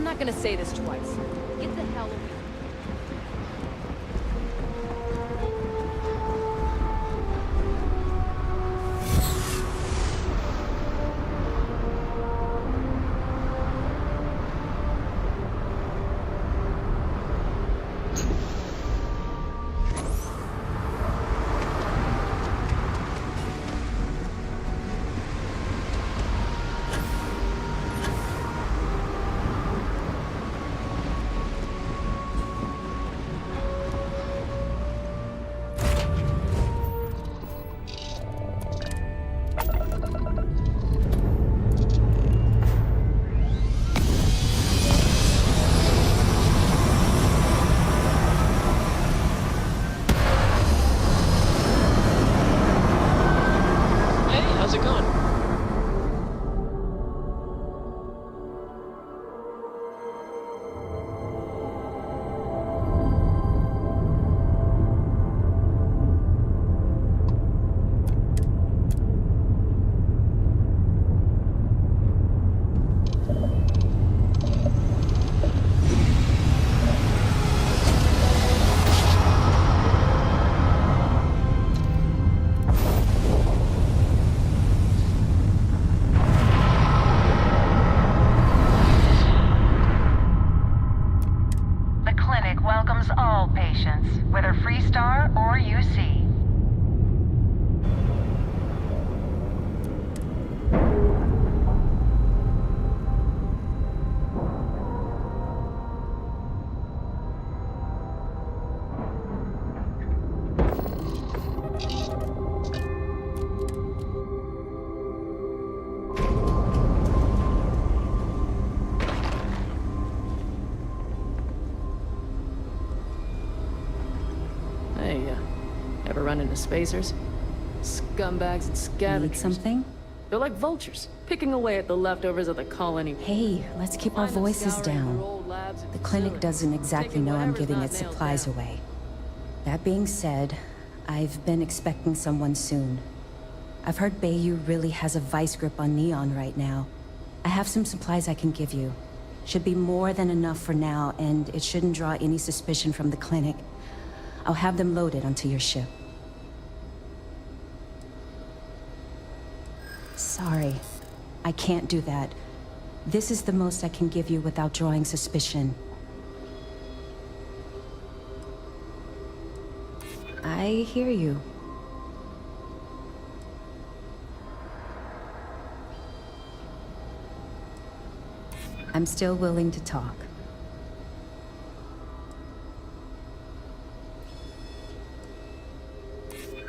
I'm not gonna say this twice. Get the hell away. Welcomes all patients, whether Freestar or UC. Ever run into spacers? Scumbags and scavengers. Need something? They're like vultures, picking away at the leftovers of the colony. Hey, let's keep our voices down. The clinic doesn't exactly know I'm giving its supplies away. That being said, I've been expecting someone soon. I've heard Bayou really has a vice grip on Neon right now. I have some supplies I can give you. Should be more than enough for now, and it shouldn't draw any suspicion from the clinic. I'll have them loaded onto your ship. Sorry, I can't do that. This is the most I can give you without drawing suspicion. I hear you. I'm still willing to talk.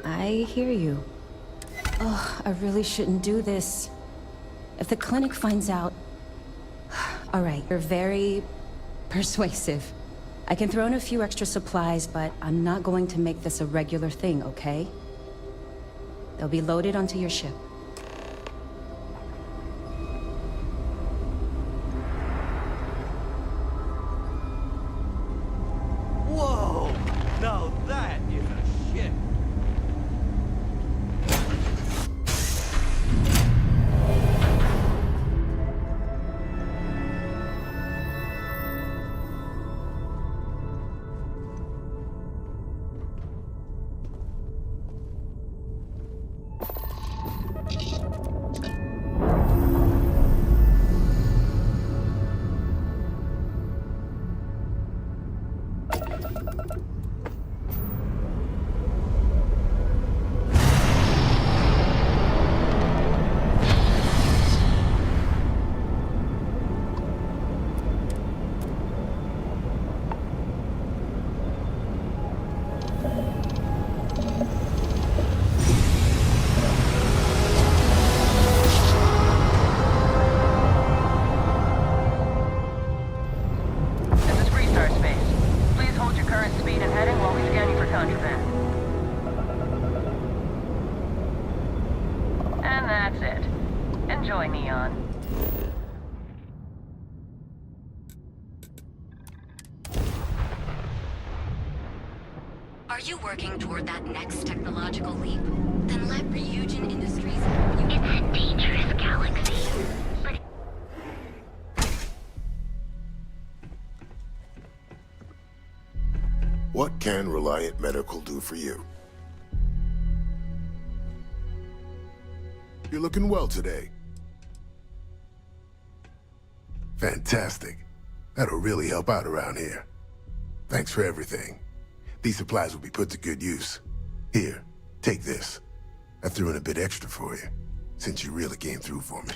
I hear you. Oh, I really shouldn't do this. If the clinic finds out... All right, you're very persuasive. I can throw in a few extra supplies, but I'm not going to make this a regular thing, okay? They'll be loaded onto your ship. Whoa! Now that is a ship! Enjoy, Neon. Are you working toward that next technological leap? Then let Ryujin Industries help you. It's a dangerous galaxy. But What can Reliant Medical do for you? You're looking well today. Fantastic. That'll really help out around here. Thanks for everything. These supplies will be put to good use. Here, take this. I threw in a bit extra for you, since you really came through for me.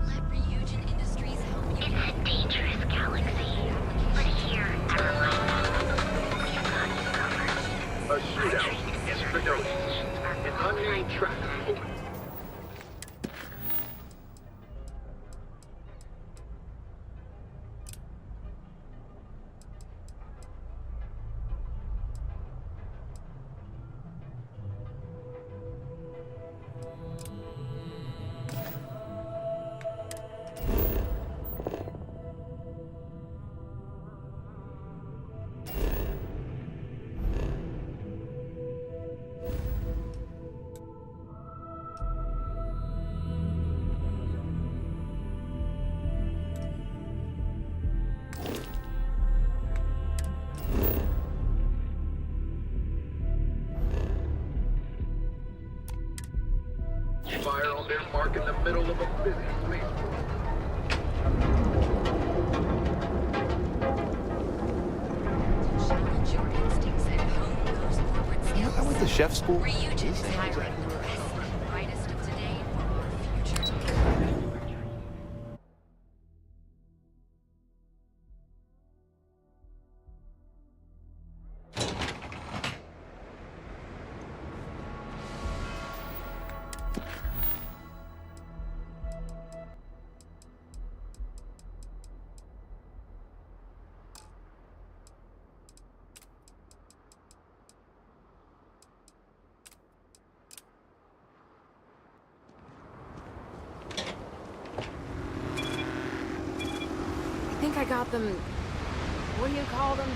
Let Ryujin Industries help you. It's a dangerous galaxy. But here at Reliant, we've got you covered. A shootout in Fidelity. An unnamed traffic open. Fire on their mark in the middle of a busy spaceport. Challenge your instincts and hone those corporate skills. I went to chef school. Ryujin is hiring the best and brightest of today for our future tomorrow. I think I got them. What do you call them?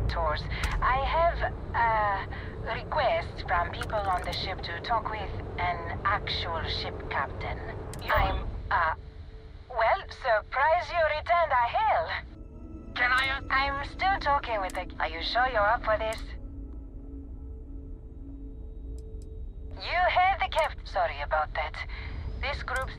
Tours. I have a request from people on the ship to talk with an actual ship captain. I'm, well, surprised you returned a hail. Can I? I'm still talking with the... Are you sure you're up for this? You heard the captain. Sorry about that. This group's...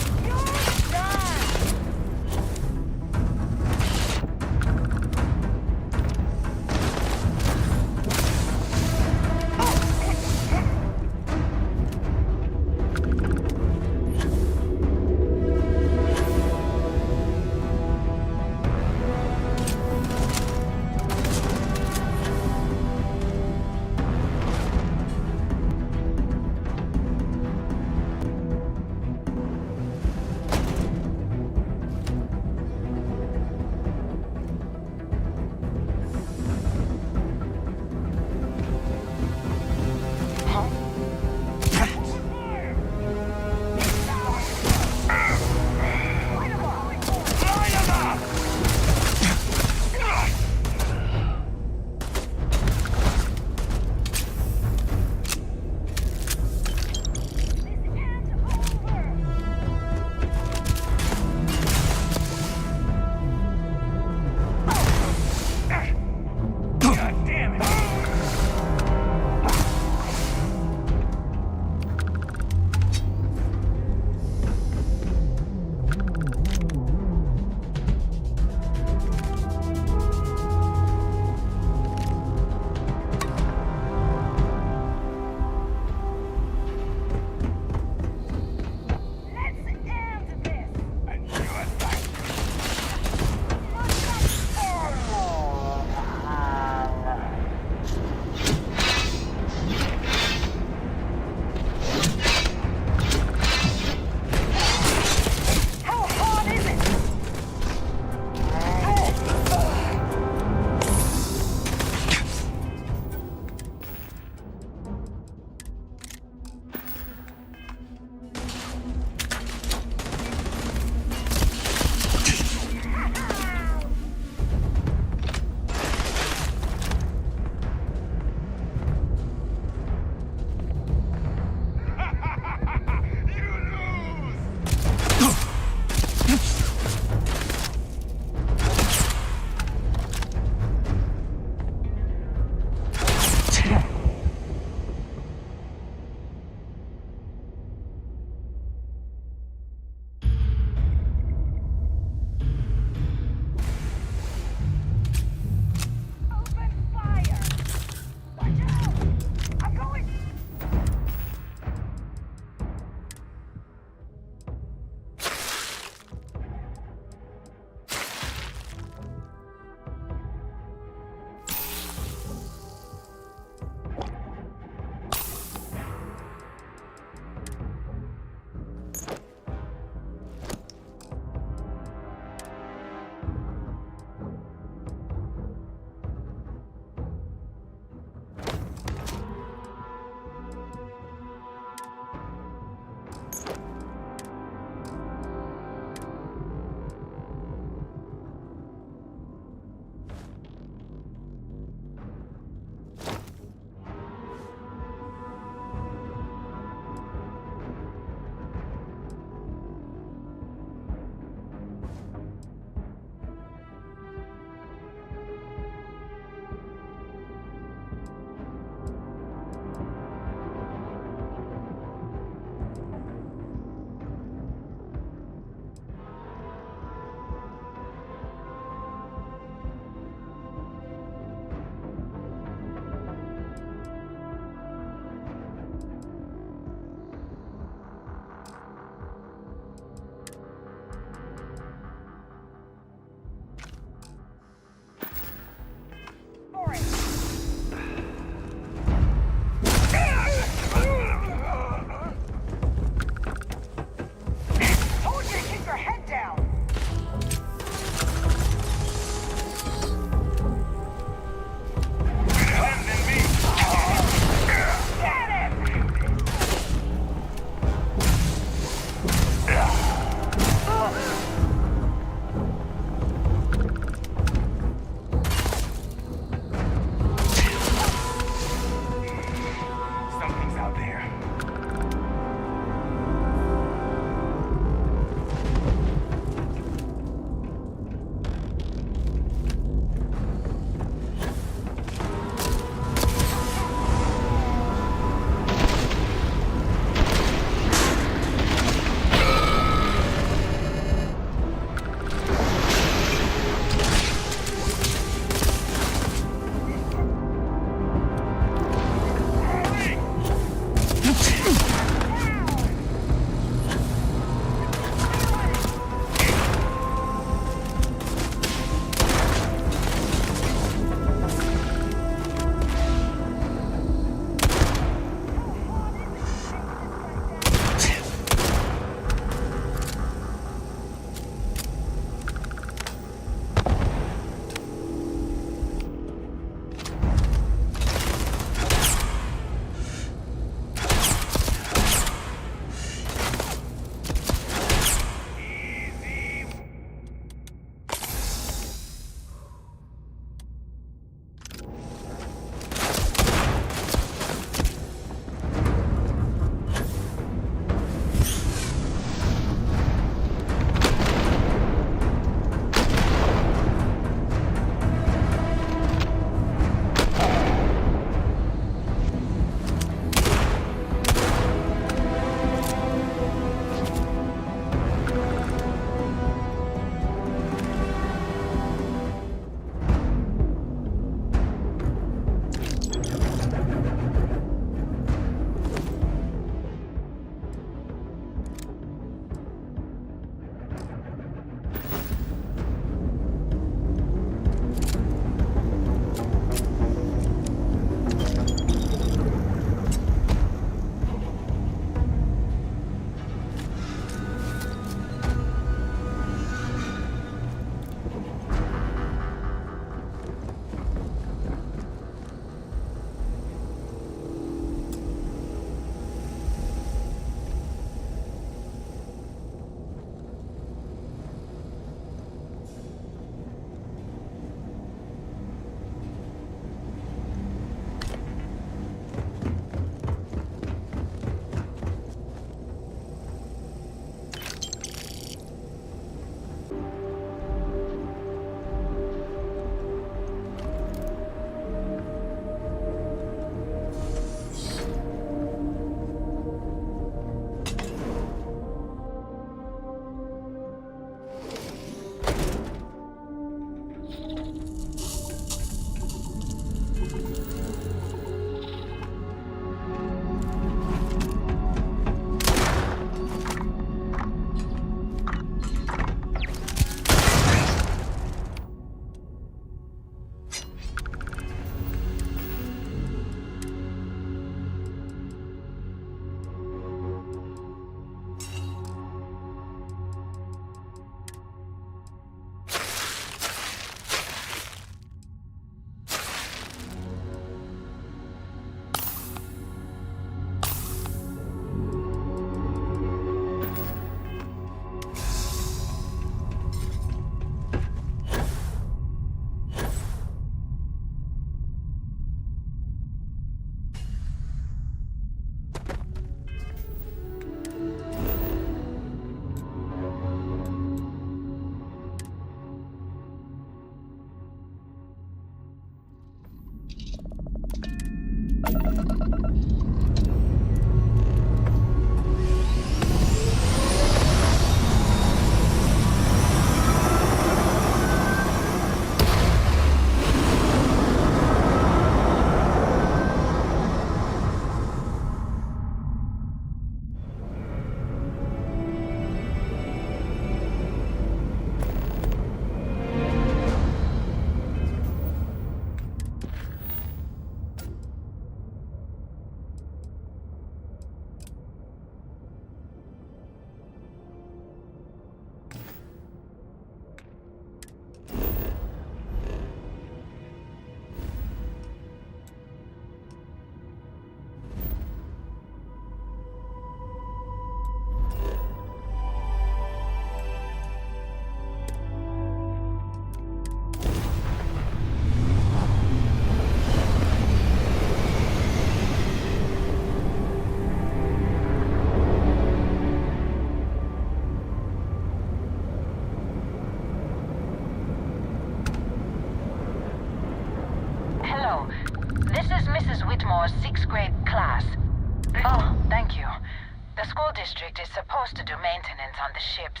school district is supposed to do maintenance on the ships.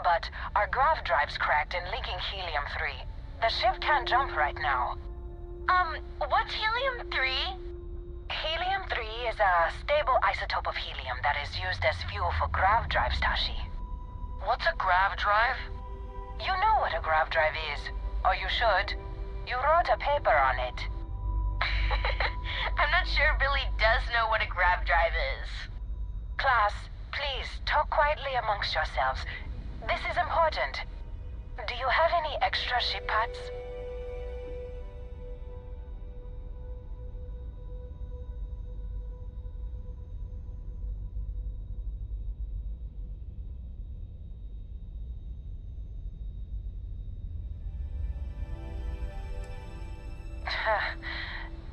But our grav drive's cracked and leaking helium-3. The ship can't jump right now. What's helium-3? Helium-3 is a stable isotope of helium that is used as fuel for grav drives, Tashi. What's a grav drive? You know what a grav drive is, or you should. You wrote a paper on it. I'm not sure Billy does know what a grav drive is. Class, please, talk quietly amongst yourselves. This is important. Do you have any extra ship parts?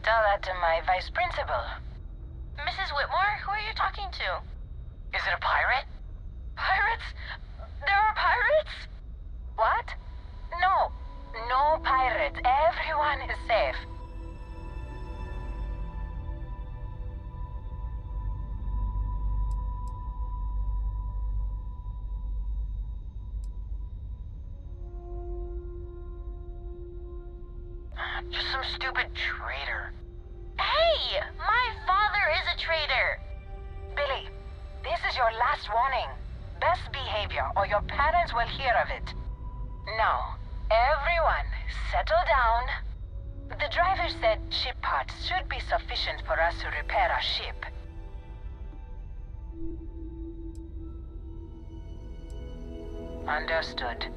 Tell that to my vice principal. Mrs. Whitmore, who are you talking to? Is it a pirate? Pirates? There are pirates? What? No. No pirates. Everyone is safe. Just some stupid traitor. Hey! My father is a traitor! Billy, this is your last warning. Best behavior, or your parents will hear of it. Now, everyone, settle down. The driver said ship parts should be sufficient for us to repair our ship. Understood.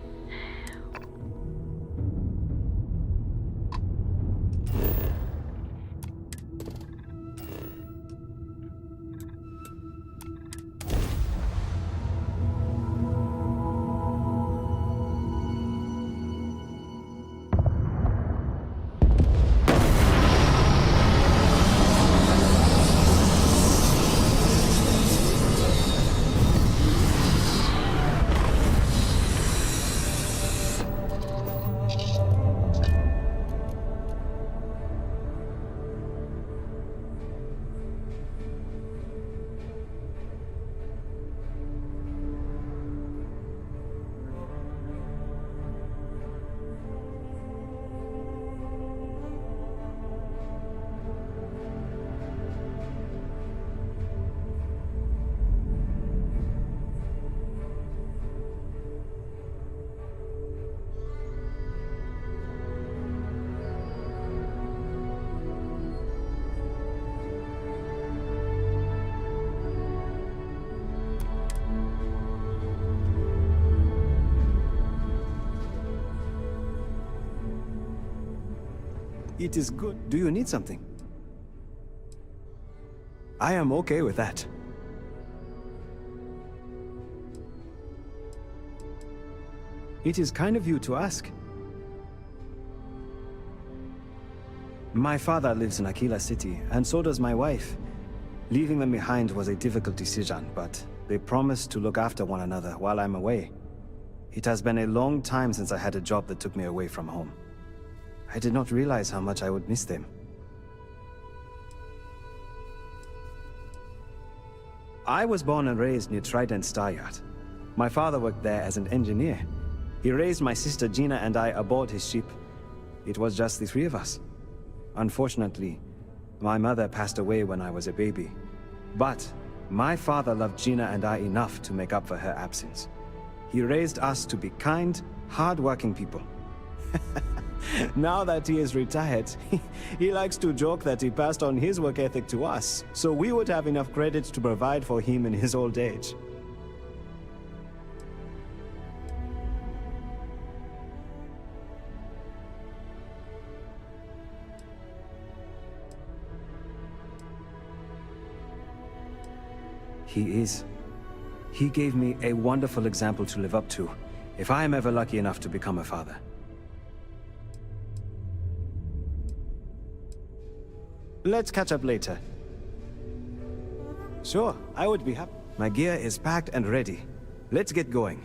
It is good. Do you need something? I am okay with that. It is kind of you to ask. My father lives in Aquila City, and so does my wife. Leaving them behind was a difficult decision, but they promised to look after one another while I'm away. It has been a long time since I had a job that took me away from home. I did not realize how much I would miss them. I was born and raised near Trident Star Yacht. My father worked there as an engineer. He raised my sister Gina and I aboard his ship. It was just the three of us. Unfortunately, my mother passed away when I was a baby. But my father loved Gina and I enough to make up for her absence. He raised us to be kind, hard-working people. Now that he is retired, he likes to joke that he passed on his work ethic to us, so we would have enough credit to provide for him in his old age. He is. He gave me a wonderful example to live up to, if I am ever lucky enough to become a father. Let's catch up later. Sure, I would be happy. My gear is packed and ready. Let's get going.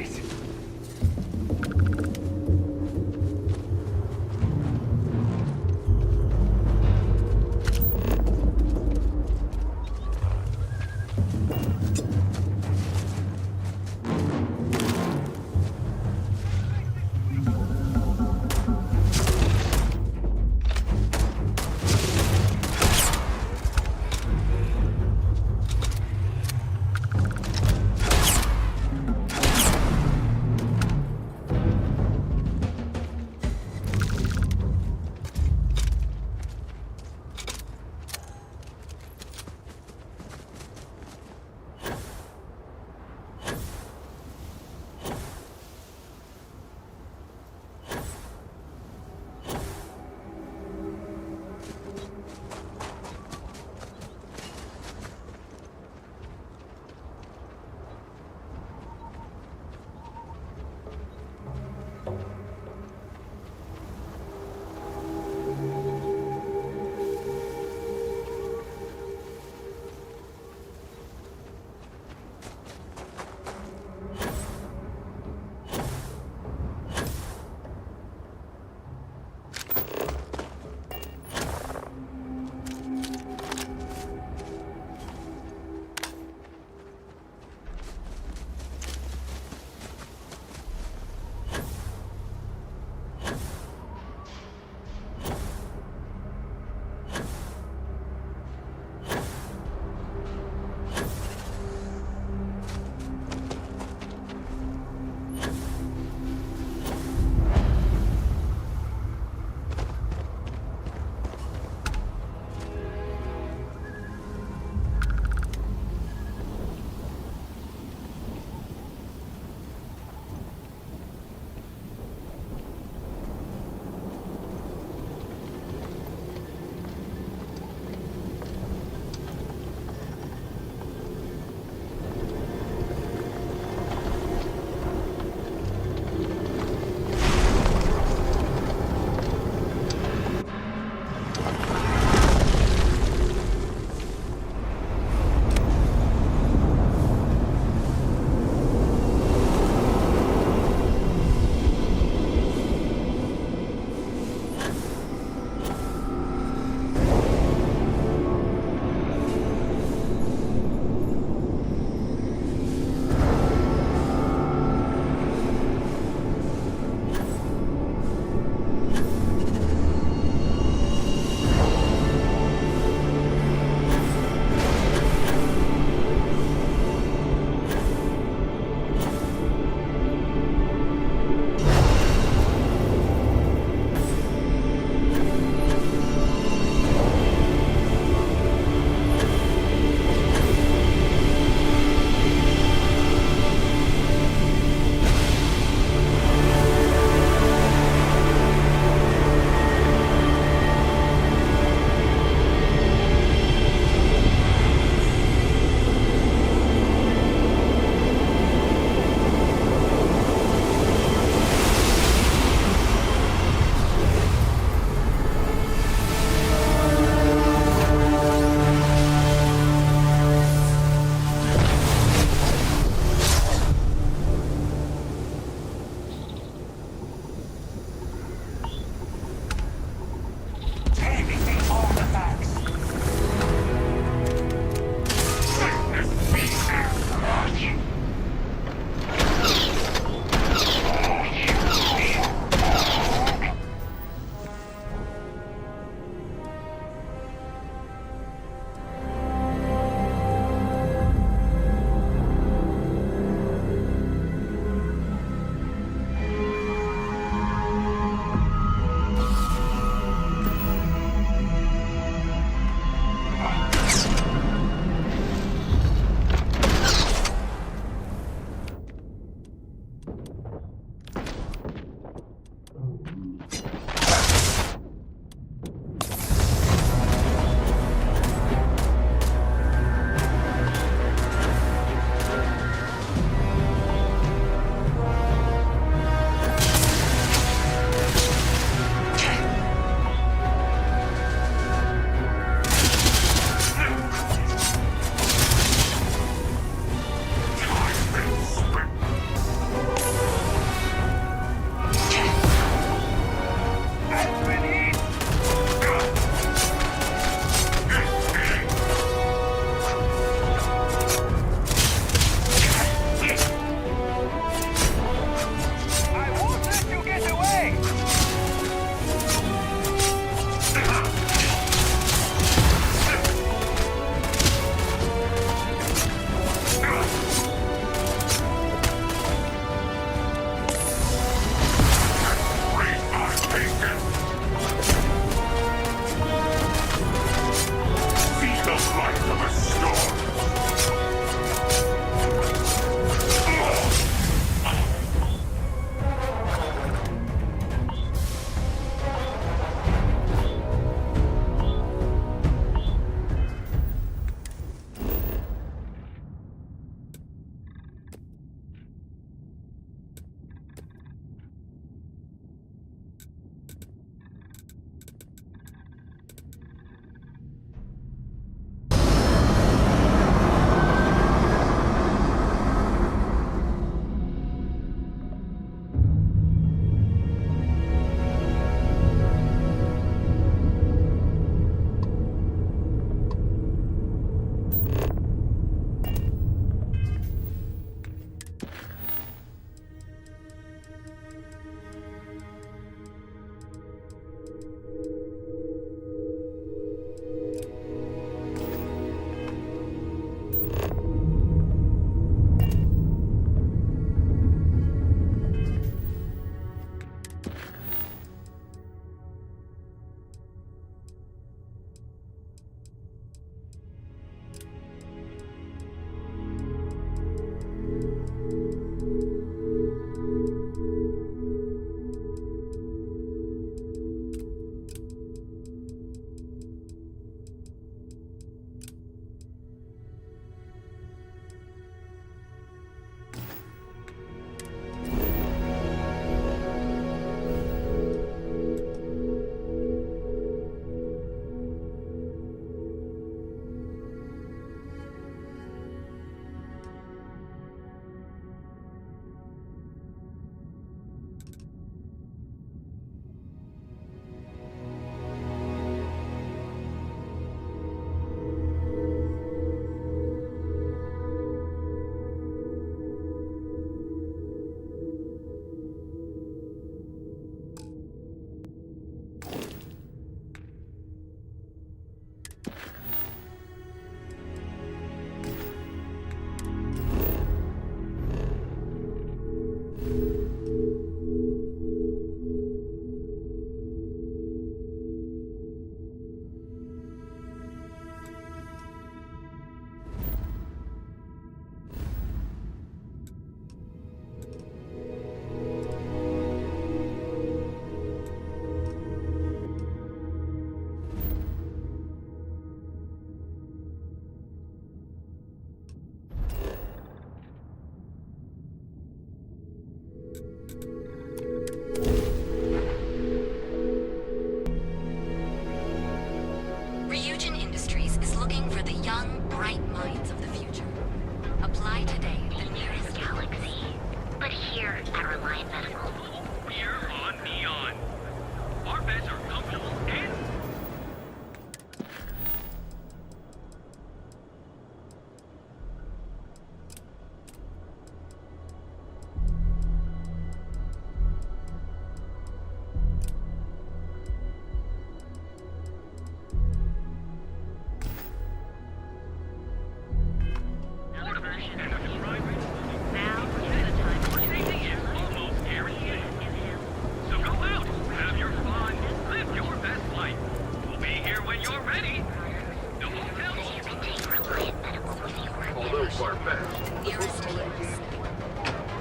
right. Fly today, the nearest galaxy. But here at Reliant Medical. We're on Neon. Our beds are comfortable and...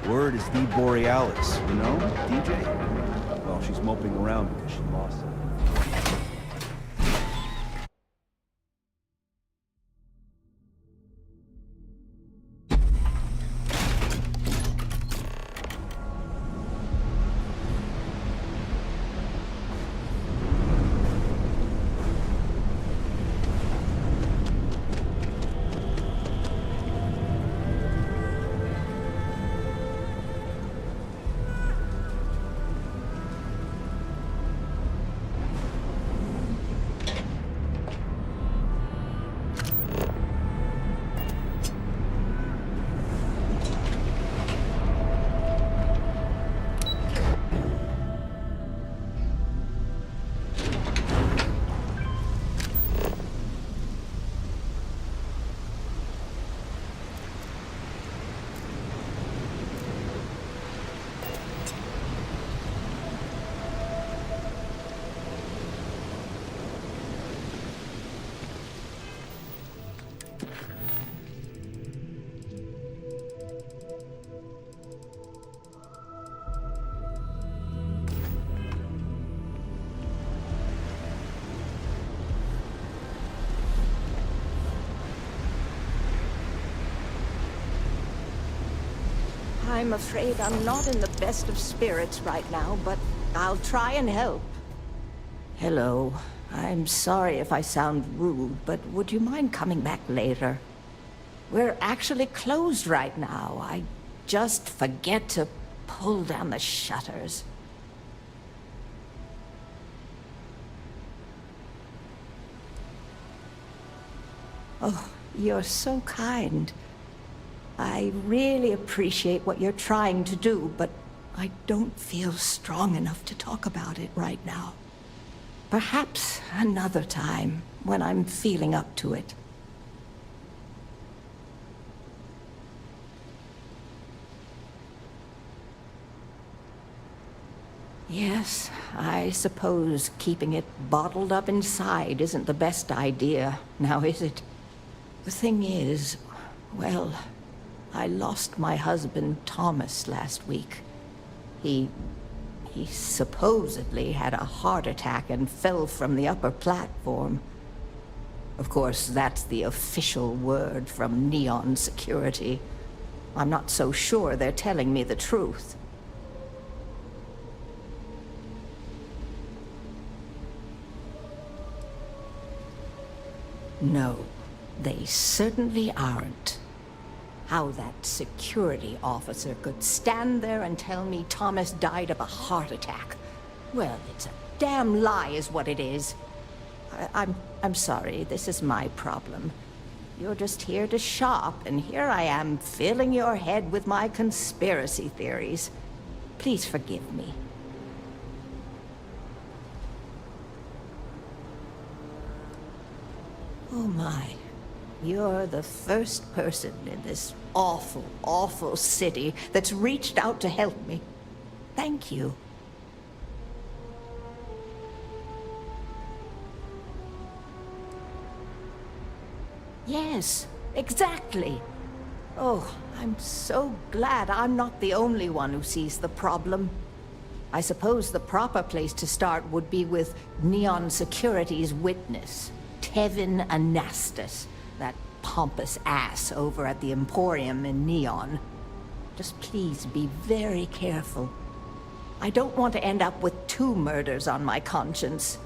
Word is the Borealis, you know, DJ? Well, she's moping around because she lost it. I'm afraid I'm not in the best of spirits right now, but I'll try and help. Hello. I'm sorry if I sound rude, but would you mind coming back later? We're actually closed right now. I just forget to pull down the shutters. Oh, you're so kind. I really appreciate what you're trying to do, but I don't feel strong enough to talk about it right now. Perhaps another time, when I'm feeling up to it. Yes, I suppose keeping it bottled up inside isn't the best idea, now is it? The thing is, well, I lost my husband, Thomas, last week. He supposedly had a heart attack and fell from the upper platform. Of course, that's the official word from Neon Security. I'm not so sure they're telling me the truth. No, they certainly aren't. How that security officer could stand there and tell me Thomas died of a heart attack. Well, it's a damn lie is what it is. I'm sorry, this is my problem. You're just here to shop, and here I am filling your head with my conspiracy theories. Please forgive me. Oh my. You're the first person in this awful, awful city that's reached out to help me. Thank you. Yes, exactly. Oh, I'm so glad I'm not the only one who sees the problem. I suppose the proper place to start would be with Neon Security's witness, Tevin Anastas. That pompous ass over at the Emporium in Neon. Just please be very careful. I don't want to end up with 2 murders on my conscience.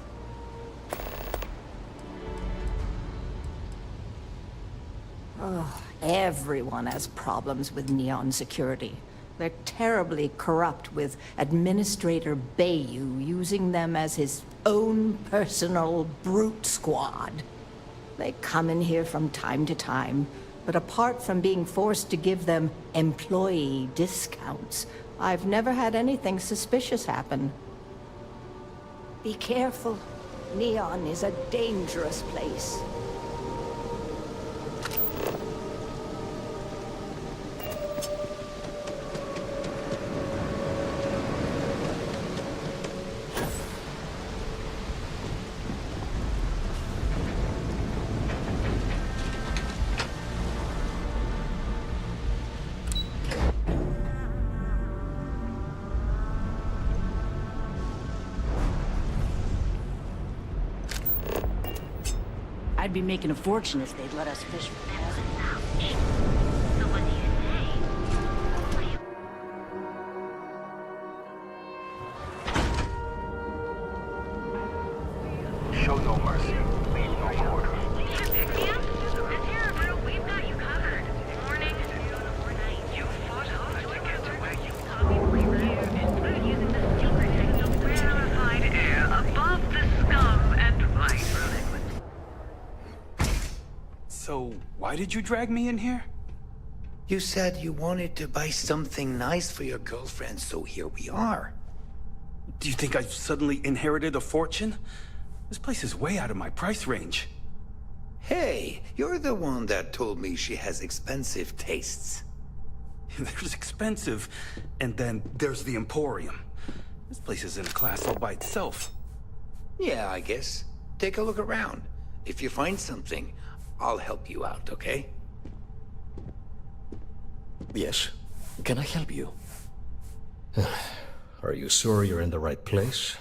Oh, Everyone has problems with Neon security. They're terribly corrupt, with Administrator Bayou using them as his own personal brute squad. They come in here from time to time, but apart from being forced to give them employee discounts, I've never had anything suspicious happen. Be careful. Neon is a dangerous place. I'd be making a fortune if they'd let us fish for peasants. So what do you say? Show no mercy. Leave no quarter. You can't pick me up? This here, bro, we've got you covered. Morning, noon, or night. You fought hard to get to where you include using the secret of rarefied air above the scum and vital liquid. So, why did you drag me in here? You said you wanted to buy something nice for your girlfriend, so here we are. Do you think I've suddenly inherited a fortune? This place is way out of my price range. Hey, you're the one that told me she has expensive tastes. There's expensive, and then there's the Emporium. This place is in a class all by itself. Yeah, I guess. Take a look around. If you find something, I'll help you out, okay? Yes. Can I help you? Are you sure you're in the right place?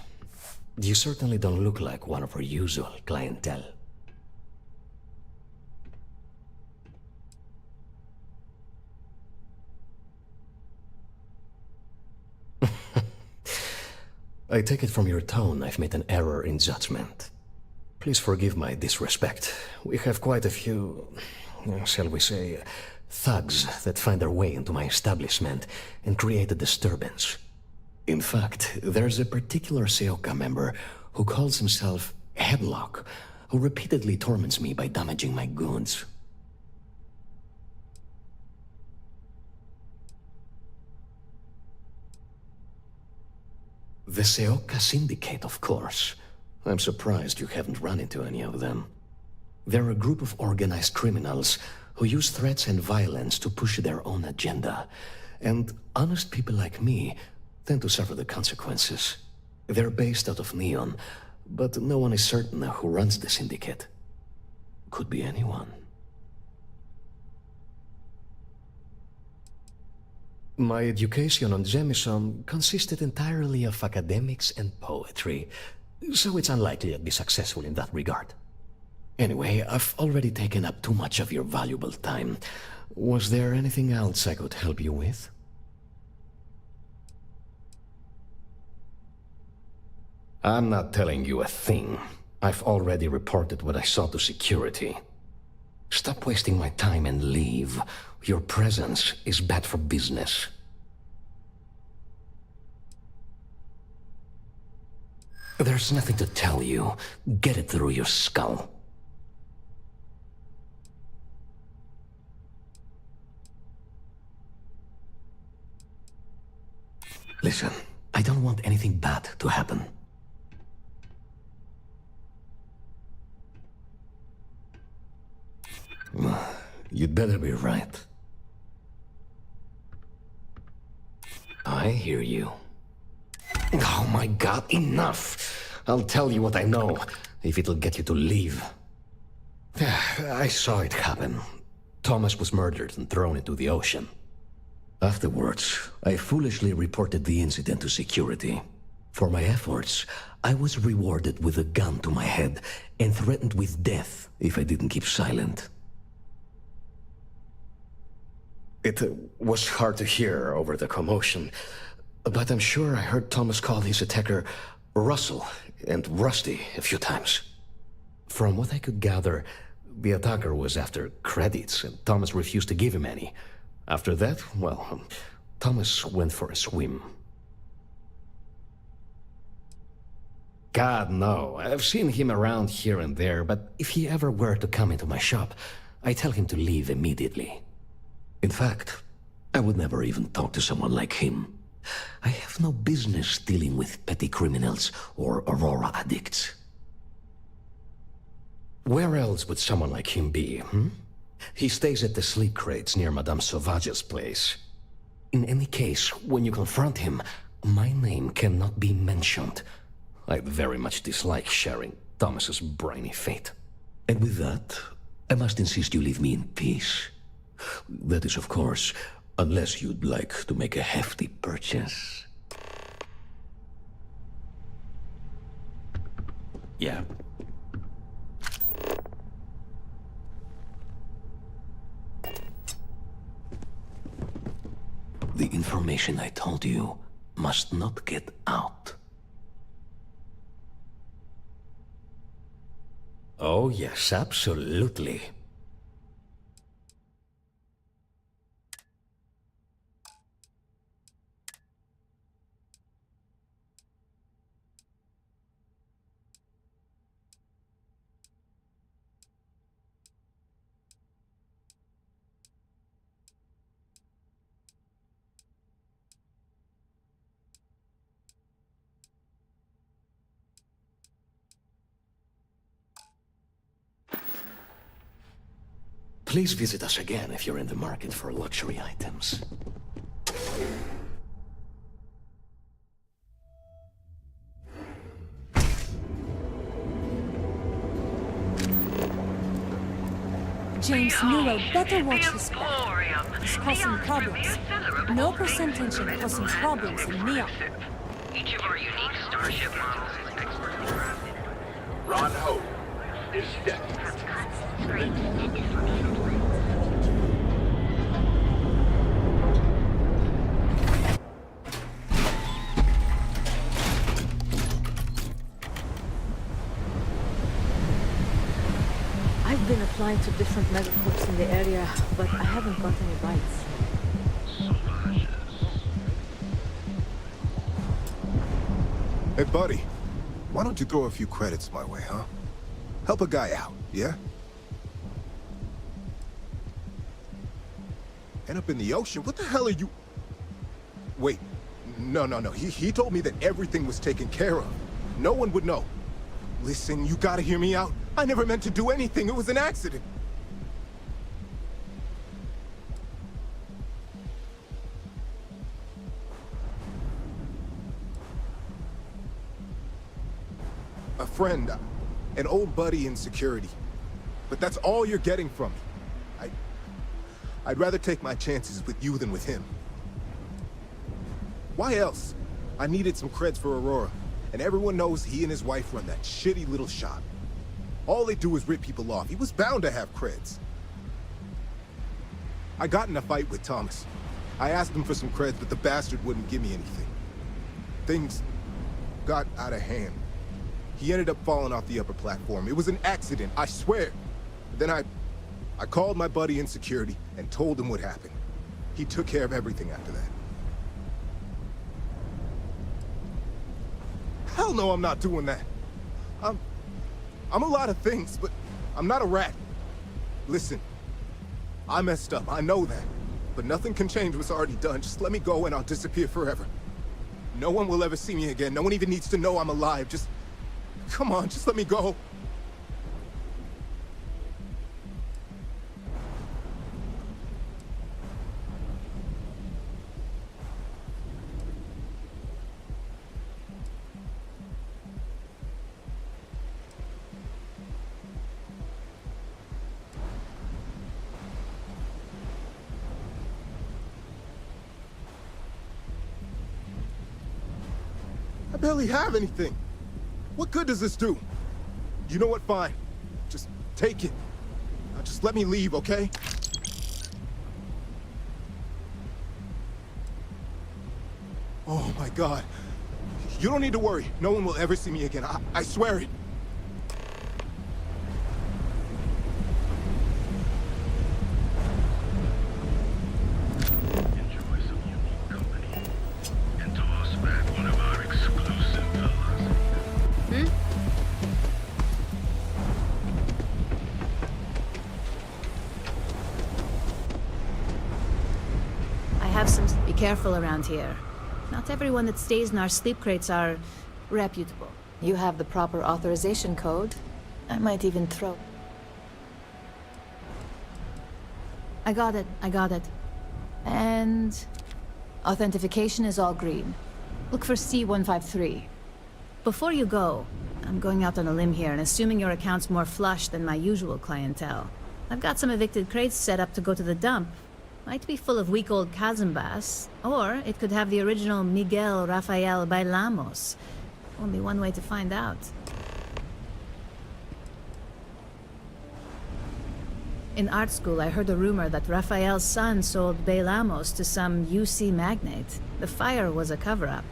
You certainly don't look like one of our usual clientele. I take it from your tone I've made an error in judgment. Please forgive my disrespect. We have quite a few, shall we say, thugs that find their way into my establishment and create a disturbance. In fact, there's a particular Seoka member who calls himself Headlock, who repeatedly torments me by damaging my goods. The Seoka Syndicate, of course. I'm surprised you haven't run into any of them. They're a group of organized criminals who use threats and violence to push their own agenda. And honest people like me tend to suffer the consequences. They're based out of Neon, but no one is certain who runs the syndicate. Could be anyone. My education on Jemison consisted entirely of academics and poetry, so it's unlikely I'd be successful in that regard. Anyway, I've already taken up too much of your valuable time. Was there anything else I could help you with? I'm not telling you a thing. I've already reported what I saw to security. Stop wasting my time and leave. Your presence is bad for business. There's nothing to tell you. Get it through your skull. Listen, I don't want anything bad to happen. You'd better be right. I hear you. Oh my god, enough! I'll tell you what I know, if it'll get you to leave. I saw it happen. Thomas was murdered and thrown into the ocean. Afterwards, I foolishly reported the incident to security. For my efforts, I was rewarded with a gun to my head and threatened with death if I didn't keep silent. It was hard to hear over the commotion, but I'm sure I heard Thomas call his attacker Russell and Rusty a few times. From what I could gather, The attacker was after credits, and Thomas refused to give him any. After that, well, Thomas went for a swim. God, no. I've seen him around here and there, but if he ever were to come into my shop, I tell him to leave immediately. In fact, I would never even talk to someone like him. I have no business dealing with petty criminals or Aurora addicts. Where else would someone like him be, He stays at the sleep crates near Madame Sauvage's place. In any case, when you confront him, my name cannot be mentioned. I'd very much dislike sharing Thomas's briny fate. And with that, I must insist you leave me in peace. That is, of course, unless you'd like to make a hefty purchase. Yeah. The information I told you must not get out. Oh, yes, absolutely. Please visit us again if you're in the market for luxury items. James Newell better watch his back. He's causing problems. No percentage in causing problems in Neon. Each of our unique starship models is expertly crafted. Ron Ho is dead. I've been applying to different megacorps in the area, but I haven't got any bites. Hey, buddy. Why don't you throw a few credits my way, huh? Help a guy out, yeah? End up in the ocean? What the hell are you... Wait. No. He told me that everything was taken care of. No one would know. Listen, you gotta hear me out. I never meant to do anything. It was an accident. A friend, an old buddy in security. But that's all you're getting from me. I'd rather take my chances with you than with him. Why else? I needed some creds for Aurora, and everyone knows he and his wife run that shitty little shop. All they do is rip people off. He was bound to have creds. I got in a fight with Thomas. I asked him for some creds, but the bastard wouldn't give me anything. Things got out of hand. He ended up falling off the upper platform. It was an accident, I swear. Then I called my buddy in security and told him what happened. He took care of everything after that. Hell no, I'm not doing that. I'm a lot of things, but I'm not a rat. Listen, I messed up, I know that. But nothing can change what's already done. Just let me go and I'll disappear forever. No one will ever see me again. No one even needs to know I'm alive. Just... come on, just let me go. I barely have anything. What good does this do? You know what, fine. Just take it. Now just let me leave, okay? Oh my God. You don't need to worry. No one will ever see me again. I swear it. have some... Be careful around here. Not everyone that stays in our sleep crates are reputable. You have the proper authorization code. I might even throw... I got it. And... authentication is all green. Look for C153. Before you go, I'm going out on a limb here and assuming your account's more flush than my usual clientele. I've got some evicted crates set up to go to the dump. Might be full of weak old Kazambas, or it could have the original Miguel Rafael Bailamos. Only one way to find out. In art school, I heard a rumor that Rafael's son sold Bailamos to some UC magnate. The fire was a cover-up.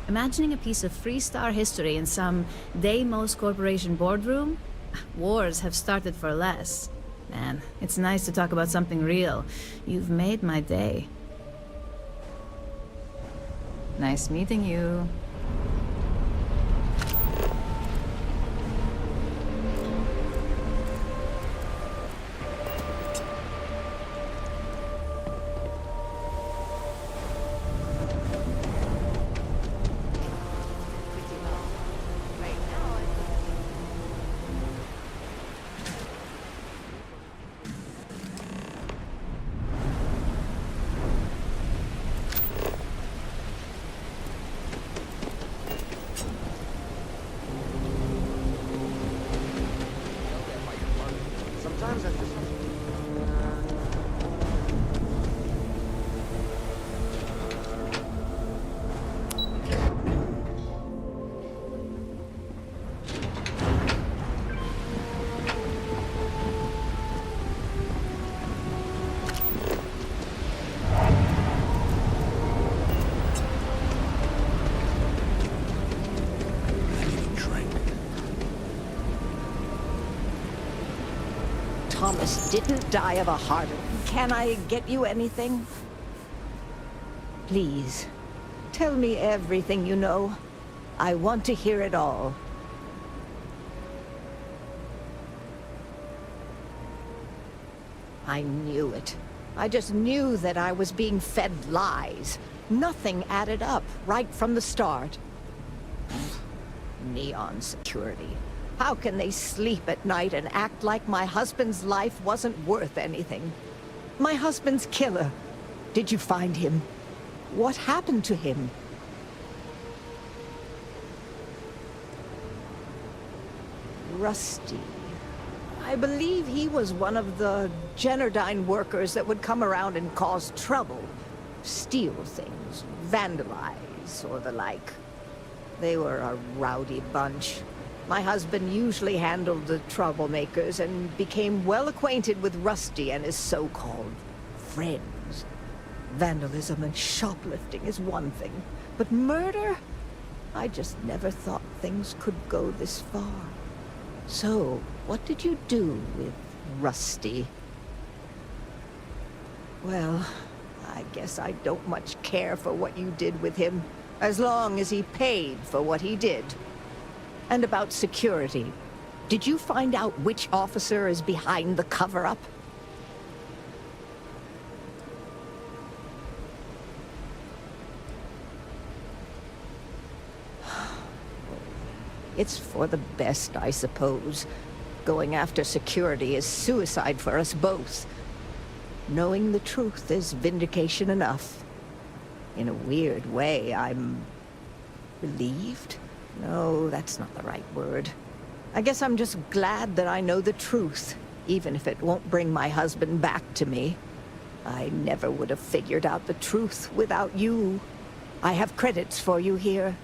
Imagining a piece of Freestar history in some Deimos Corporation boardroom? Wars have started for less. Man, it's nice to talk about something real. You've made my day. Nice meeting you. Thomas didn't die of a heart attack. Can I get you anything? Please, tell me everything you know. I want to hear it all. I knew it. I just knew that I was being fed lies. Nothing added up right from the start. Neon security. How can they sleep at night and act like my husband's life wasn't worth anything? My husband's killer. Did you find him? What happened to him? Rusty. I believe he was one of the Generdyne workers that would come around and cause trouble. Steal things, vandalize, or the like. They were a rowdy bunch. My husband usually handled the troublemakers and became well acquainted with Rusty and his so-called friends. Vandalism and shoplifting is one thing, but murder? I just never thought things could go this far. So, what did you do with Rusty? Well, I guess I don't much care for what you did with him, as long as he paid for what he did. And about security. Did you find out which officer is behind the cover-up? It's for the best, I suppose. Going after security is suicide for us both. Knowing the truth is vindication enough. In a weird way, I'm relieved? No, that's not the right word. I guess I'm just glad that I know the truth, even if it won't bring my husband back to me. I never would have figured out the truth without you. I have credits for you here.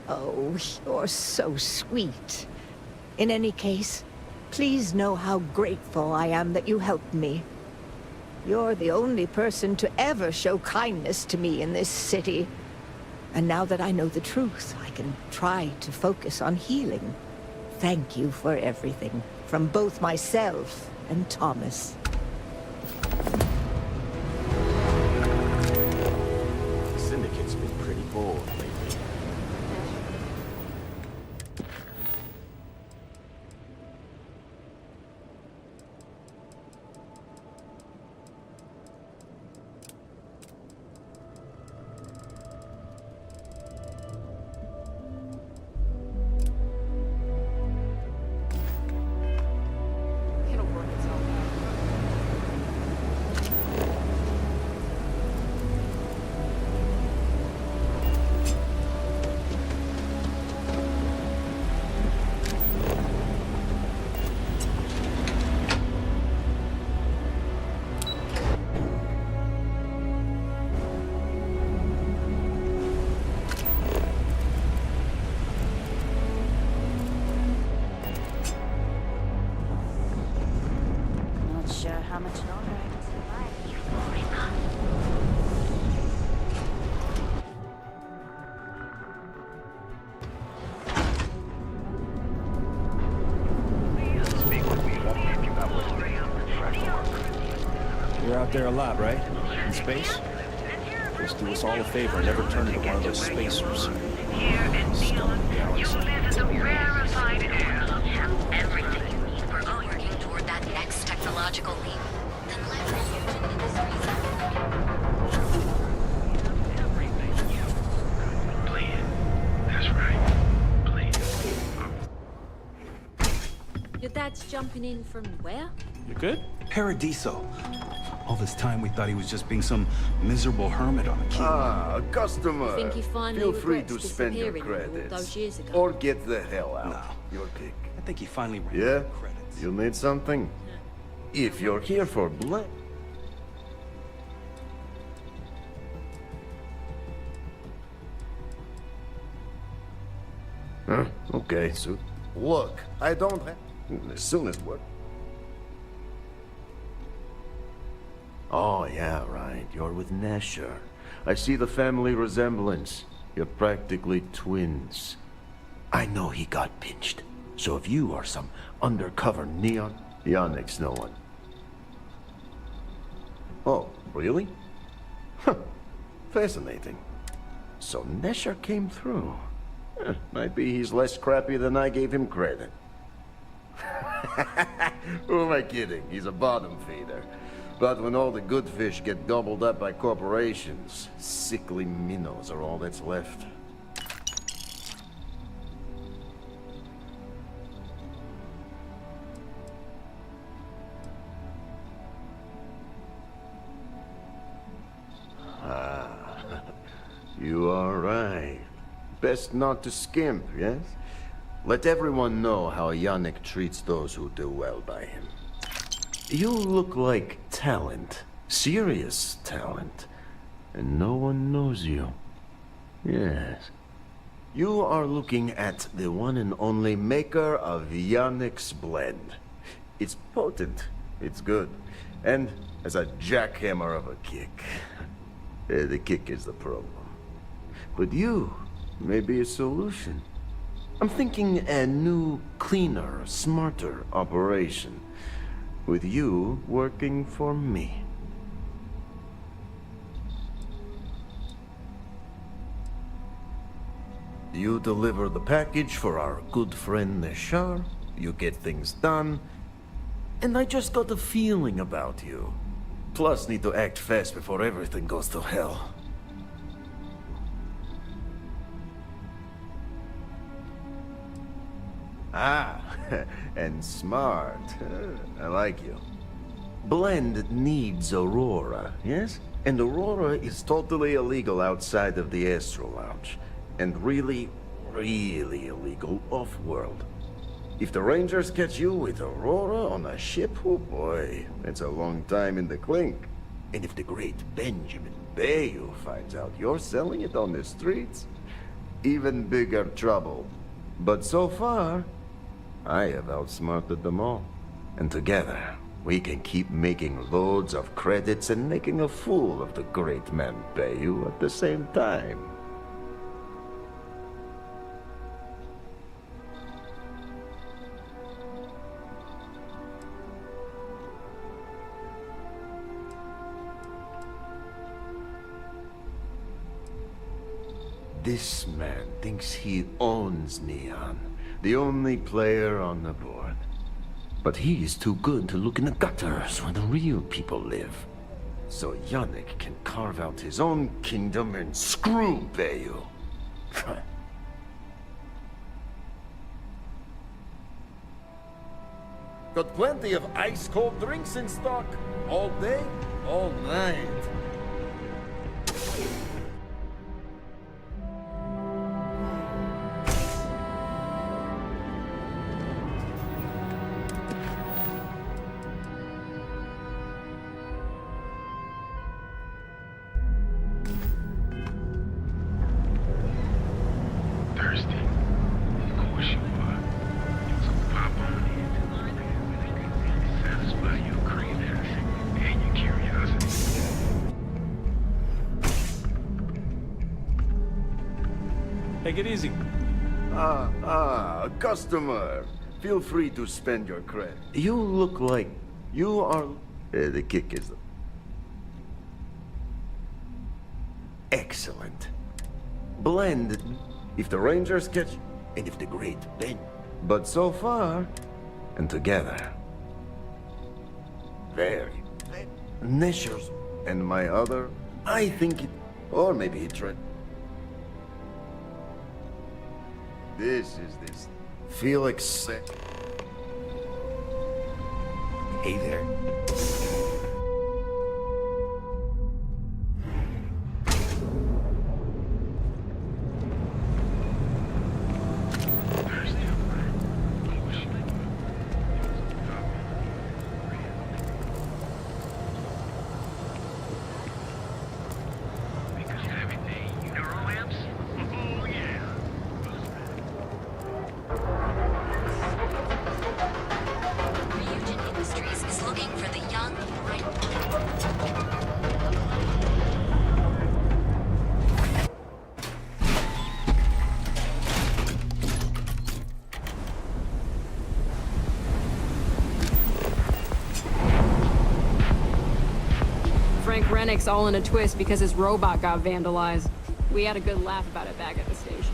Oh, you're so sweet. In any case, please know how grateful I am that you helped me. You're the only person to ever show kindness to me in this city. And now that I know the truth, I can try to focus on healing. Thank you for everything, from both myself and Thomas. The Syndicate's been pretty bold lately. how much longer I can survive. You're out there a lot, right? In space? Just do us all a favor and never turn into one of those spacers. Here in Neon, you live in the rarefied air. Everything you need for working toward that next technological leap. Then leverage fusion industries. That's right. Your dad's jumping in from where? You good? Paradiso. All this time we thought he was just being some miserable hermit on a key. Ah, customer. Think he finally Feel free regrets to spend your disappearing all credits. those years ago? Or get the hell out. No. Your pick. I think he finally ran Yeah? out of credits. You need something? If you're here for blood... Huh? Okay, so... Look, I don't have... As soon as what? Oh, yeah, right. You're with Nesher. I see the family resemblance. You're practically twins. I know he got pinched. So if you are some undercover neon, Yannick's no one. Oh, really? Huh. Fascinating. So Nesher came through. Might be he's less crappy than I gave him credit. Who am I kidding? He's a bottom feeder. But when all the good fish get gobbled up by corporations, sickly minnows are all that's left. Ah, you are right. Best not to skimp, yes? Let everyone know how Yannick treats those who do well by him. You look like talent. Serious talent. And no one knows you. Yes. You are looking at the one and only maker of Yannick's blend. It's potent. It's good. And has a jackhammer of a kick. The kick is the problem. But you may be a solution. I'm thinking a new, cleaner, smarter operation. With you working for me. You deliver the package for our good friend Neshar, you get things done, and I just got a feeling about you. Plus need to act fast before everything goes to hell. Ah, and smart. I like you. Blend needs Aurora, yes? And Aurora is totally illegal outside of the Astro Lounge. And really, really illegal off-world. If the Rangers catch you with Aurora on a ship, oh boy, it's a long time in the clink. And if the great Benjamin Bayou finds out you're selling it on the streets, even bigger trouble. But so far, I have outsmarted them all. And together, we can keep making loads of credits and making a fool of the great man Bayou at the same time. This man thinks he owns Neon, the only player on the board. But he is too good to look in the gutters where the real people live. So Yannick can carve out his own kingdom and screw Bayou. Got plenty of ice-cold drinks in stock. All day, all night. Thirsty? Of course you are. So pop on in. Satisfy your cravings. Take it easy. Customer. Feel free to spend your credit. You look like you are... the kick is... Excellent. Blend if the Rangers catch, and if the Great bend. But so far, and together. Very. Nesher's and my other, I think it... Or maybe he tried... This. Felix said... Hey there. Rennick's all in a twist because his robot got vandalized. We had a good laugh about it back at the station.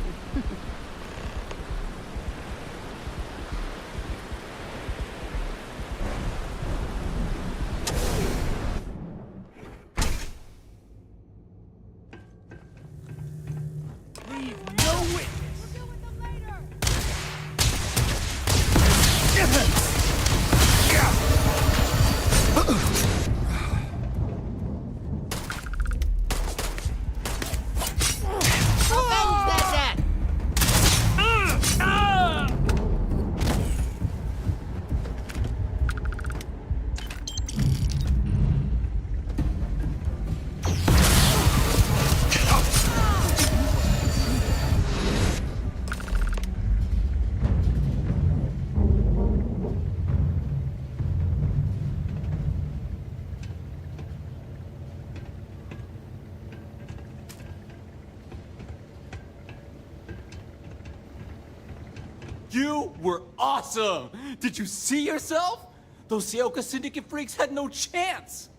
You were awesome! Did you see yourself? Those Seoka Syndicate freaks had no chance!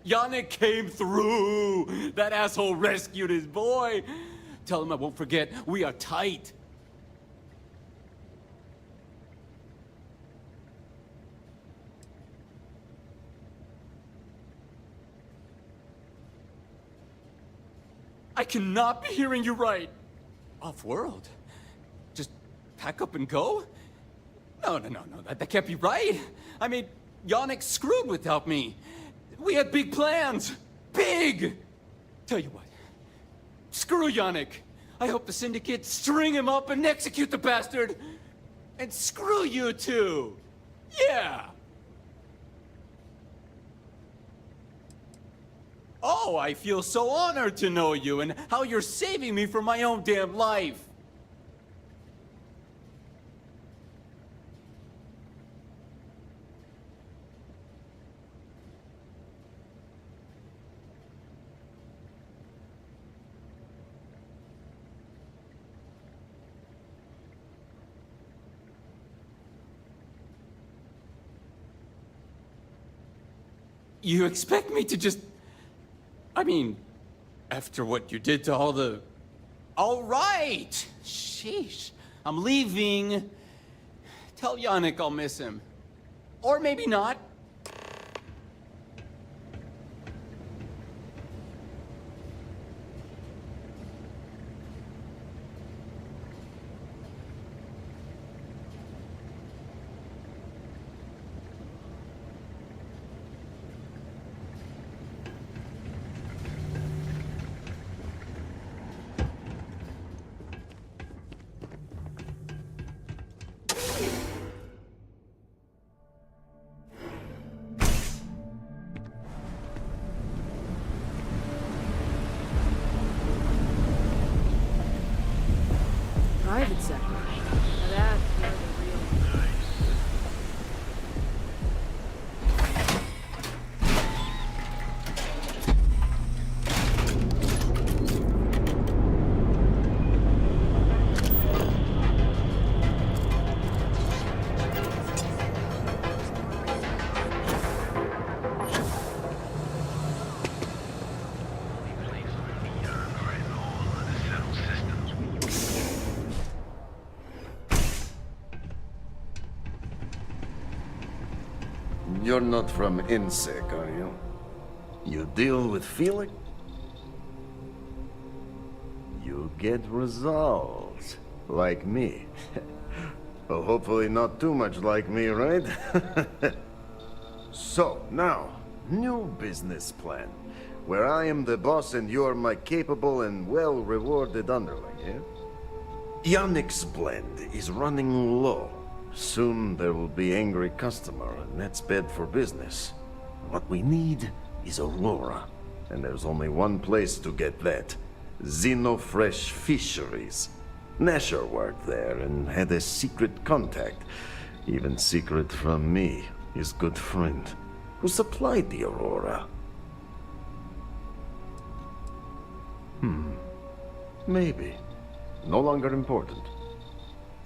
Yannick came through! That asshole rescued his boy! Tell him I won't forget, we are tight! I cannot be hearing you right! Off-world? Just pack up and go? No, that can't be right. I mean, Yannick screwed without me. We had big plans. Big! Tell you what, screw Yannick. I hope the Syndicate string him up and execute the bastard. And screw you too. Yeah! Oh, I feel so honored to know you and how you're saving me from my own damn life. You expect me to just... I mean, after what you did to all the... All right! Sheesh. I'm leaving. Tell Yannick I'll miss him. Or maybe not. you're not from INSEC, are you? You deal with Felix? You get results. Like me. Well, hopefully not too much like me, right? So, now, new business plan. Where I am the boss and you're my capable and well-rewarded underling, yeah? Yannick's blend is running low. Soon there will be angry customer, and that's bad for business. What we need is Aurora. And there's only one place to get that. Xenofresh Fisheries. Nasher worked there and had a secret contact. Even secret from me, his good friend, who supplied the Aurora. Maybe. No longer important.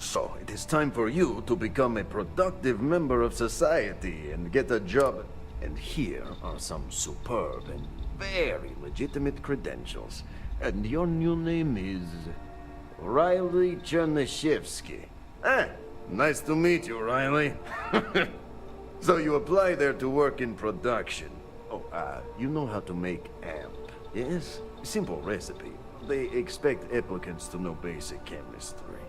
So, it is time for you to become a productive member of society and get a job. And here are some superb and very legitimate credentials. And your new name is... Riley Chernyshevsky. Nice to meet you, Riley. So you apply there to work in production. Oh, you know how to make amp, yes? Simple recipe. They expect applicants to know basic chemistry.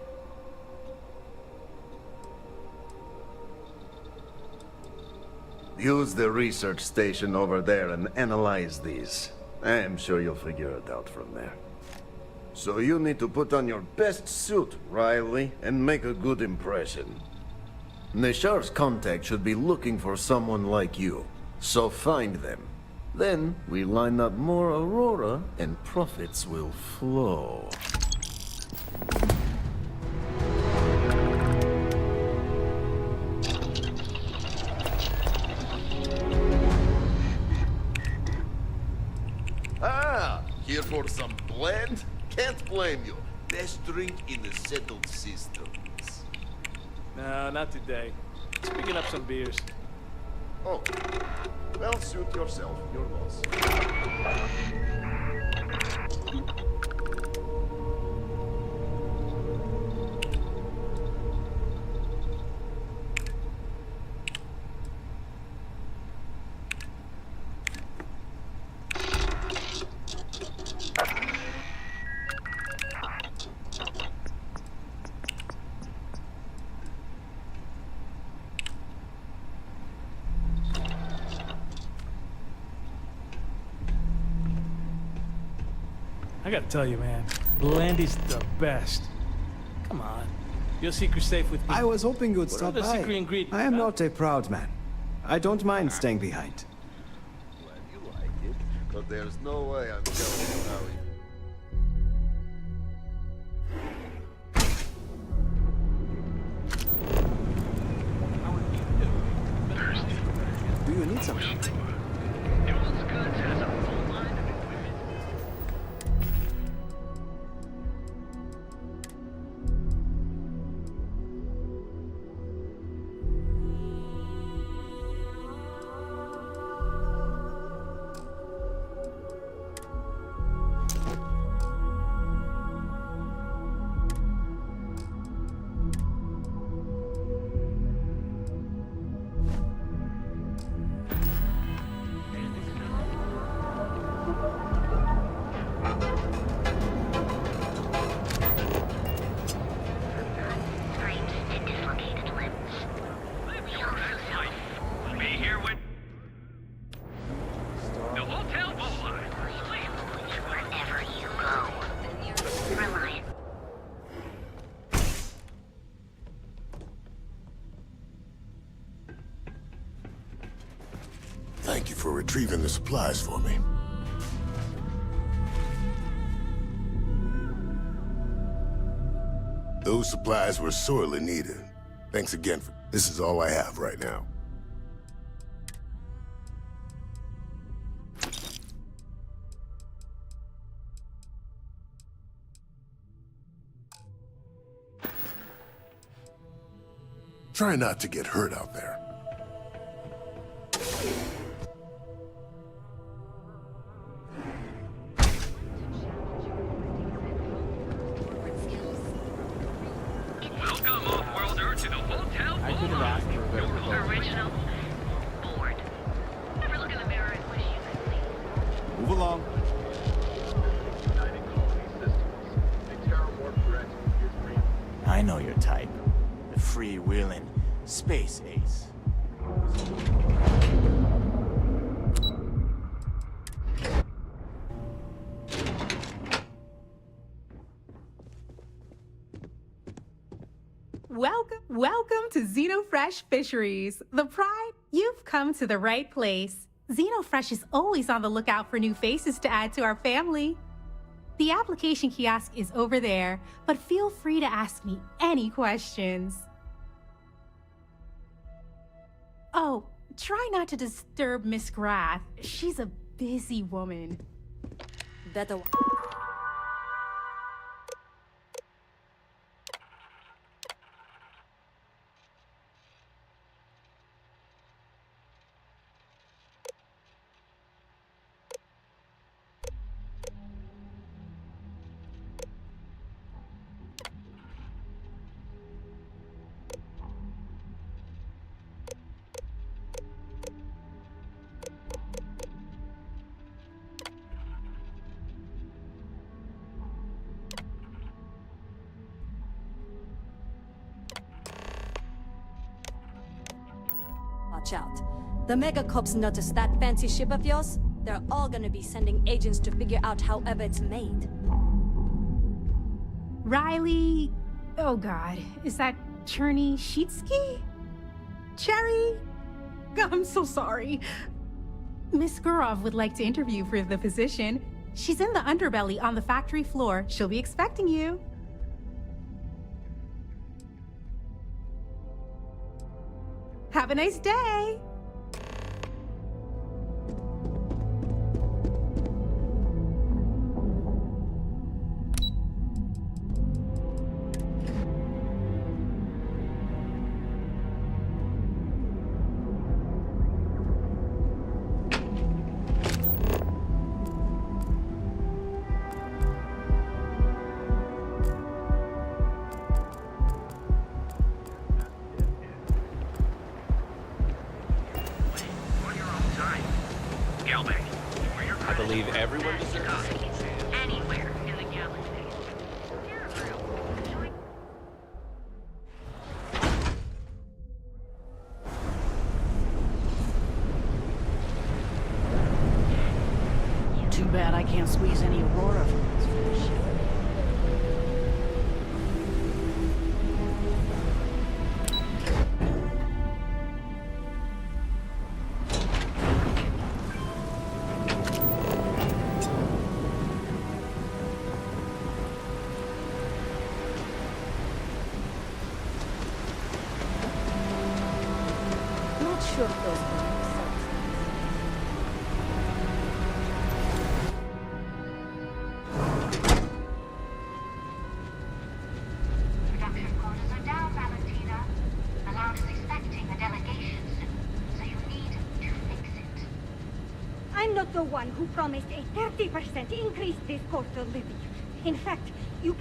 Use the research station over there and analyze these. I am sure you'll figure it out from there. So you need to put on your best suit, Riley, and make a good impression. Nashar's contact should be looking for someone like you. So find them. Then we line up more Aurora and profits will flow. Here for some blend? Can't blame you. Best drink in the settled systems. No, not today. Just picking up some beers. Oh. Well, suit yourself. Your loss. I gotta tell you, man, Blandy's the best. Come on. Your secret's safe with me. I was hoping you would What stop are the by. secret ingredients? I am not a proud man. I don't mind staying behind. Glad you like it, but there's no way I'm telling you how it... Do you need something? Thank you for retrieving the supplies for me. Those supplies were sorely needed. Thanks again for... This is all I have right now. Try not to get hurt out there. Welcome, off-worlder, to the hotel. I could have asked for a better proposal. Original board Move along. I know your type. The free-wheeling space ace. Welcome to Xenofresh Fisheries. The Pride, you've come to the right place. Xenofresh is always on the lookout for new faces to add to our family. The application kiosk is over there, but feel free to ask me any questions. Oh, try not to disturb Miss Grath. She's a busy woman. Better. Watch out. The Mega Cops noticed that fancy ship of yours. They're all gonna be sending agents to figure out however it's made. Riley... Oh god, is that Cherny Sheetsky? Cherry? I'm so sorry. Miss Gurov would like to interview for the position. She's in the underbelly on the factory floor. She'll be expecting you. Have a nice day! I believe everyone deserves it. Anywhere in the galaxy. Too bad I can't squeeze any Aurora from this fish. Not sure if those will make sense. Production quarters are down, Valentina. The lounge is expecting a delegation soon, so you need to fix it. I'm not the one who promised a 30% increase this quarter, Libby. In fact, you...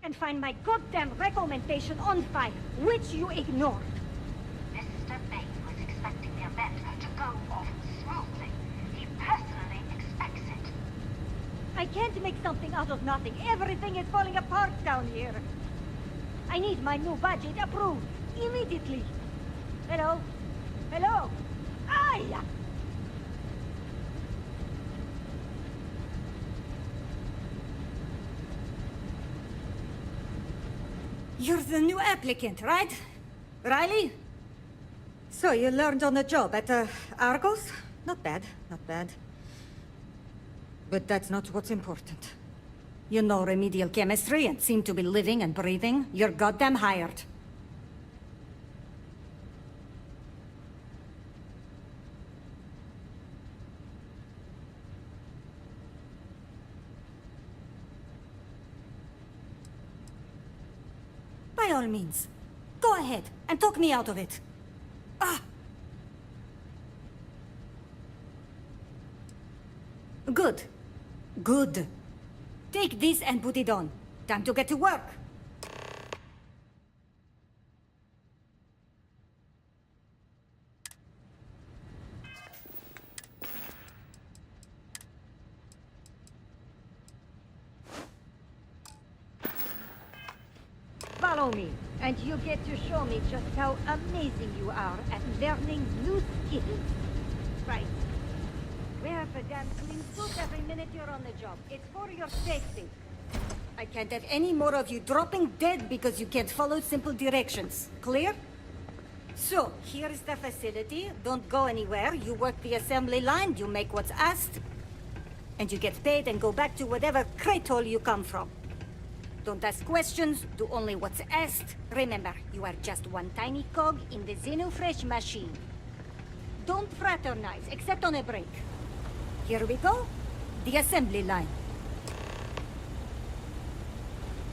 and find my goddamn recommendation on file, which you ignored. Mr. Bain was expecting the event to go off smoothly. He personally expects it. I can't make something out of nothing. Everything is falling apart down here. I I need my new budget approved. Immediately. Hello? Hello? Aye! You're the new applicant, right? Riley? So you learned on the job at Argos? Not bad, not bad. But that's not what's important. You know remedial chemistry and seem to be living and breathing. You're goddamn hired. By all means, go ahead and talk me out of it. Ah! Good. Good. Take this and put it on. Time to get to work. Follow me, and you get to show me just how amazing you are at learning new skills. Right. Wear the damn clean suit every minute you're on the job. It's for your safety. I can't have any more of you dropping dead because you can't follow simple directions. Clear? So, here is the facility. Don't go anywhere. You work the assembly line, you make what's asked, and you get paid and go back to whatever crate hole you come from. Don't ask questions, do only what's asked. Remember, you are just one tiny cog in the Xenofresh machine. Don't fraternize, except on a break. Here we go. The assembly line.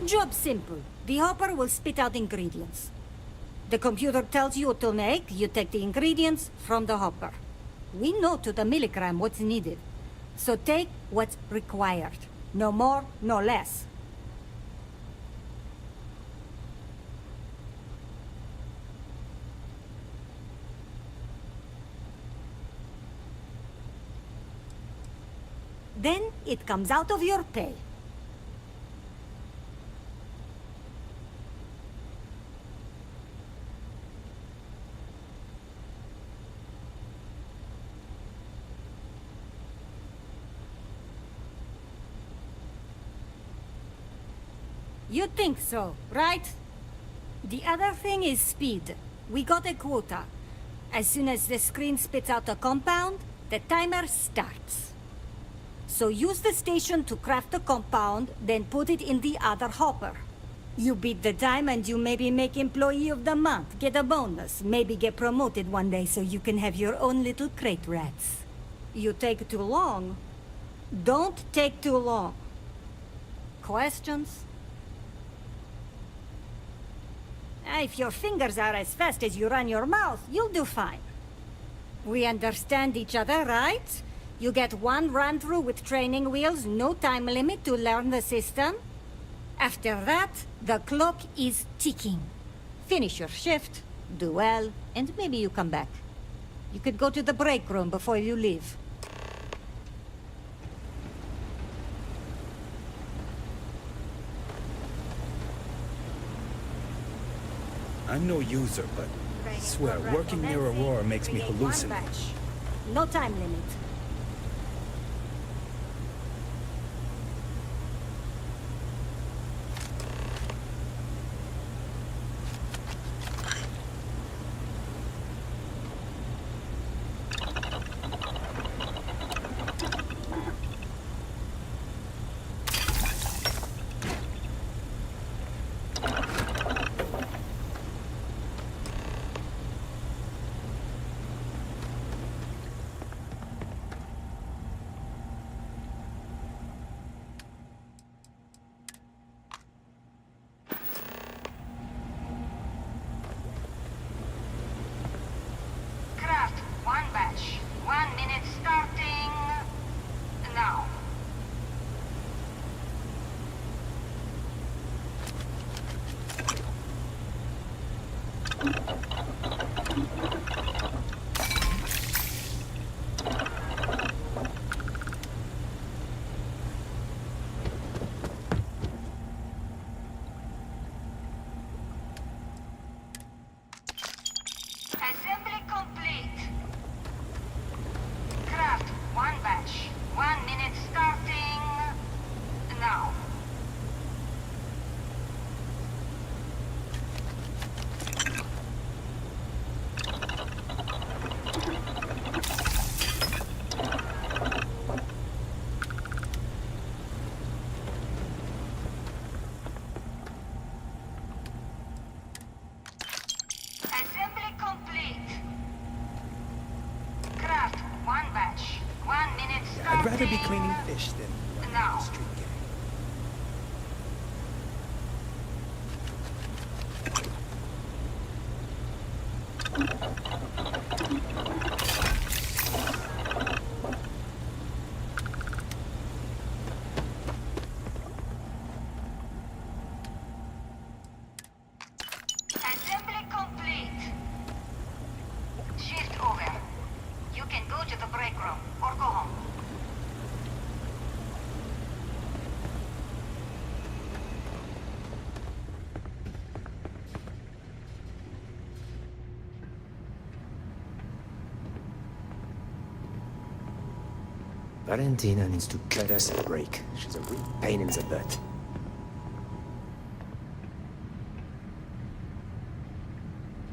Job simple. The hopper will spit out ingredients. The computer tells you what to make, you take the ingredients from the hopper. We know to the milligram what's needed. So take what's required. No more, no less. Then it comes out of your pay. You think so, right? The other thing is speed. We got a quota. As soon as the screen spits out a compound, the timer starts. So use the station to craft the compound, then put it in the other hopper. You beat the time and you maybe make Employee of the Month, get a bonus, maybe get promoted one day so you can have your own little crate rats. You take too long. Don't take too long. Questions? If your fingers are as fast as you run your mouth, you'll do fine. We understand each other, right? You get one run-through with training wheels, no time limit to learn the system. After that, the clock is ticking. Finish your shift, do well, and maybe you come back. You could go to the break room before you leave. I'm no user, but I swear, working near Aurora makes me hallucinate. No time limit. I'd rather be cleaning fish than running a street gang. Assembly complete. Shift over. You can go to the break room or go home. Valentina needs to cut us a break. She's a real pain in the butt.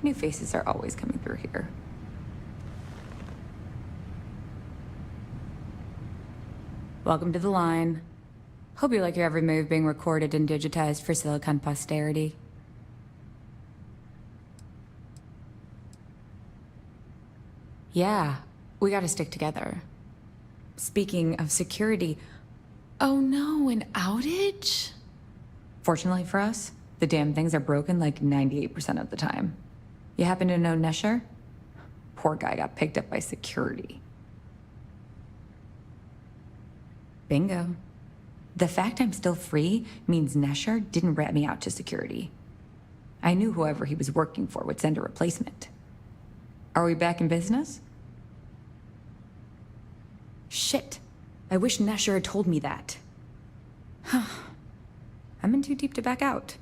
New faces are always coming through here. Welcome to the line. Hope you like your every move being recorded and digitized for Silicon posterity. Yeah, we gotta stick together. Speaking of security, oh no, an outage? Fortunately for us, the damn things are broken like 98% of the time. You happen to know Nesher? Poor guy got picked up by security. Bingo. The fact I'm still free means Nesher didn't rat me out to security. I knew whoever he was working for would send a replacement. Are we back in business? Shit. I wish Nesher had told me that. I'm in too deep to back out.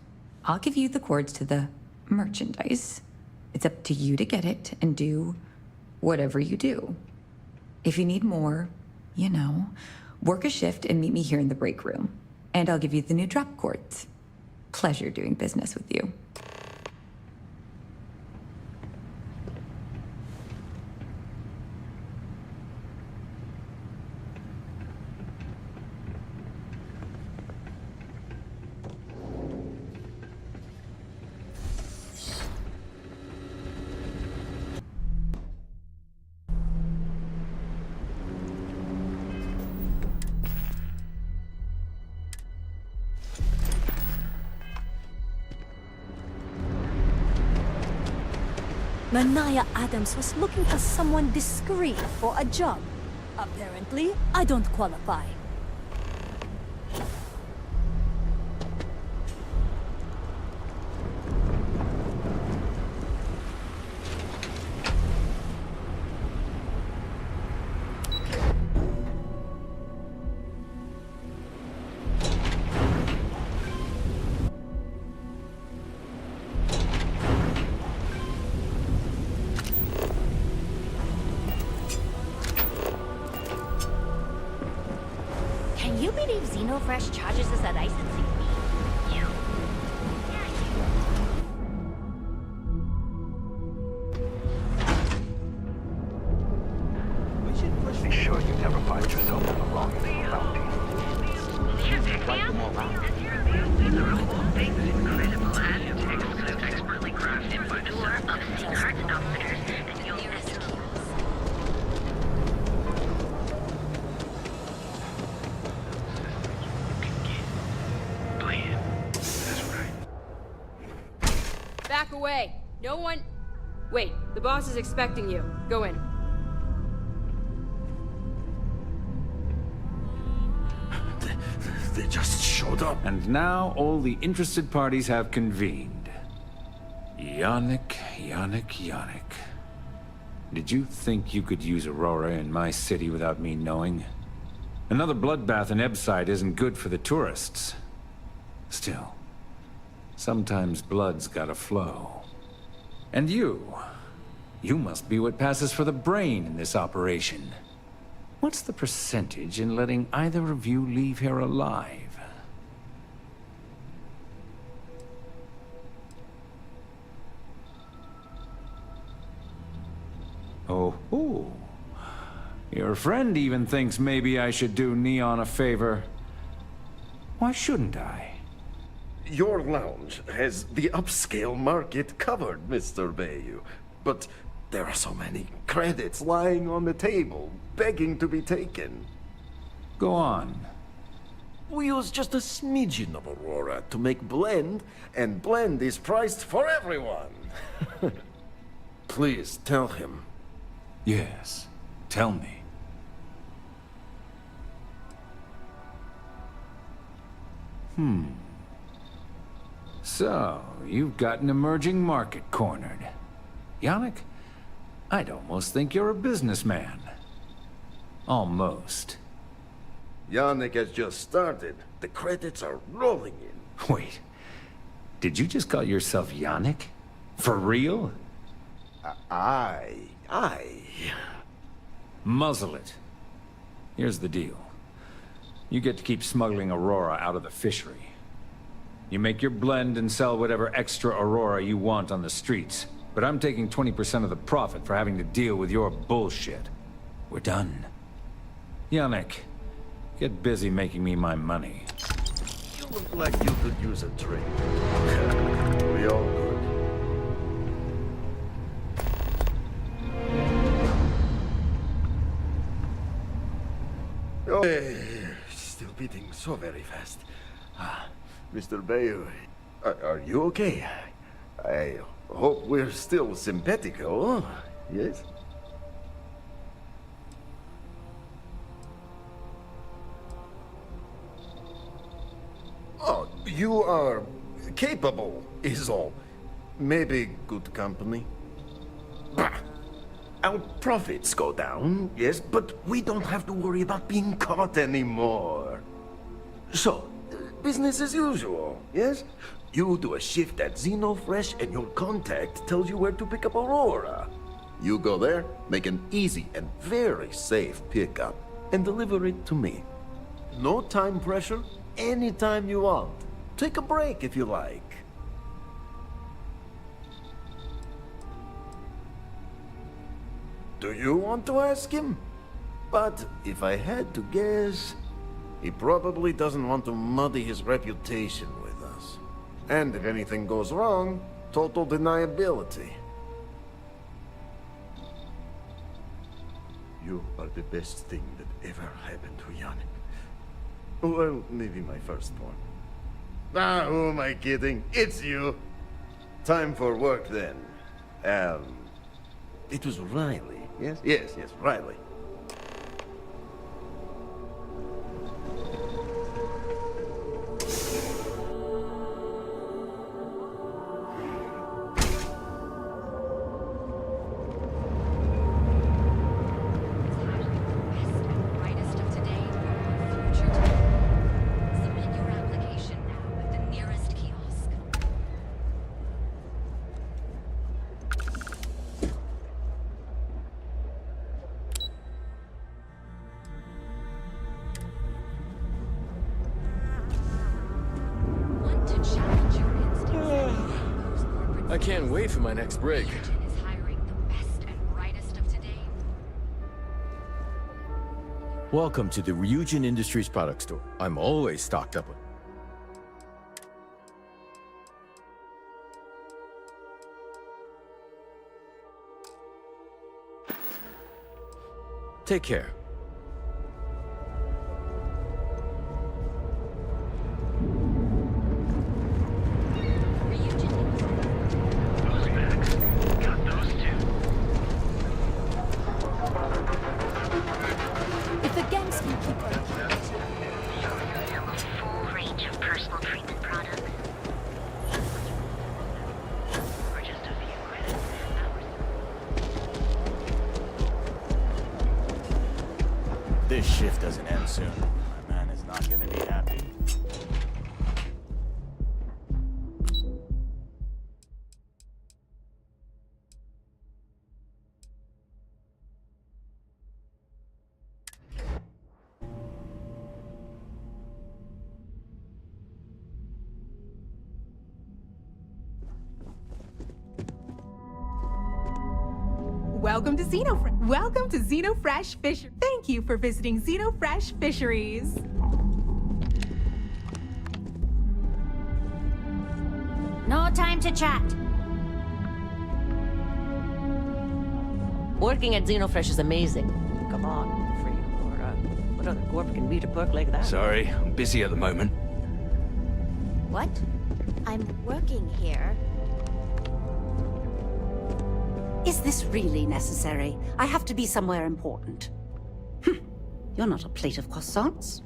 I'll give you the codes to the merchandise. It's up to you to get it and do whatever you do. If you need more, you know, work a shift and meet me here in the break room. And I'll give you the new drop cords. Pleasure doing business with you. Manaya Adams was looking for someone discreet for a job. Apparently, I don't qualify. Can you believe Xenofresh charges us a licensing fee? You. Be sure you never find yourself in the wrong end of the bounty. Wipe them all out. Incredible assets, expertly crafted by the obscene art outfitters, and you'll Back away. No one... Wait, the boss is expecting you. Go in. They just showed up. And now all the interested parties have convened. Yannick. Did you think you could use Aurora in my city without me knowing? Another bloodbath in Ebside isn't good for the tourists. Still, sometimes blood's gotta flow. And you must be what passes for the brain in this operation. What's the percentage in letting either of you leave here alive? Oh. Your friend even thinks maybe I should do Neon a favor. Why shouldn't I? Your lounge has the upscale market covered, Mr. Bayou. But there are so many credits lying on the table, begging to be taken. Go on. We use just a smidgen of Aurora to make blend, and blend is priced for everyone. Please tell him. Yes, tell me. So, you've got an emerging market cornered. Yannick, I'd almost think you're a businessman. Almost. Yannick has just started. The credits are rolling in. Wait, did you just call yourself Yannick? For real? I... Muzzle it. Here's the deal. You get to keep smuggling Aurora out of the fishery. You make your blend and sell whatever extra Aurora you want on the streets. But I'm taking 20% of the profit for having to deal with your bullshit. We're done. Yannick, get busy making me my money. You look like you could use a drink. We all could. Oh, still beating so very fast. Mr. Bayou, are you okay? I hope we're still simpatico, yes? Oh, you are capable, is all. Maybe good company. Bah! Our profits go down, yes, but we don't have to worry about being caught anymore. So, business as usual, yes? You do a shift at Xenofresh and your contact tells you where to pick up Aurora. You go there, make an easy and very safe pickup, and deliver it to me. No time pressure, anytime you want. Take a break if you like. Do you want to ask him? But if I had to guess, he probably doesn't want to muddy his reputation with us. And if anything goes wrong, total deniability. You are the best thing that ever happened to Yannick. Well, maybe my firstborn. Ah, who am I kidding? It's you. Time for work then. It was Riley. Yes? Yes, Riley. I can't wait for my next break. Welcome to the Ryujin Industries product store. I'm always stocked up. Take care. This shift doesn't end soon. My man is not gonna be happy. Welcome to Xenofresh Fisheries. Thank you for visiting Xenofresh Fisheries. No time to chat. Working at Xenofresh is amazing. Come on, free Aurora. What other corp can beat a perk like that? Sorry, I'm busy at the moment. What? I'm working here. Is this really necessary? I have to be somewhere important. You're not a plate of croissants.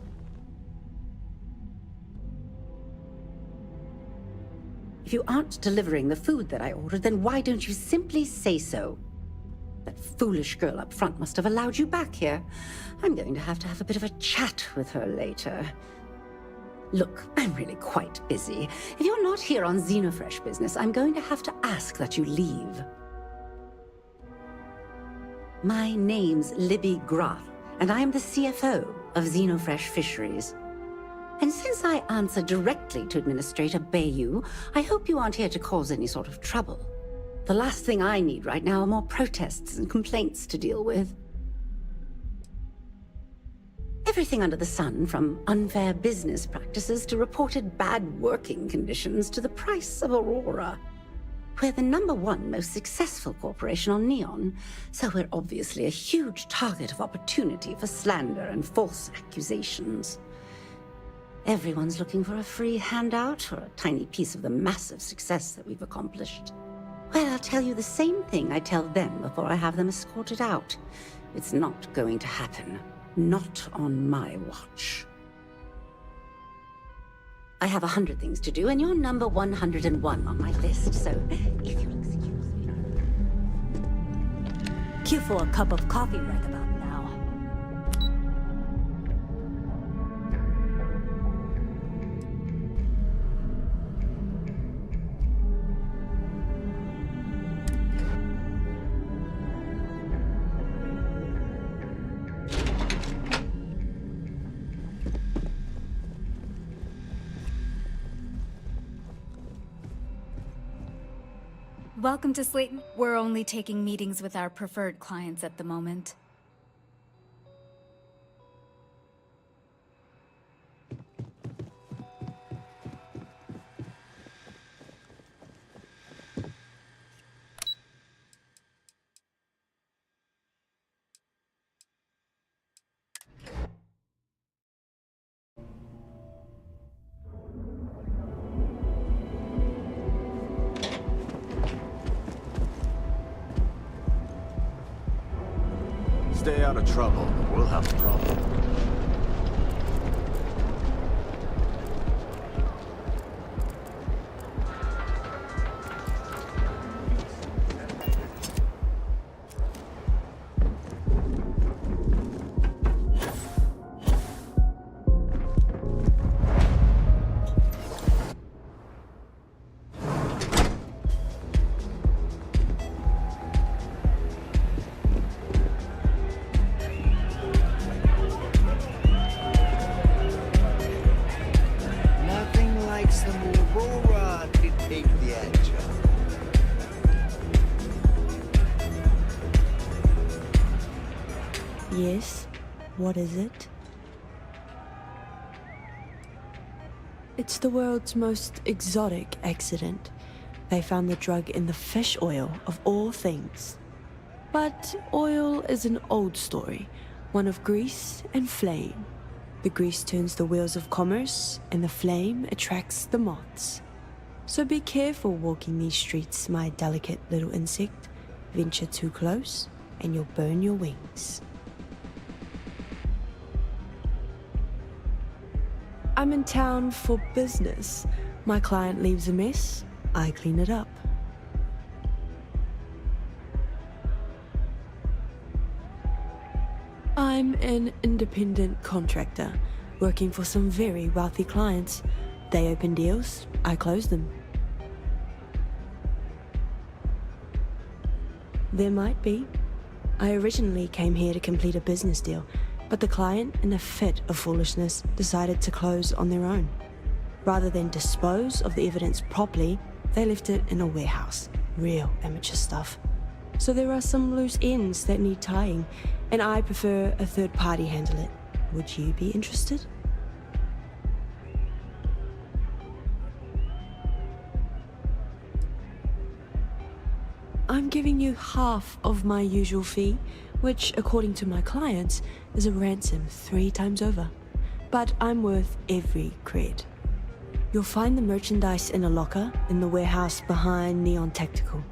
If you aren't delivering the food that I ordered, then why don't you simply say so? That foolish girl up front must have allowed you back here. I'm going to have a bit of a chat with her later. Look, I'm really quite busy. If you're not here on Xenofresh business, I'm going to have to ask that you leave. My name's Libby Groth, and I am the CFO of Xenofresh Fisheries. And since I answer directly to Administrator Bayou, I hope you aren't here to cause any sort of trouble. The last thing I need right now are more protests and complaints to deal with. Everything under the sun, from unfair business practices to reported bad working conditions to the price of Aurora. We're the #1 most successful corporation on Neon, so we're obviously a huge target of opportunity for slander and false accusations. Everyone's looking for a free handout or a tiny piece of the massive success that we've accomplished. Well, I'll tell you the same thing I tell them before I have them escorted out. It's not going to happen. Not on my watch. I have 100 things to do, and you're number 101 on my list, so if you'll excuse me. Cue for a cup of coffee right about now. Welcome to Slayton. We're only taking meetings with our preferred clients at the moment. Stay out of trouble, we'll have a problem. Yes? What is it? It's the world's most exotic accident. They found the drug in the fish oil, of all things. But oil is an old story, one of grease and flame. The grease turns the wheels of commerce, and the flame attracts the moths. So be careful walking these streets, my delicate little insect. Venture too close, and you'll burn your wings. I'm in town for business. My client leaves a mess, I clean it up. I'm an independent contractor, working for some very wealthy clients. They open deals, I close them. There might be. I originally came here to complete a business deal, but the client, in a fit of foolishness, decided to close on their own. Rather than dispose of the evidence properly, they left it in a warehouse. Real amateur stuff. So there are some loose ends that need tying, and I prefer a third party handle it. Would you be interested? I'm giving you half of my usual fee, which, according to my clients, is a ransom 3 times over. But I'm worth every cred. You'll find the merchandise in a locker in the warehouse behind Neon Tactical.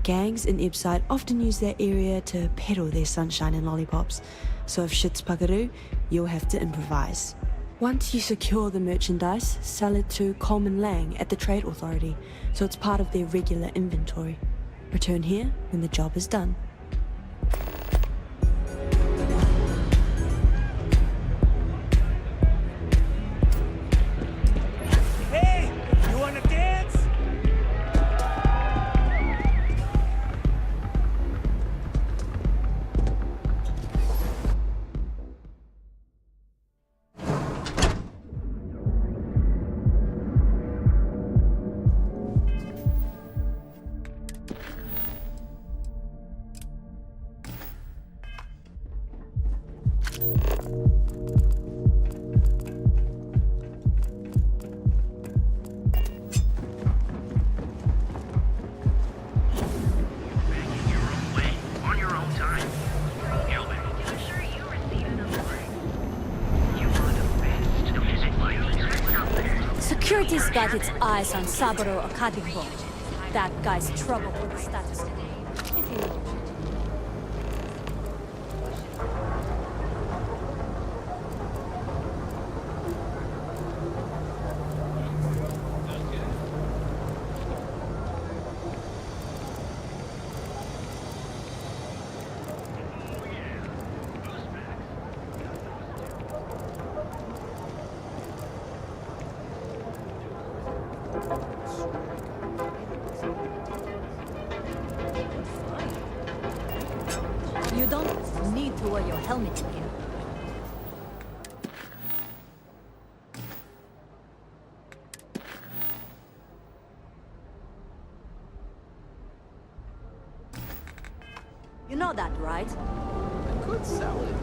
Gangs in Ibside often use that area to peddle their sunshine and lollipops, so if shit's puckaroo, you'll have to improvise. Once you secure the merchandise, sell it to Coleman Lang at the Trade Authority, so it's part of their regular inventory. Return here when the job is done. Hey, you wanna dance? Security's got its eyes on Saburo Akadimbo. That guy's trouble with the status quo. If you know. You don't need to wear your helmet here. You know that, right? I could sell it.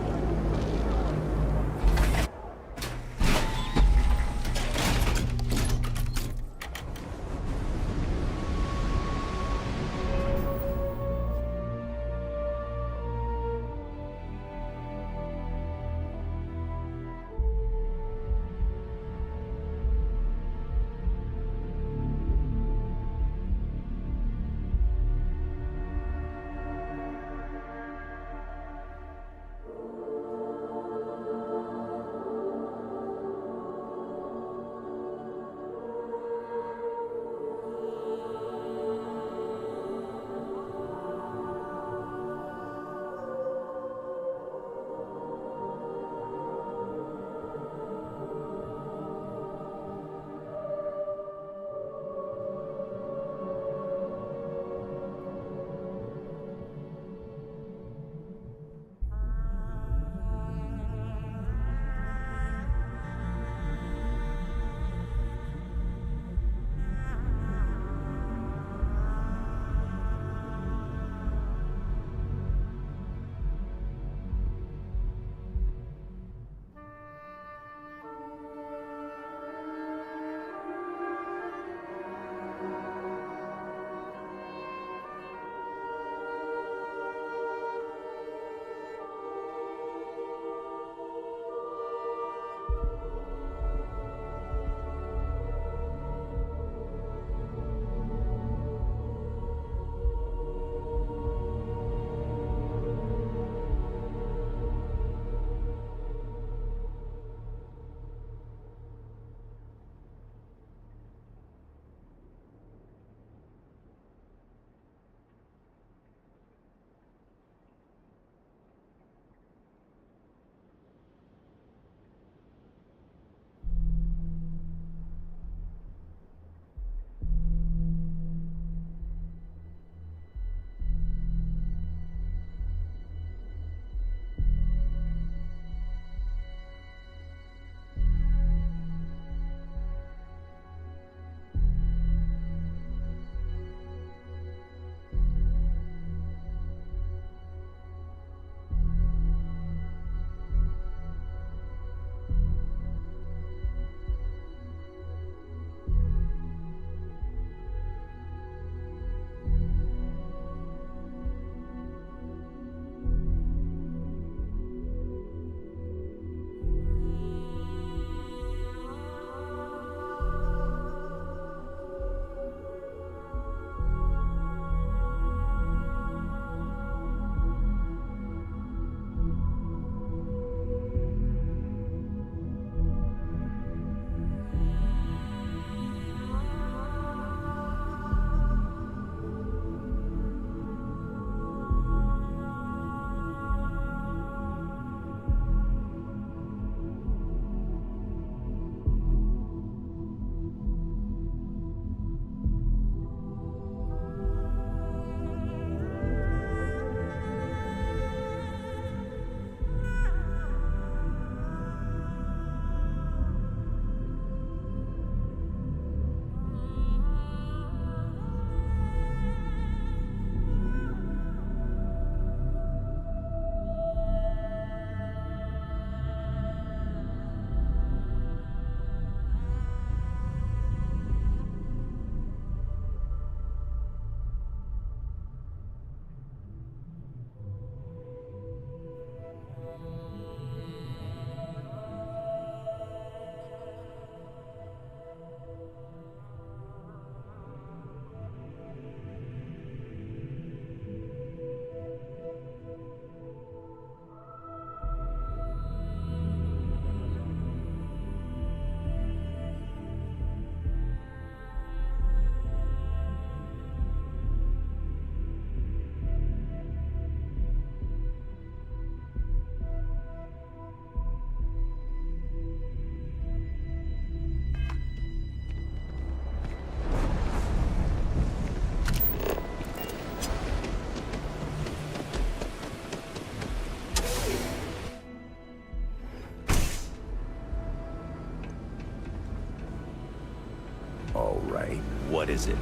visit.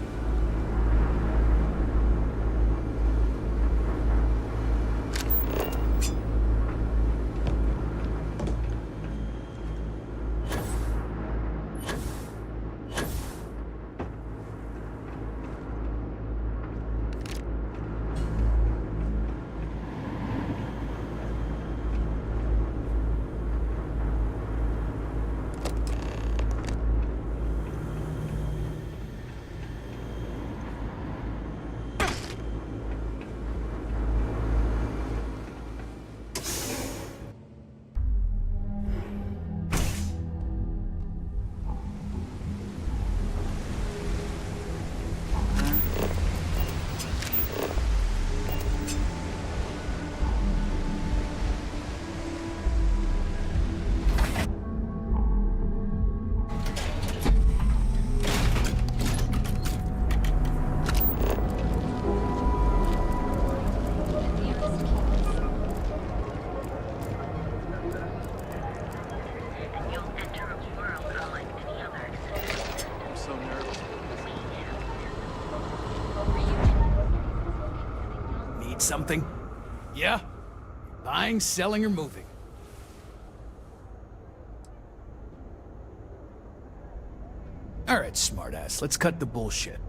Something? Yeah? Buying, selling, or moving? Alright, smartass, let's cut the bullshit.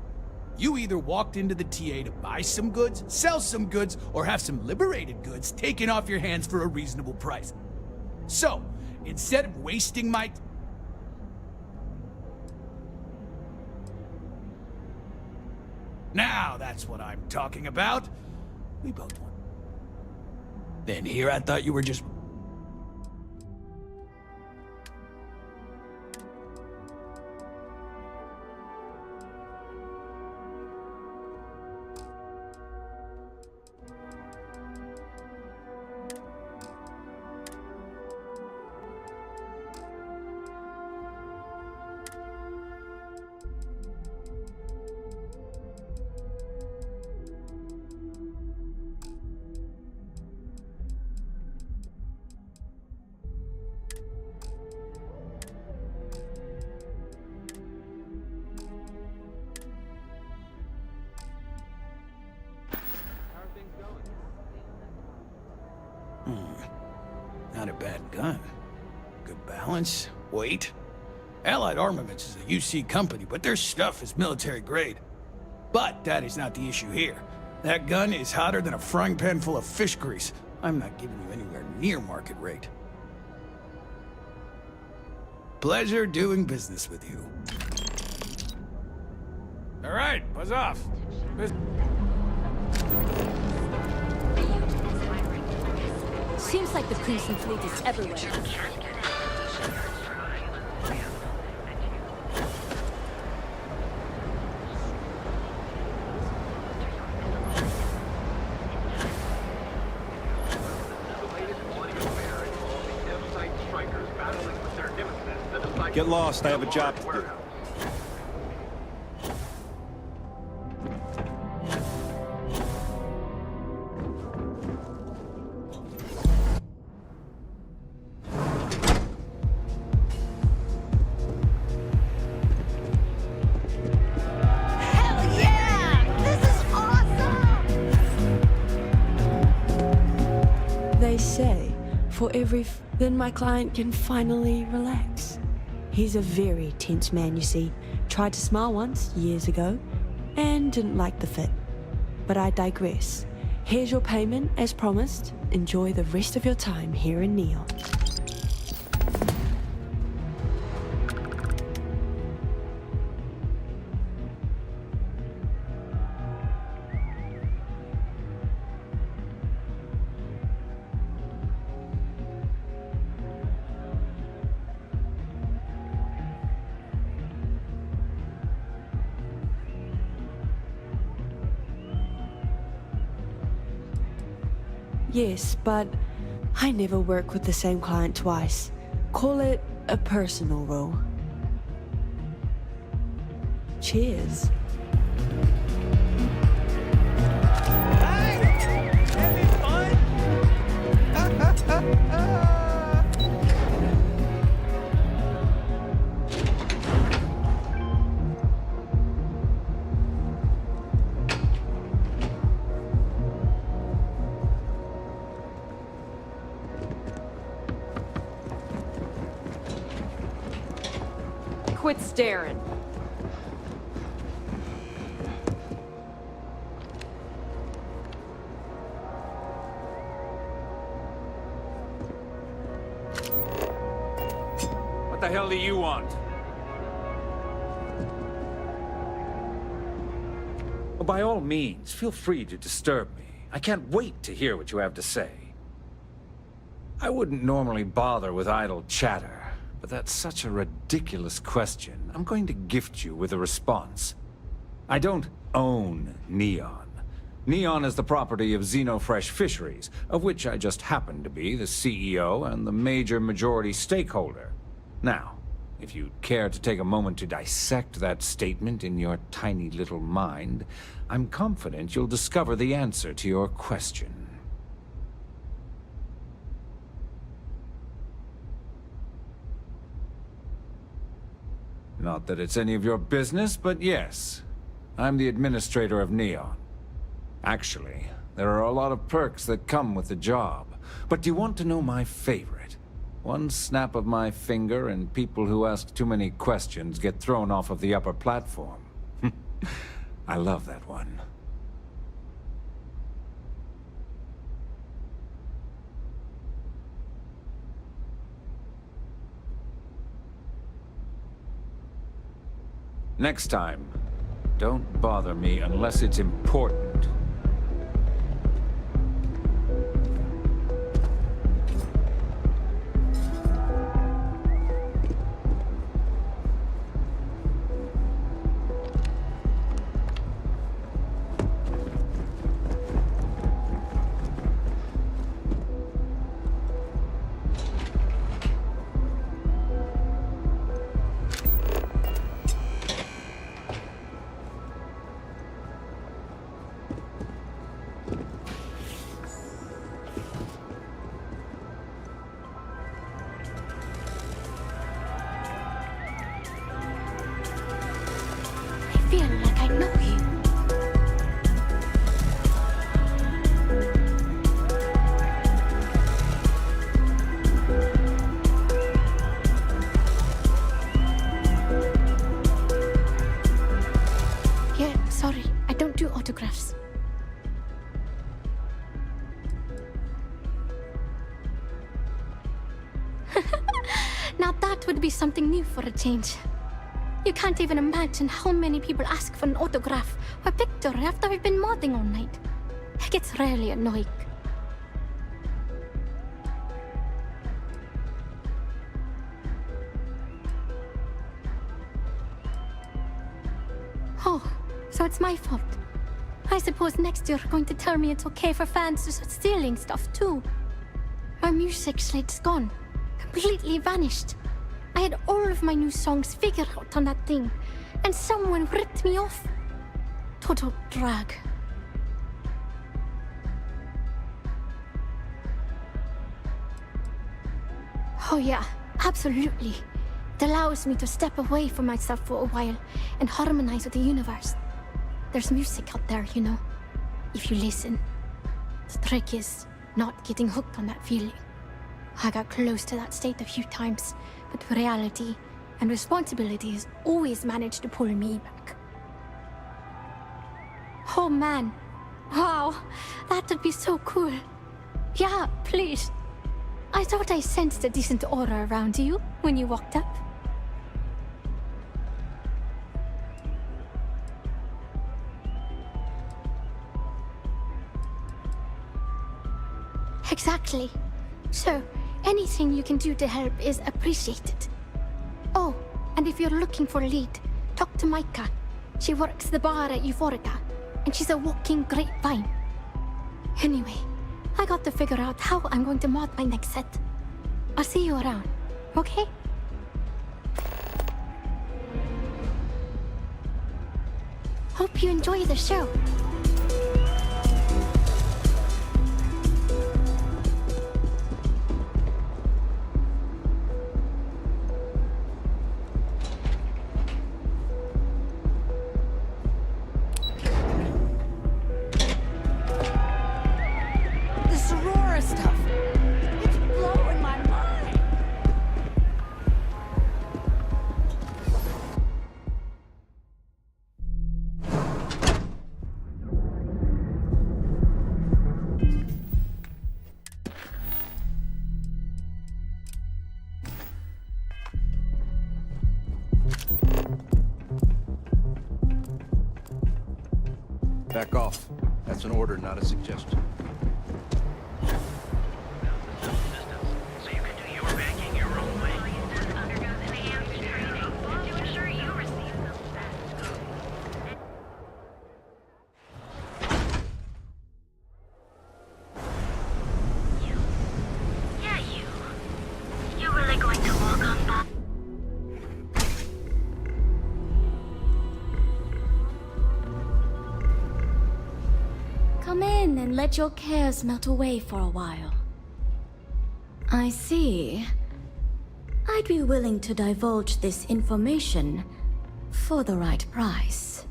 You either walked into the TA to buy some goods, sell some goods, or have some liberated goods taken off your hands for a reasonable price. So, instead of wasting my... Now that's what I'm talking about. We both won. Then here I thought you were just... Not a bad gun. Good balance, weight. Allied Armaments is a UC company, but their stuff is military grade. But that is not the issue here. That gun is hotter than a frying pan full of fish grease. I'm not giving you anywhere near market rate. Pleasure doing business with you. All right, buzz off. Seems like the Crimson Fleet is everywhere. Get lost, I have a job to do. They say, for then my client can finally relax. He's a very tense man, you see. Tried to smile once, years ago, and didn't like the fit. But I digress. Here's your payment, as promised. Enjoy the rest of your time here in Neon. Yes, but I never work with the same client twice. Call it a personal rule. Cheers. quit staring. What the hell do you want? Well, by all means, feel free to disturb me. I can't wait to hear what you have to say. I wouldn't normally bother with idle chatter, but that's such a ridiculous question. I'm going to gift you with a response. I don't own Neon. Neon is the property of Xenofresh Fisheries, of which I just happen to be the CEO and the major majority stakeholder. Now, if you'd care to take a moment to dissect that statement in your tiny little mind, I'm confident you'll discover the answer to your question. Not that it's any of your business, but yes, I'm the administrator of Neon. Actually, there are a lot of perks that come with the job. But do you want to know my favorite? One snap of my finger and people who ask too many questions get thrown off of the upper platform. I love that one. Next time, don't bother me unless it's important. I feel like I know you. Yeah, sorry, I don't do autographs. Now that would be something new for a change. You can't even imagine how many people ask for an autograph or picture after we've been modding all night. It gets really annoying. Oh, so it's my fault. I suppose next you're going to tell me it's okay for fans to start stealing stuff too. My music slate's gone. Completely vanished. I had all of my new songs figured out on that thing, and someone ripped me off. Total drag. Oh yeah, absolutely. It allows me to step away from myself for a while and harmonize with the universe. There's music out there, you know, if you listen. The trick is not getting hooked on that feeling. I got close to that state a few times, but reality and responsibility has always managed to pull me back. Oh man, wow, that would be so cool. Yeah, please. I thought I sensed a decent aura around you when you walked up. Exactly. So, anything you can do to help is appreciated. Oh, and if you're looking for a lead, talk to Micah. She works the bar at Euphorica, and she's a walking grapevine. Anyway, I got to figure out how I'm going to mod my next set. I'll see you around, okay? Hope you enjoy the show. Back off. That's an order, not a suggestion. Come in and let your cares melt away for a while. I see. I'd be willing to divulge this information for the right price.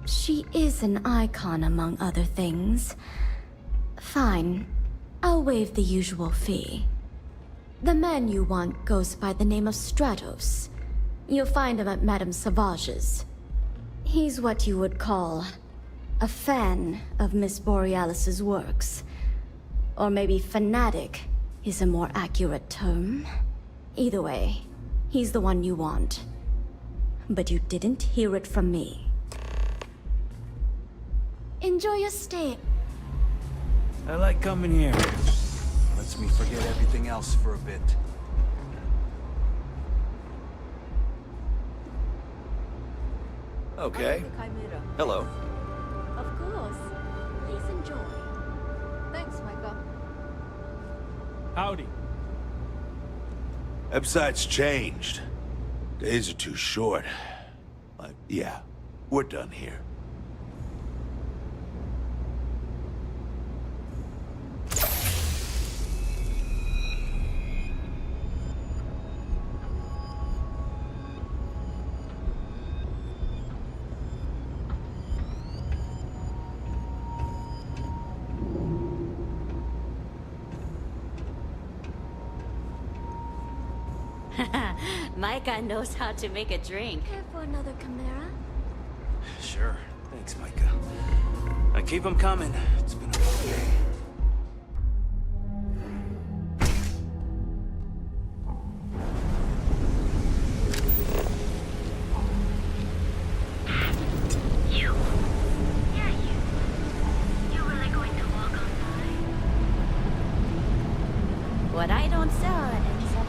She is an icon among other things. Fine. I'll waive the usual fee. The man you want goes by the name of Stratos. You'll find him at Madame Savage's. He's what you would call a fan of Miss Borealis's works. Or maybe fanatic is a more accurate term. Either way, he's the one you want. But you didn't hear it from me. Enjoy your stay. I like coming here. Lets me forget everything else for a bit. Okay. Hello. Of course. Please enjoy. Thanks, Micah. Howdy. Website's changed. Days are too short. But yeah, we're done here. Micah knows how to make a drink. Care for another Chimera? Sure. Thanks, Micah. Now keep them coming. It's been a long day. What I don't sell ends up.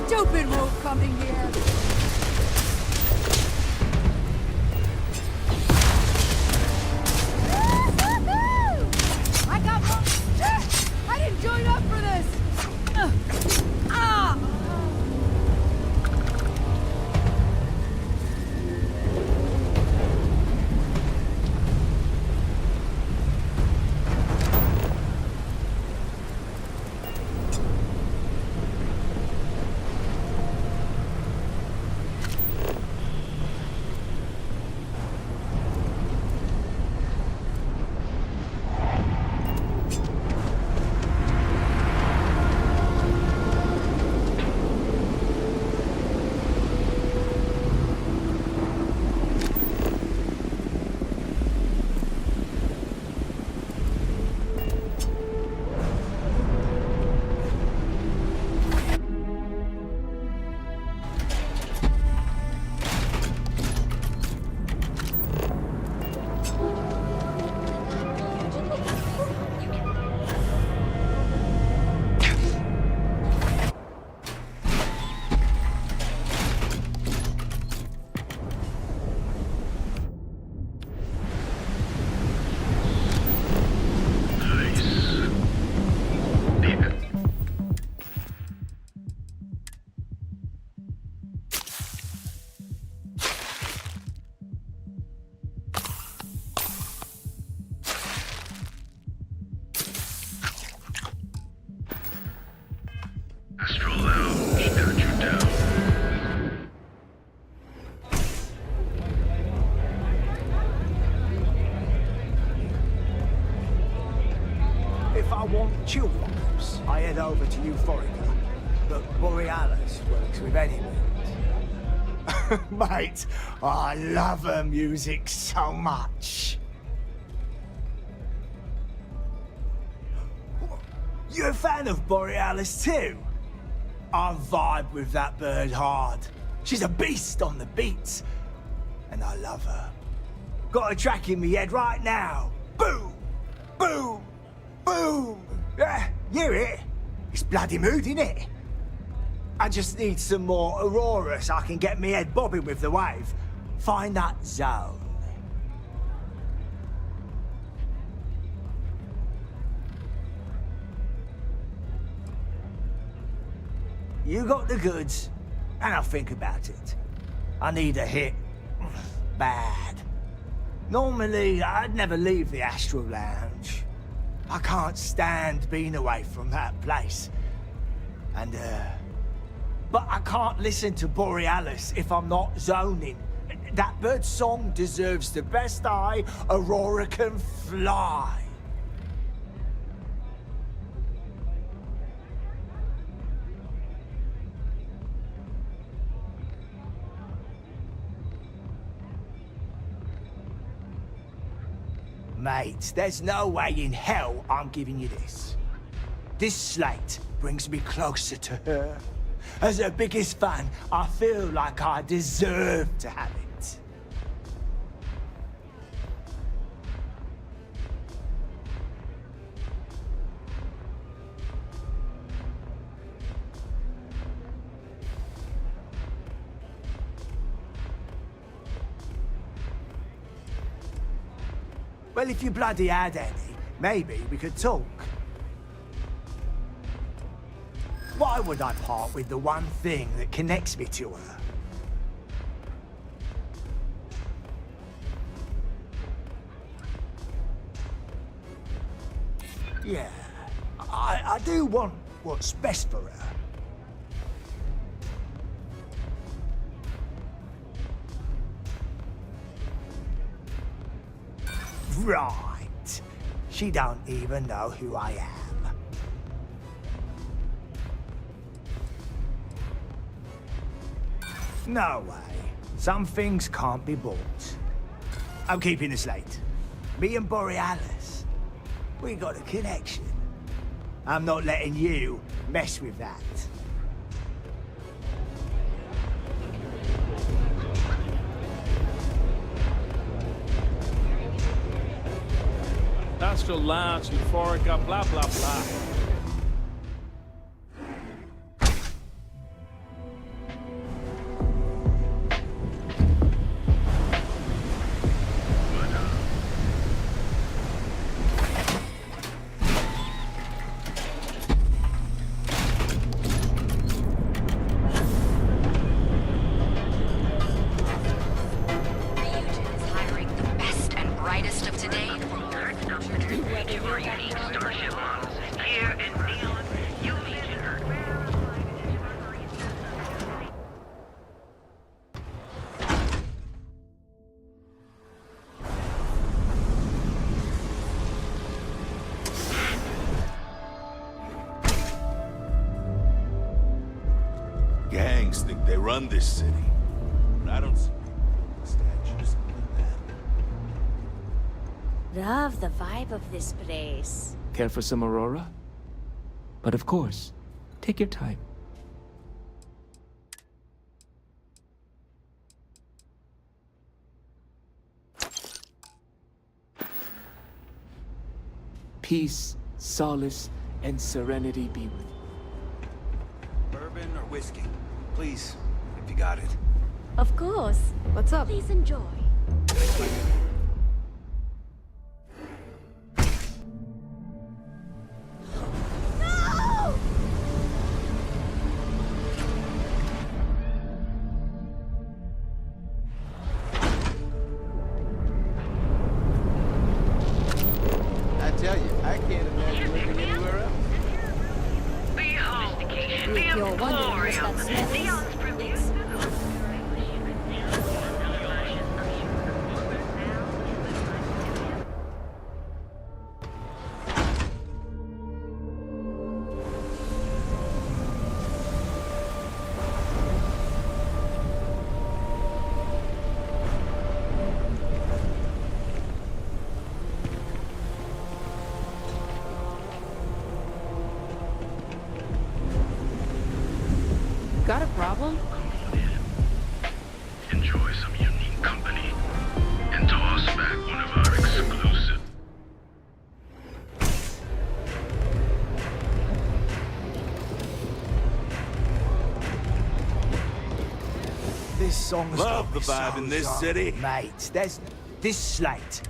Stupid won't come in here. I got one! Shit! I didn't join up for this! Ah! chill vibes, I head over to Euphorica. But Borealis works with any mood. Mate, I love her music so much. You're a fan of Borealis too? I vibe with that bird hard. She's a beast on the beats, and I love her. Got a track in me head right now. Boom! Boom! Boom! Yeah, hear it? It's bloody mood, innit? I just need some more Aurora so I can get me head bobbing with the wave. Find that zone. You got the goods, and I'll think about it. I need a hit. Bad. Normally, I'd never leave the Astral Lounge. I can't stand being away from that place. And, but I can't listen to Borealis if I'm not zoning. That bird's song deserves the best eye Aurora can fly. Mate, there's no way in hell I'm giving you this. This slate brings me closer to her. As her biggest fan, I feel like I deserve to have it. Well, if you bloody had any, maybe we could talk. Why would I part with the one thing that connects me to her? Yeah, I do want what's best for her. Right. She don't even know who I am. No way. Some things can't be bought. I'm keeping the slate. Me and Borealis. We got a connection. I'm not letting you mess with that. Astral Lounge, Euphorica, blah, blah, blah. Gangs think they run this city, but I don't see statues like that. Love the vibe of this place. Care for some Aurora? But of course, take your time. Peace, solace, and serenity be with you. Bourbon or whiskey? Please, if you got it. Of course. What's up? Please enjoy. I tell you, I can't imagine living anywhere else. If you're wondering what that smell is, it's... this song's Love got the me vibe so in this drunk. city. Mate, there's this slate.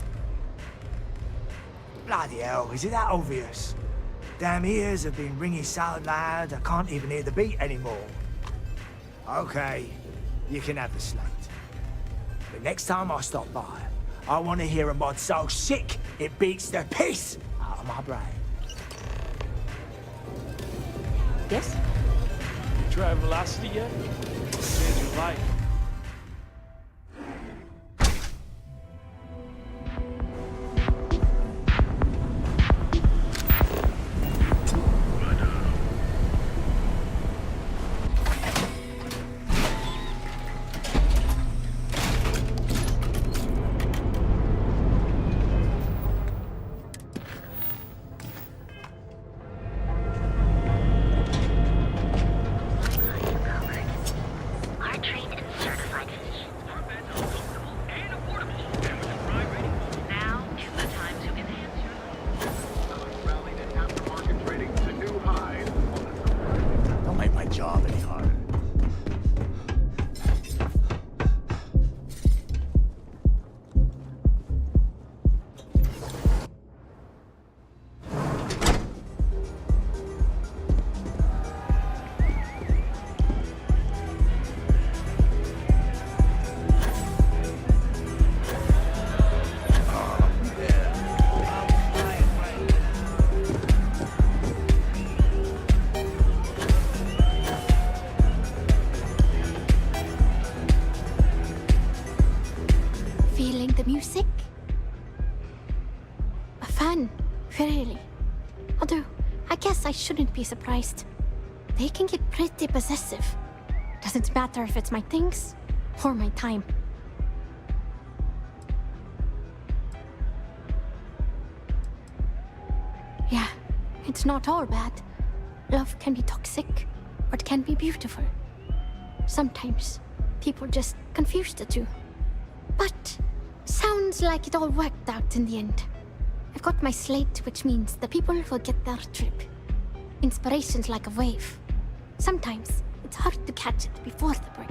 Bloody hell, is it that obvious? Damn ears have been ringing so loud I can't even hear the beat anymore. Okay, you can have the slate. But next time I stop by, I want to hear a mod so sick it beats the piss out of my brain. Yes? You try velocity yet? Change your life. Our trained and certified physicians are available and affordable. Now is the time to enhance your Rallied in aftermarket trading to new highs. Don't make my job any harder. Feeling the music? A fan, really. Although, I guess I shouldn't be surprised. They can get pretty possessive. Doesn't matter if it's my things or my time. Yeah, it's not all bad. Love can be toxic, or it can be beautiful. Sometimes people just confuse the two. But sounds like it all worked out in the end. I've got my slate, which means the people will get their trip. Inspiration's like a wave. Sometimes it's hard to catch it before the break.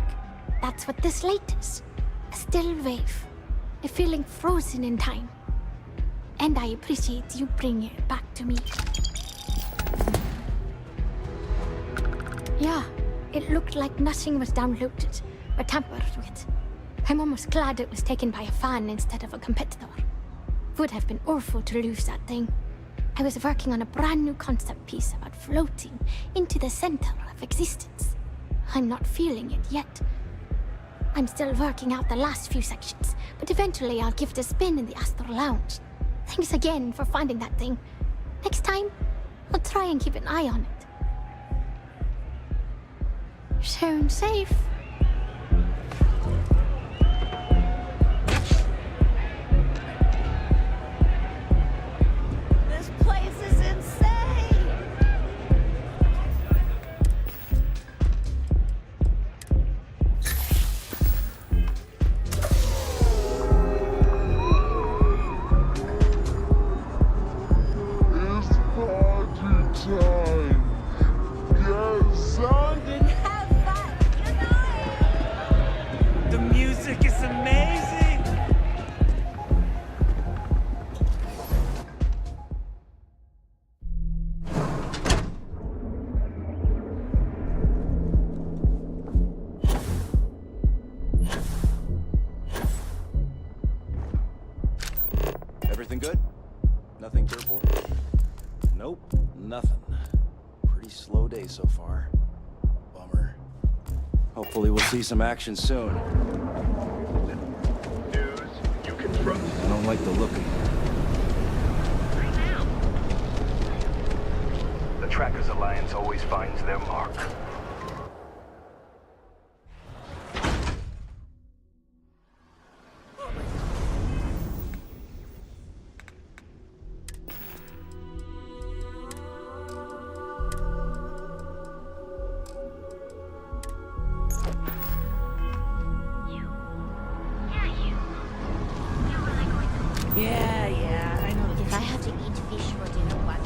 That's what this slate is. A still wave. A feeling frozen in time. And I appreciate you bringing it back to me. Yeah, it looked like nothing was downloaded or tampered with. I'm almost glad it was taken by a fan instead of a competitor. Would have been awful to lose that thing. I was working on a brand new concept piece about floating into the center of existence. I'm not feeling it yet. I'm still working out the last few sections, but eventually I'll give it a spin in the Astral Lounge. Thanks again for finding that thing. Next time, I'll try and keep an eye on it. Sound safe. This place is insane! It's party time. Get something. Have fun! You know it! The music is amazing! Everything good? Nothing to report? Nope, nothing. Pretty slow day so far. Bummer. Hopefully we'll see some action soon. News you can trust. I don't like the look of it. The Trackers Alliance always finds their mark. Yeah, I know. If I had to eat fish for dinner one.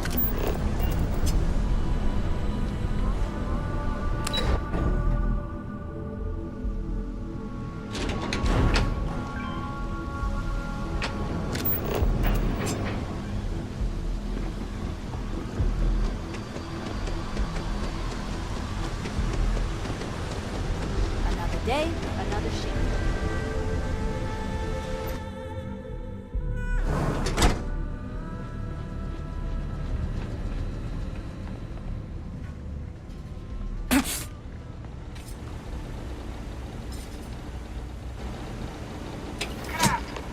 day, another shift.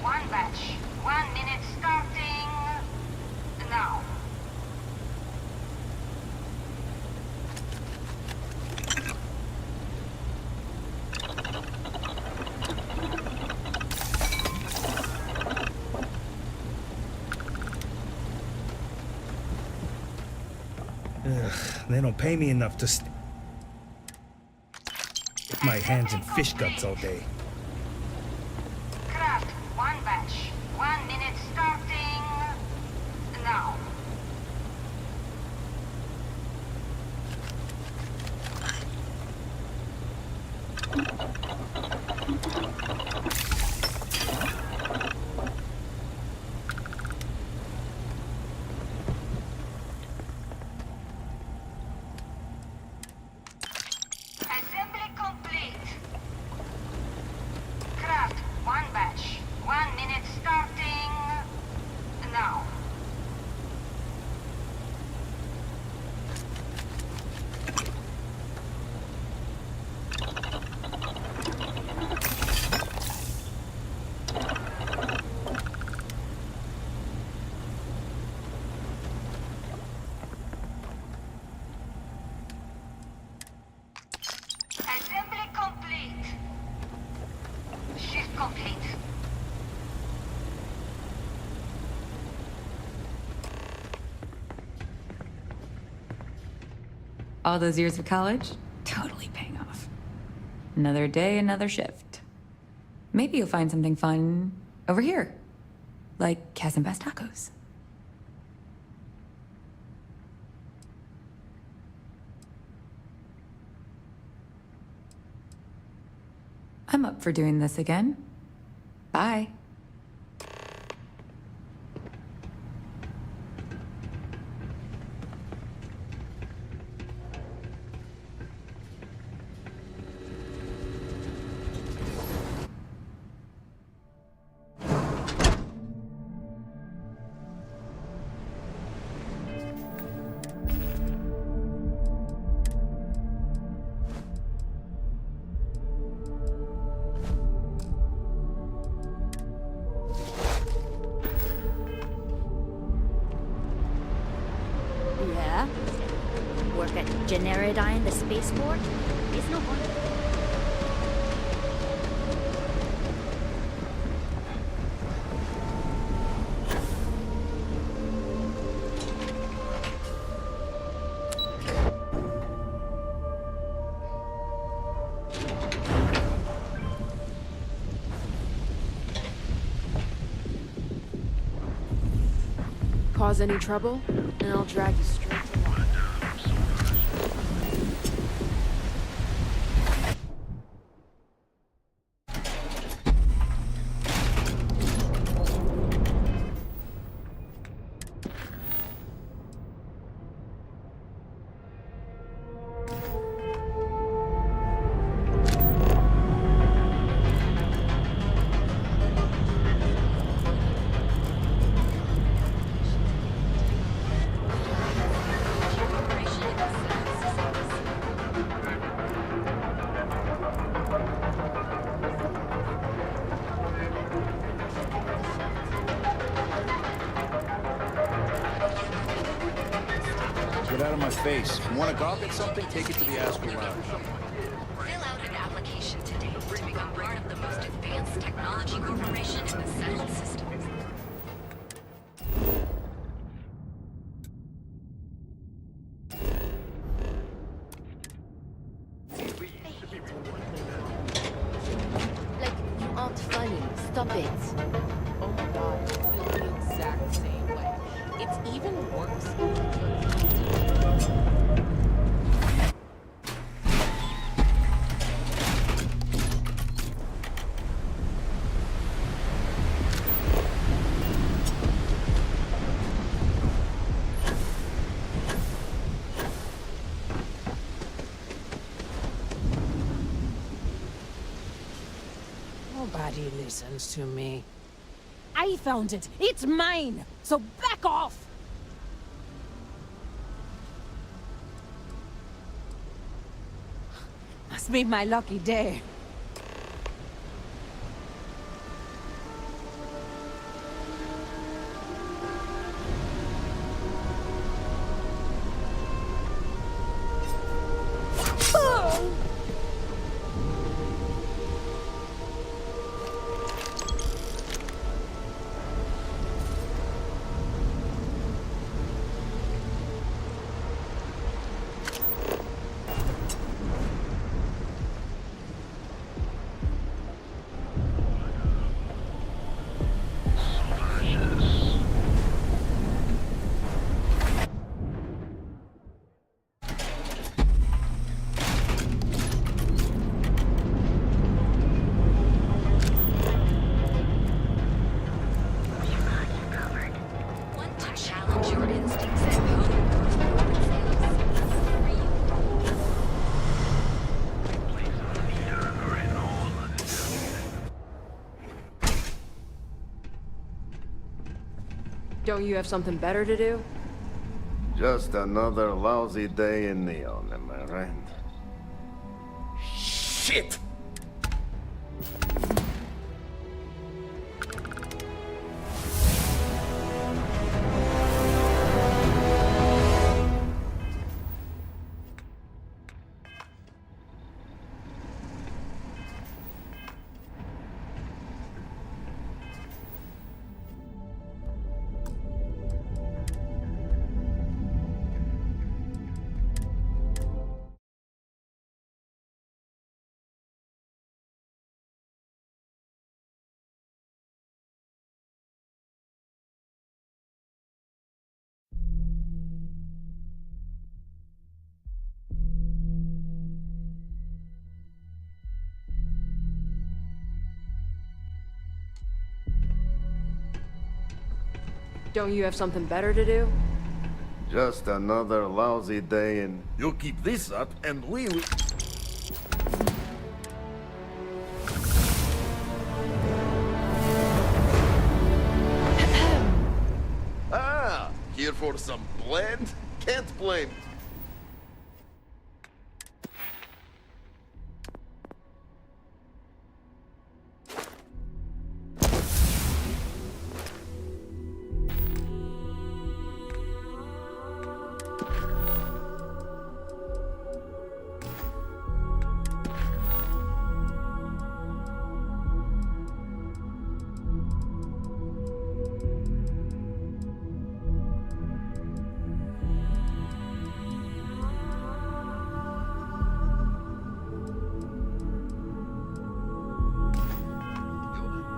One batch. 1 minute starting now. They don't pay me enough to stick my hands in fish guts all day. Craft. One batch. 1 minute starting now. Assembly complete. Craft. One batch. 1 minute starting now. Assembly complete. Shift complete. All those years of college, totally paying off. Another day, another shift. Maybe you'll find something fun over here, like Cas and Best Tacos. I'm up for doing this again. Bye. Yeah? Work at Generidine, the spaceport? It's no fun. Cause any trouble, and I'll drag you straight to water. Get out of my face. You want to gawk at something? Take it to the Astral Lounge. Fill out an application today to become part of the most advanced technology corporation in the settled system. Like, you aren't funny. Stop it. Oh my god, I feel the exact same way. It's even worse. Nobody listens to me. I found it. It's mine. So back off. Must be my lucky day. Don't you have something better to do? Just another lousy day in Neon, am I right? Shit! Don't you have something better to do? Just another lousy day in... You keep this up and we will... Ah! Here for some blend? Can't blame.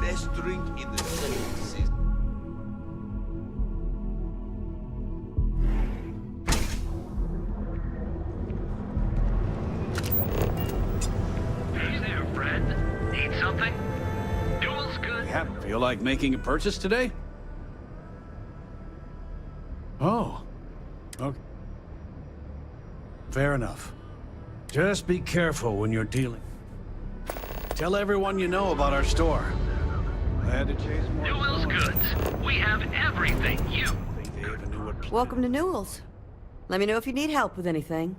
Best drink in the city. Hey there, friend. Need something? Duel's good. Yeah, feel like making a purchase today? Oh. Okay. Fair enough. Just be careful when you're dealing. Tell everyone you know about our store. I had to chase more. Duel's goods. We have everything you. Welcome to Newell's. Let me know if you need help with anything.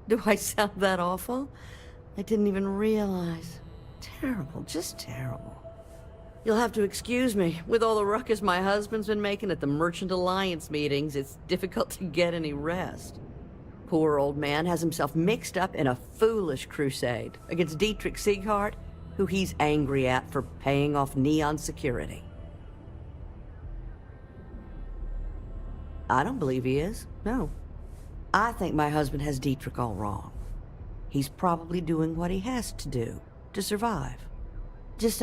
Do I sound that awful? I didn't even realize. Terrible, just terrible. You'll have to excuse me. With all the ruckus my husband's been making at the Merchant Alliance meetings, it's difficult to get any rest. Poor old man has himself mixed up in a foolish crusade against Dietrich Sieghart, who he's angry at for paying off Neon security. I don't believe he is, no. I think my husband has Dietrich all wrong. He's probably doing what he has to do to survive. Just,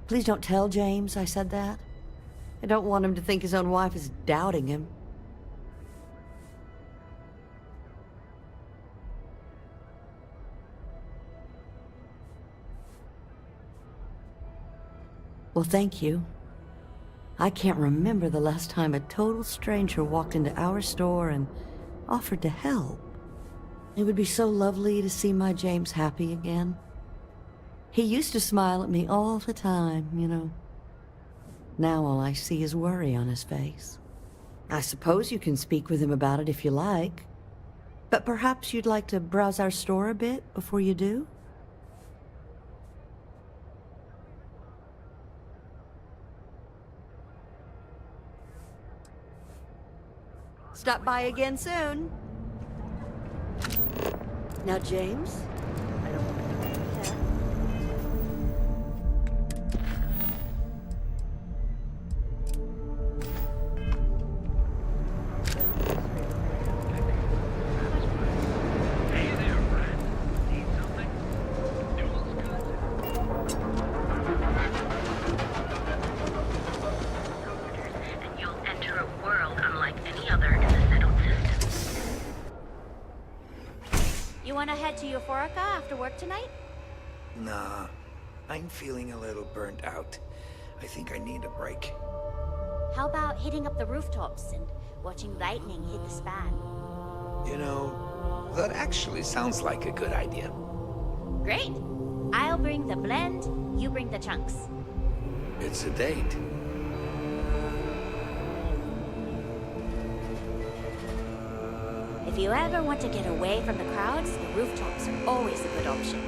please don't tell James I said that. I don't want him to think his own wife is doubting him. Well, thank you. I can't remember the last time a total stranger walked into our store and offered to help. It would be so lovely to see my James happy again. He used to smile at me all the time, you know. Now all I see is worry on his face. I suppose you can speak with him about it if you like. But perhaps you'd like to browse our store a bit before you do? Stop by again soon. Now, James, I don't want to do that. And you'll enter a world unlike any other in the settled system. You wanna head to Euphorica after work tonight? Nah, I'm feeling a little burnt out. I think I need a break. How about hitting up the rooftops and watching lightning hit the span? You know, that actually sounds like a good idea. Great! I'll bring the blend, you bring the chunks. It's a date. If you ever want to get away from the crowds, the rooftops are always a good option.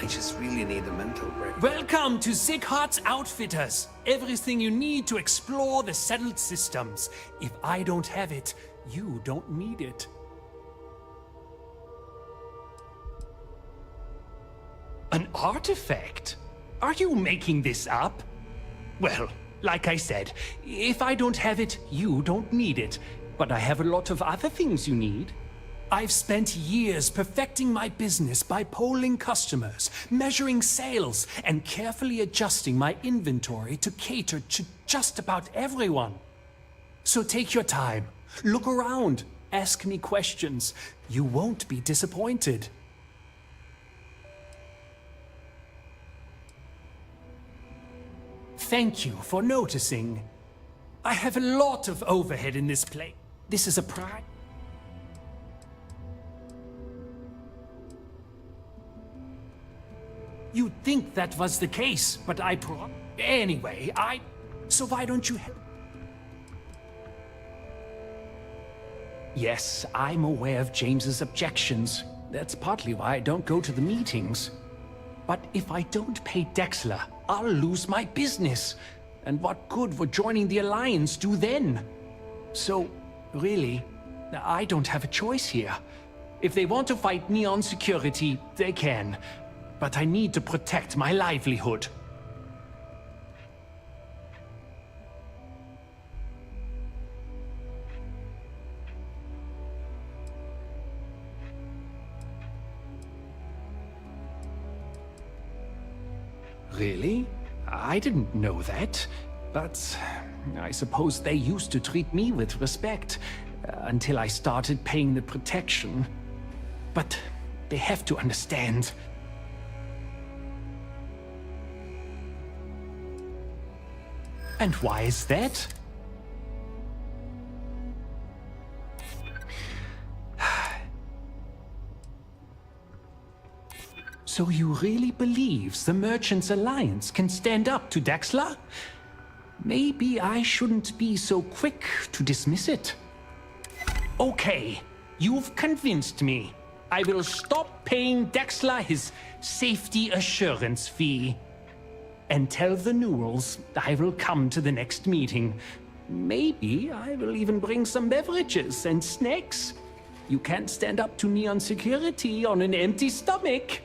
I just really need a mental break. Welcome to Sick Heart's Outfitters. Everything you need to explore the settled systems. If I don't have it, you don't need it. An artifact? Are you making this up? Well, like I said, if I don't have it, you don't need it. But I have a lot of other things you need. I've spent years perfecting my business by polling customers, measuring sales, and carefully adjusting my inventory to cater to just about everyone. So take your time, look around, ask me questions. You won't be disappointed. Thank you for noticing. I have a lot of overhead in this place. This is a pride. You'd think that was the case, but Anyway, So why don't you help? Yes, I'm aware of James's objections. That's partly why I don't go to the meetings. But if I don't pay Dexler, I'll lose my business. And what good would joining the Alliance do then? So, really, I don't have a choice here. If they want to fight Neon Security, they can. But I need to protect my livelihood. Really? I didn't know that. But I suppose they used to treat me with respect until I started paying the protection. But they have to understand. And why is that? So you really believe the Merchants Alliance can stand up to Daxla? Maybe I shouldn't be so quick to dismiss it. Okay, you've convinced me. I will stop paying Daxla his safety assurance fee. And tell the Newells I will come to the next meeting. Maybe I will even bring some beverages and snacks. You can't stand up to Neon security on an empty stomach.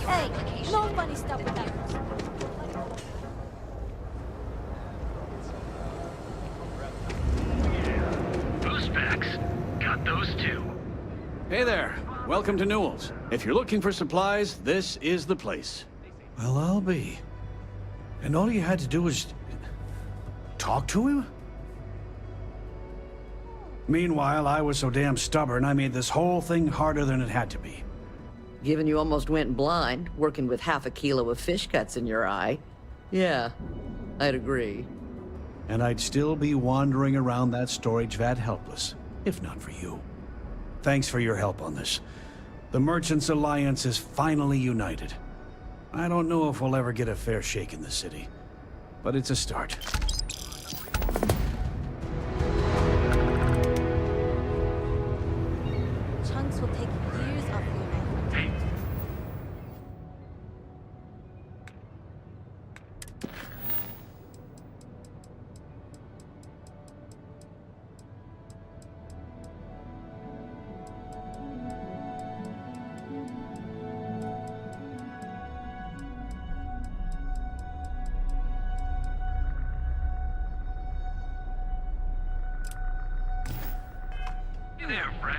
Hey, no funny stuff with that. Boost packs. Got those too. Hey there. Welcome to Newell's. If you're looking for supplies, this is the place. Well, I'll be. And all you had to do was talk to him? Meanwhile, I was so damn stubborn, I made this whole thing harder than it had to be. Given you almost went blind, working with half a kilo of fish cuts in your eye. Yeah, I'd agree. And I'd still be wandering around that storage vat helpless, if not for you. Thanks for your help on this. The Merchants Alliance is finally united. I don't know if we'll ever get a fair shake in the city, but it's a start. Chunks will take years of learning. Hey there, friend.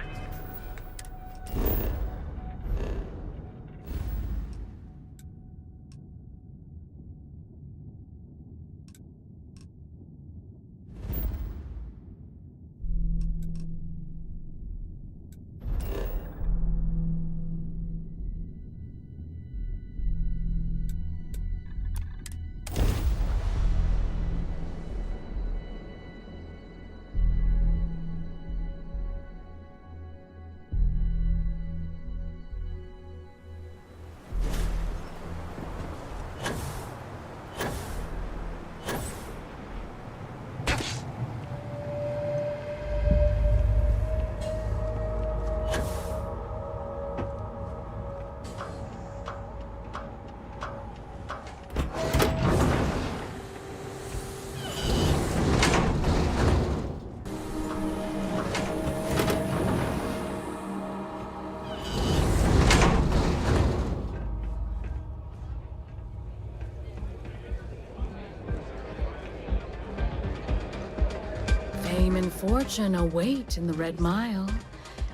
Fame and fortune await in the Red Mile,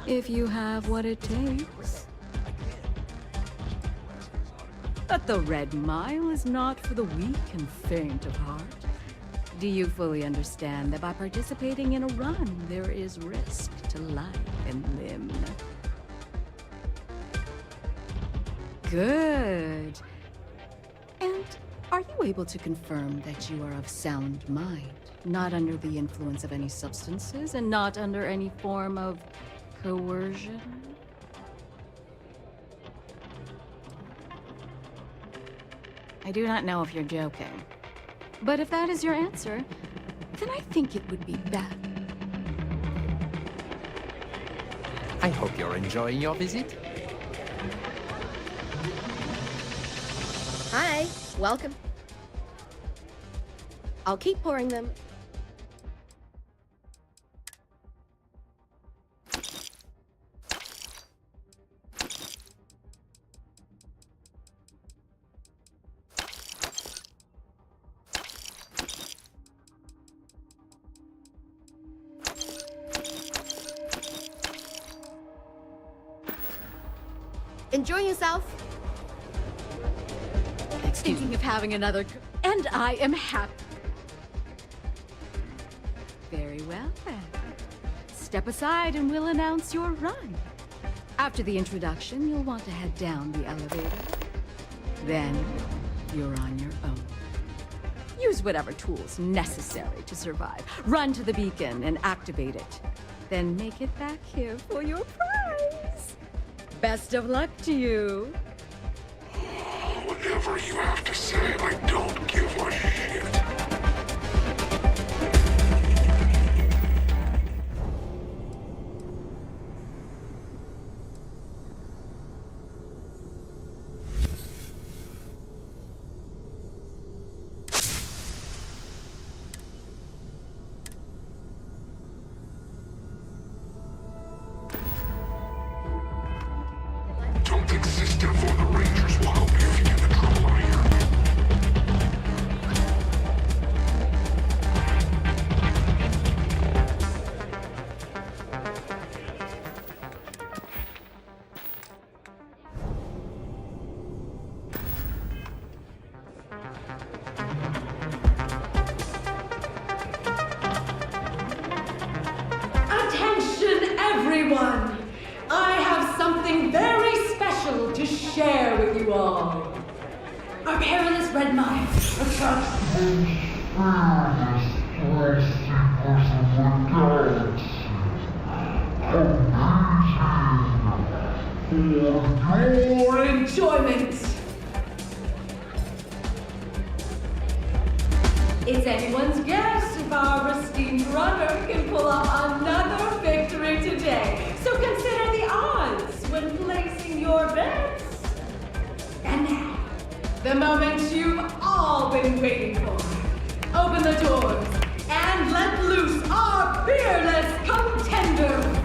if you have what it takes. But the Red Mile is not for the weak and faint of heart. Do you fully understand that by participating in a run, there is risk to life and limb? Good. And are you able to confirm that you are of sound mind? Not under the influence of any substances, and not under any form of coercion? I do not know if you're joking. But if that is your answer, then I think it would be bad. I hope you're enjoying your visit. Hi, welcome. I'll keep pouring them. Enjoy yourself. Thinking of having another... And I am happy. Very well, then. Step aside and we'll announce your run. After the introduction, you'll want to head down the elevator. Then, you're on your own. Use whatever tools necessary to survive. Run to the beacon and activate it. Then make it back here for your prize. Best of luck to you. Whatever you have to say, I don't give a shit. Don't think system for the Rangers will help you if you get the trouble out here. Attention, everyone! I have something very special to share with you all. Our perilous red mine your enjoyment. It's anyone's guess if our esteemed runner can pull off another victory today. So consider the odds when placing your bets. And now, the moment you've all been waiting for. Open the doors and let loose our fearless contender.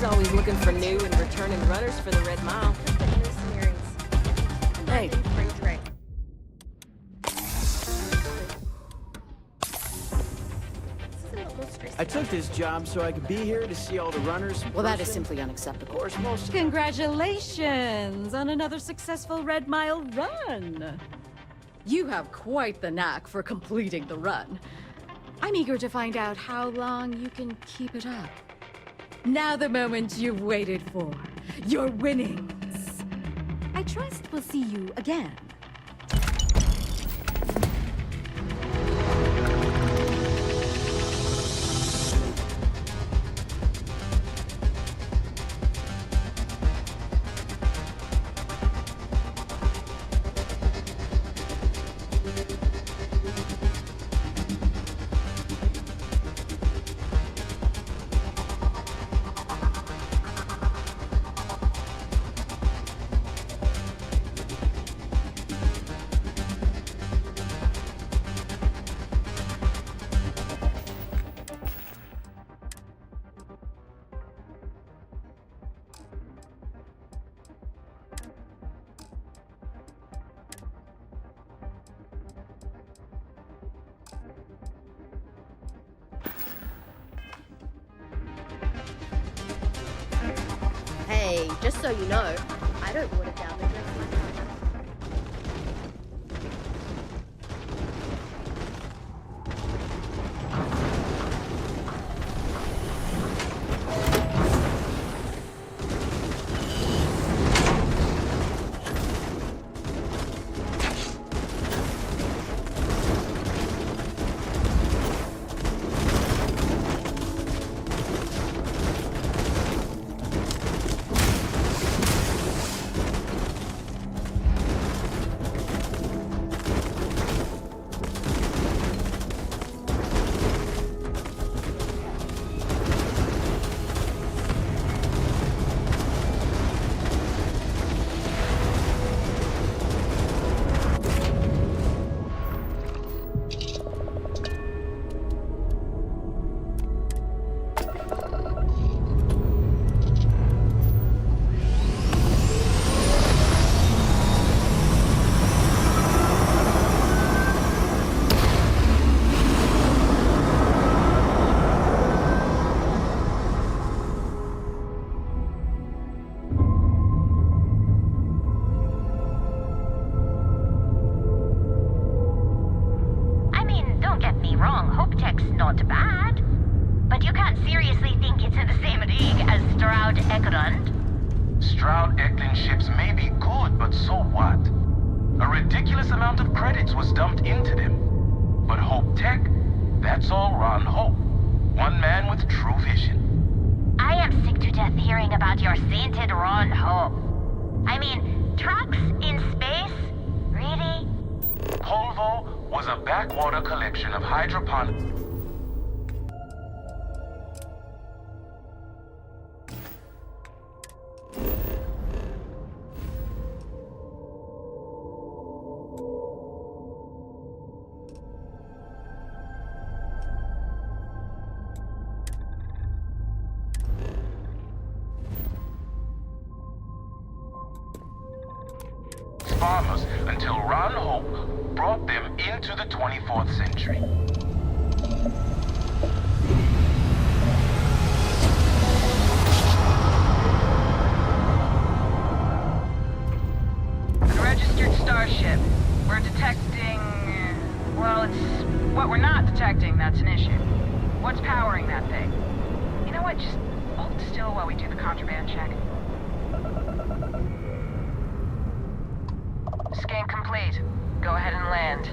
He's always looking for new and returning runners for the Red Mile. Hey. I took this job so I could be here to see all the runners. Well, that is simply unacceptable. Of course, most. Congratulations on another successful Red Mile run. You have quite the knack for completing the run. I'm eager to find out how long you can keep it up. Now the moment you've waited for. Your winnings. I trust we'll see you again. Hey, just so you know, I don't water down the drink. not bad. But you can't seriously think it's in the same league as Stroud Eklund? Stroud Eklund ships may be good, but so what? A ridiculous amount of credits was dumped into them. But Hope Tech, that's all Ron Hope. One man with true vision. I am sick to death hearing about your sainted Ron Hope. I mean, trucks in space? Really? Polvo was a backwater collection of hydroponic... farmers until Ron Hope brought them into the 24th century. Unregistered starship. We're detecting... well, it's what we're not detecting that's an issue. What's powering that thing? You know what, just hold still while we do the contraband check. Scan complete. Go ahead and land.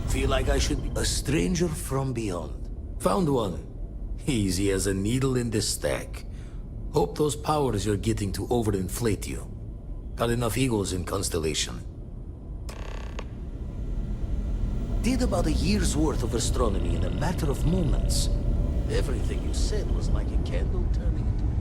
Feel like I should be a stranger from beyond. Found one. Easy as a needle in the stack. Hope those powers you're getting to overinflate you. Got enough egos in Constellation. Did about a year's worth of astronomy in a matter of moments. Everything you said was like a candle turning into a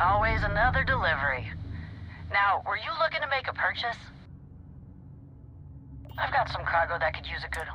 Always another delivery. Now, were you looking to make a purchase? I've got some cargo that could use a good...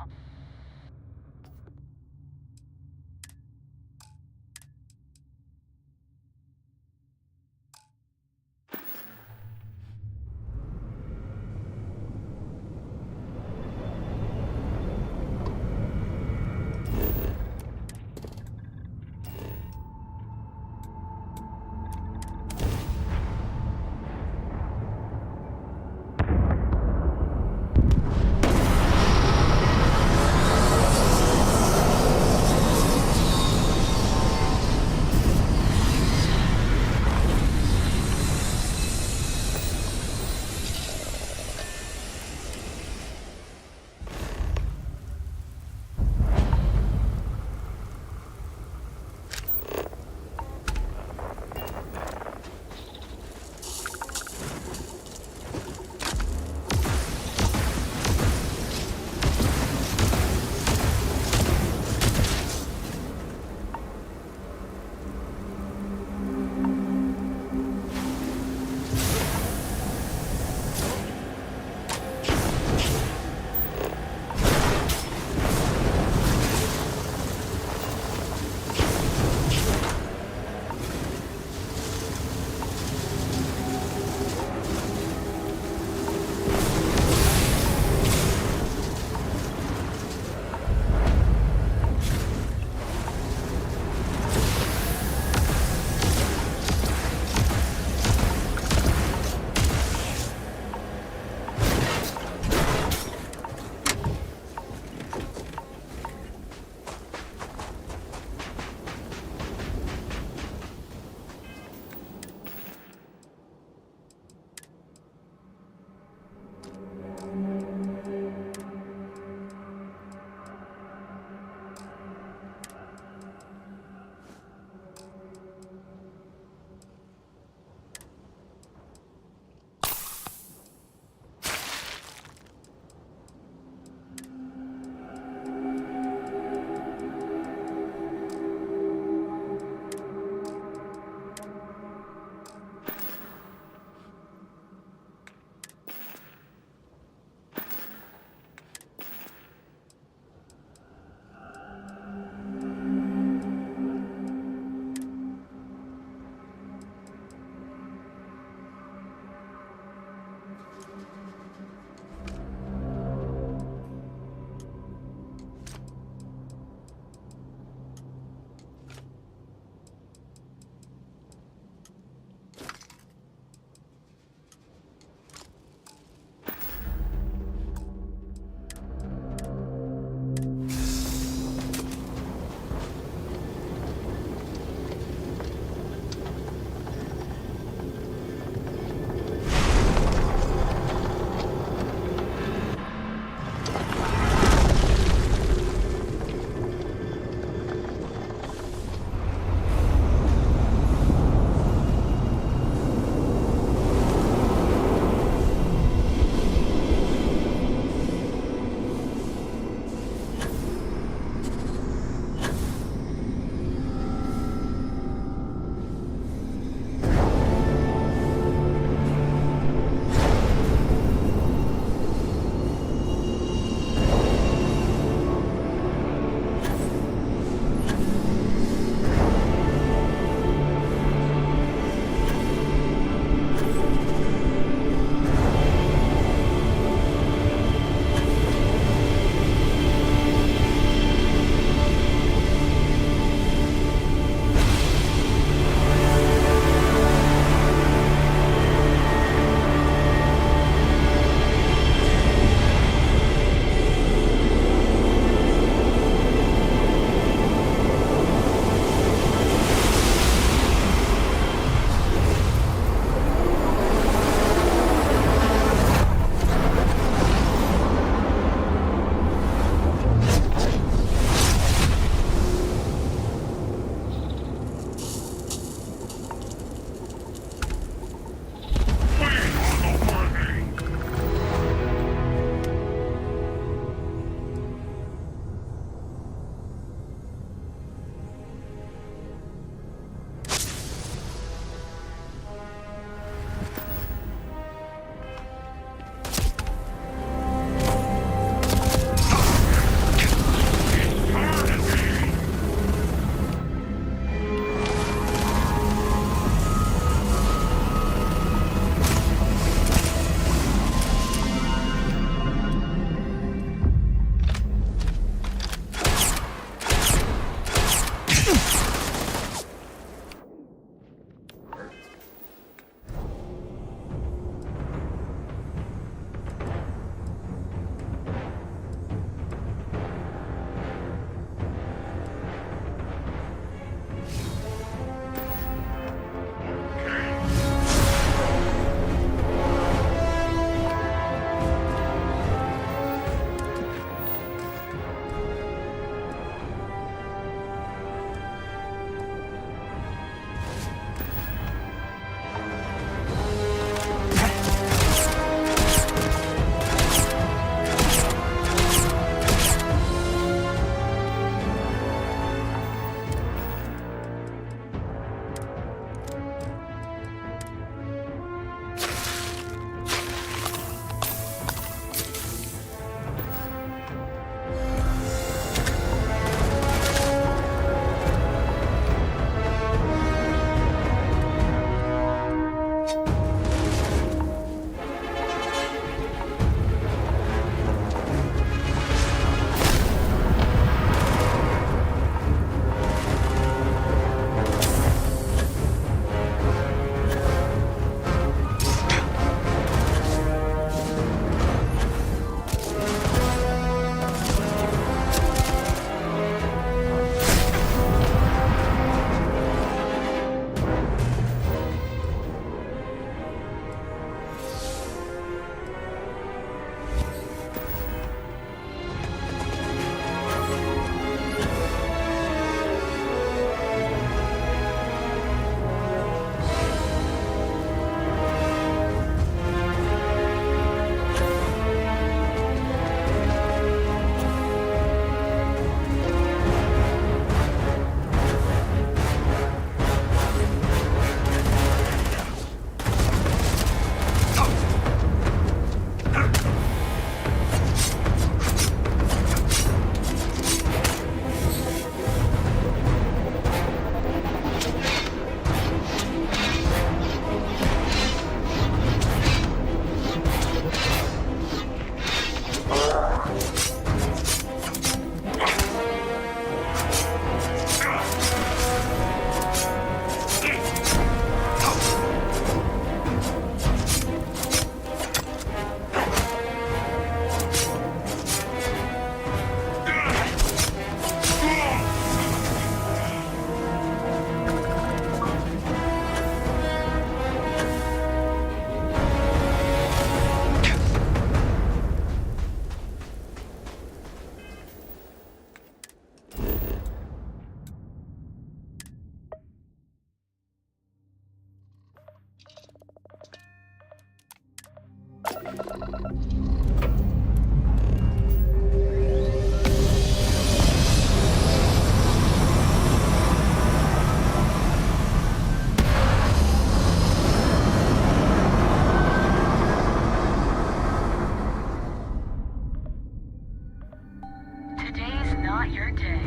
Today's not your day.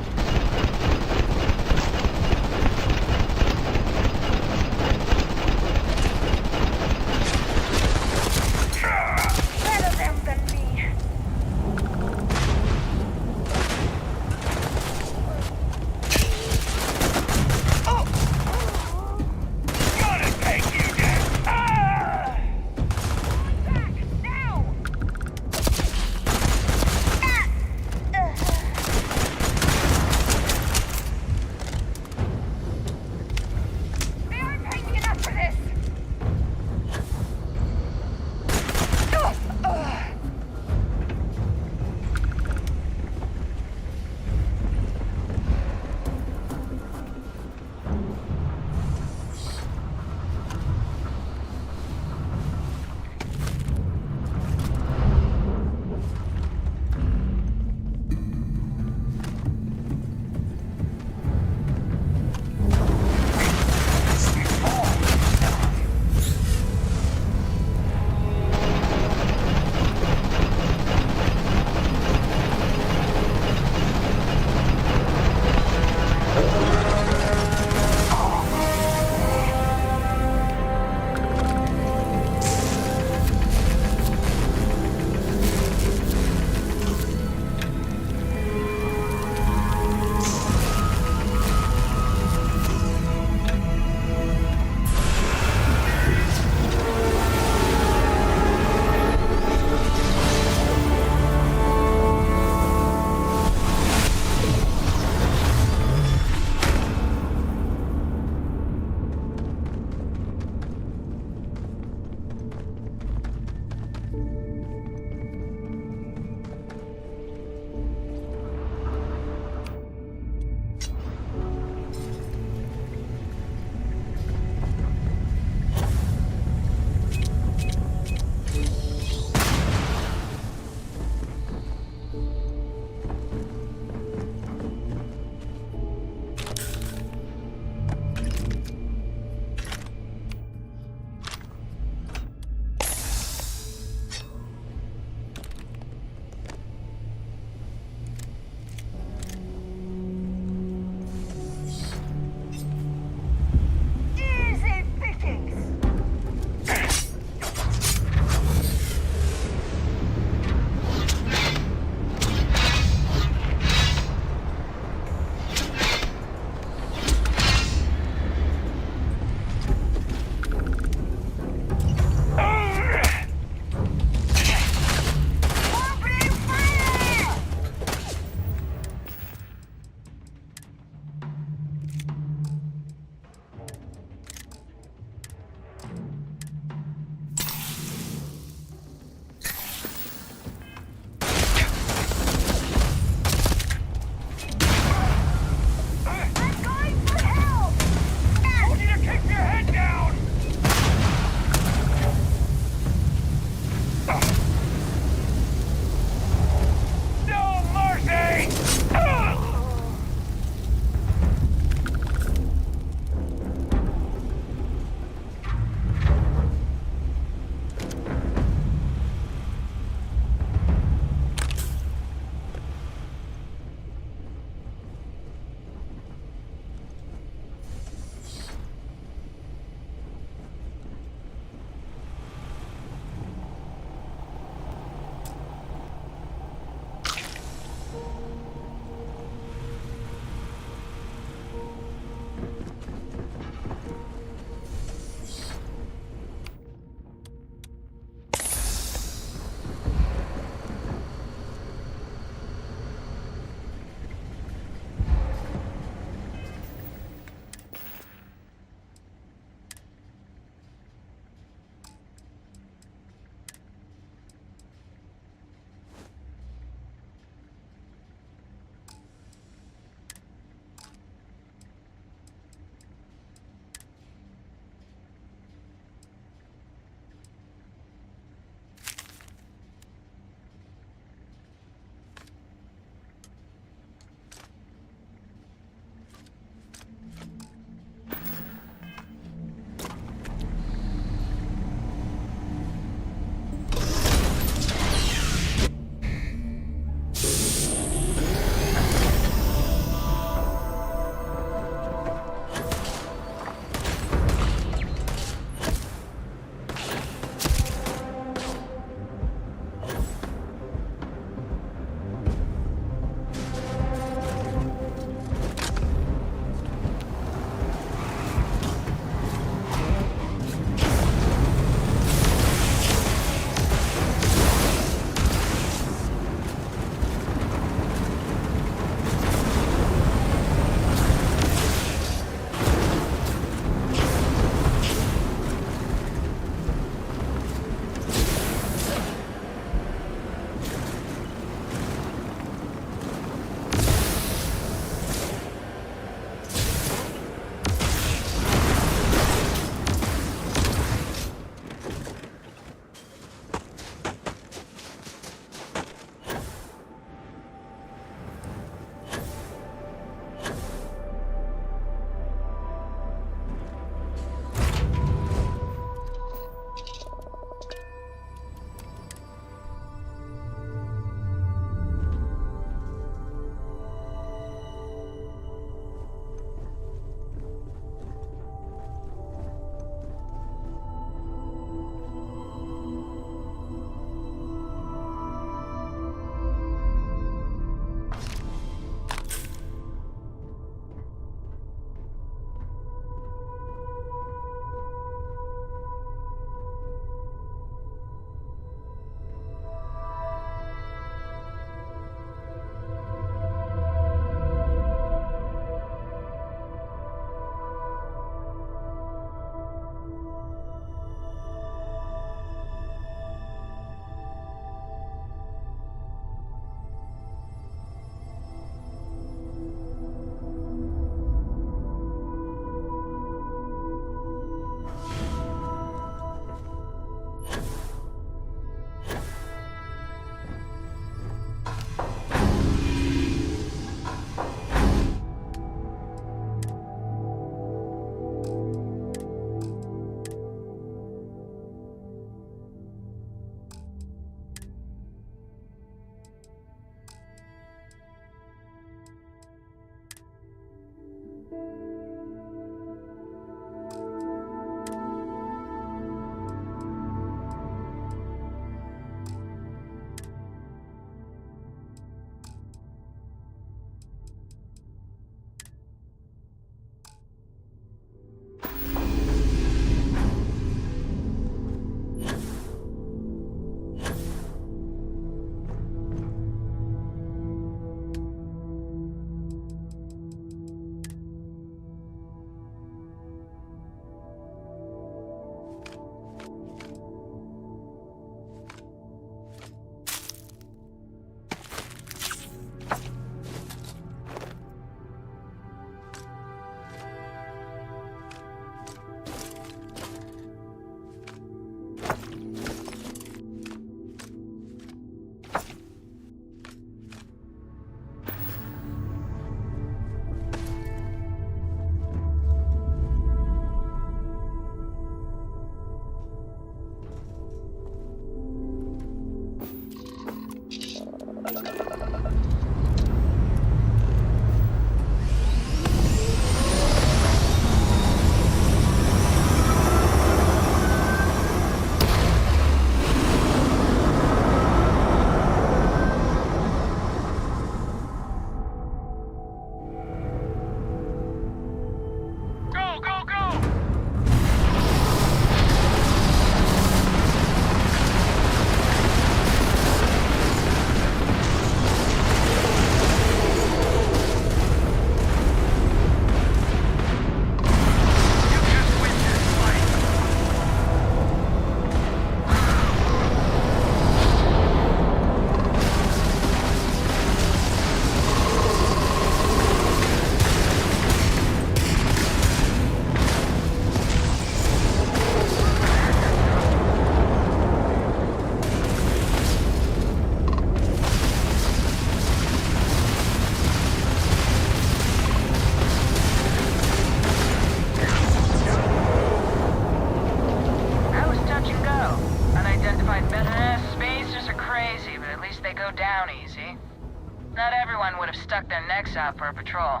stop for a patrol.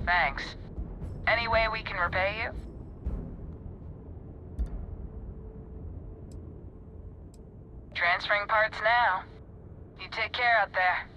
Thanks. Any way we can repay you? Transferring parts now. You take care out there.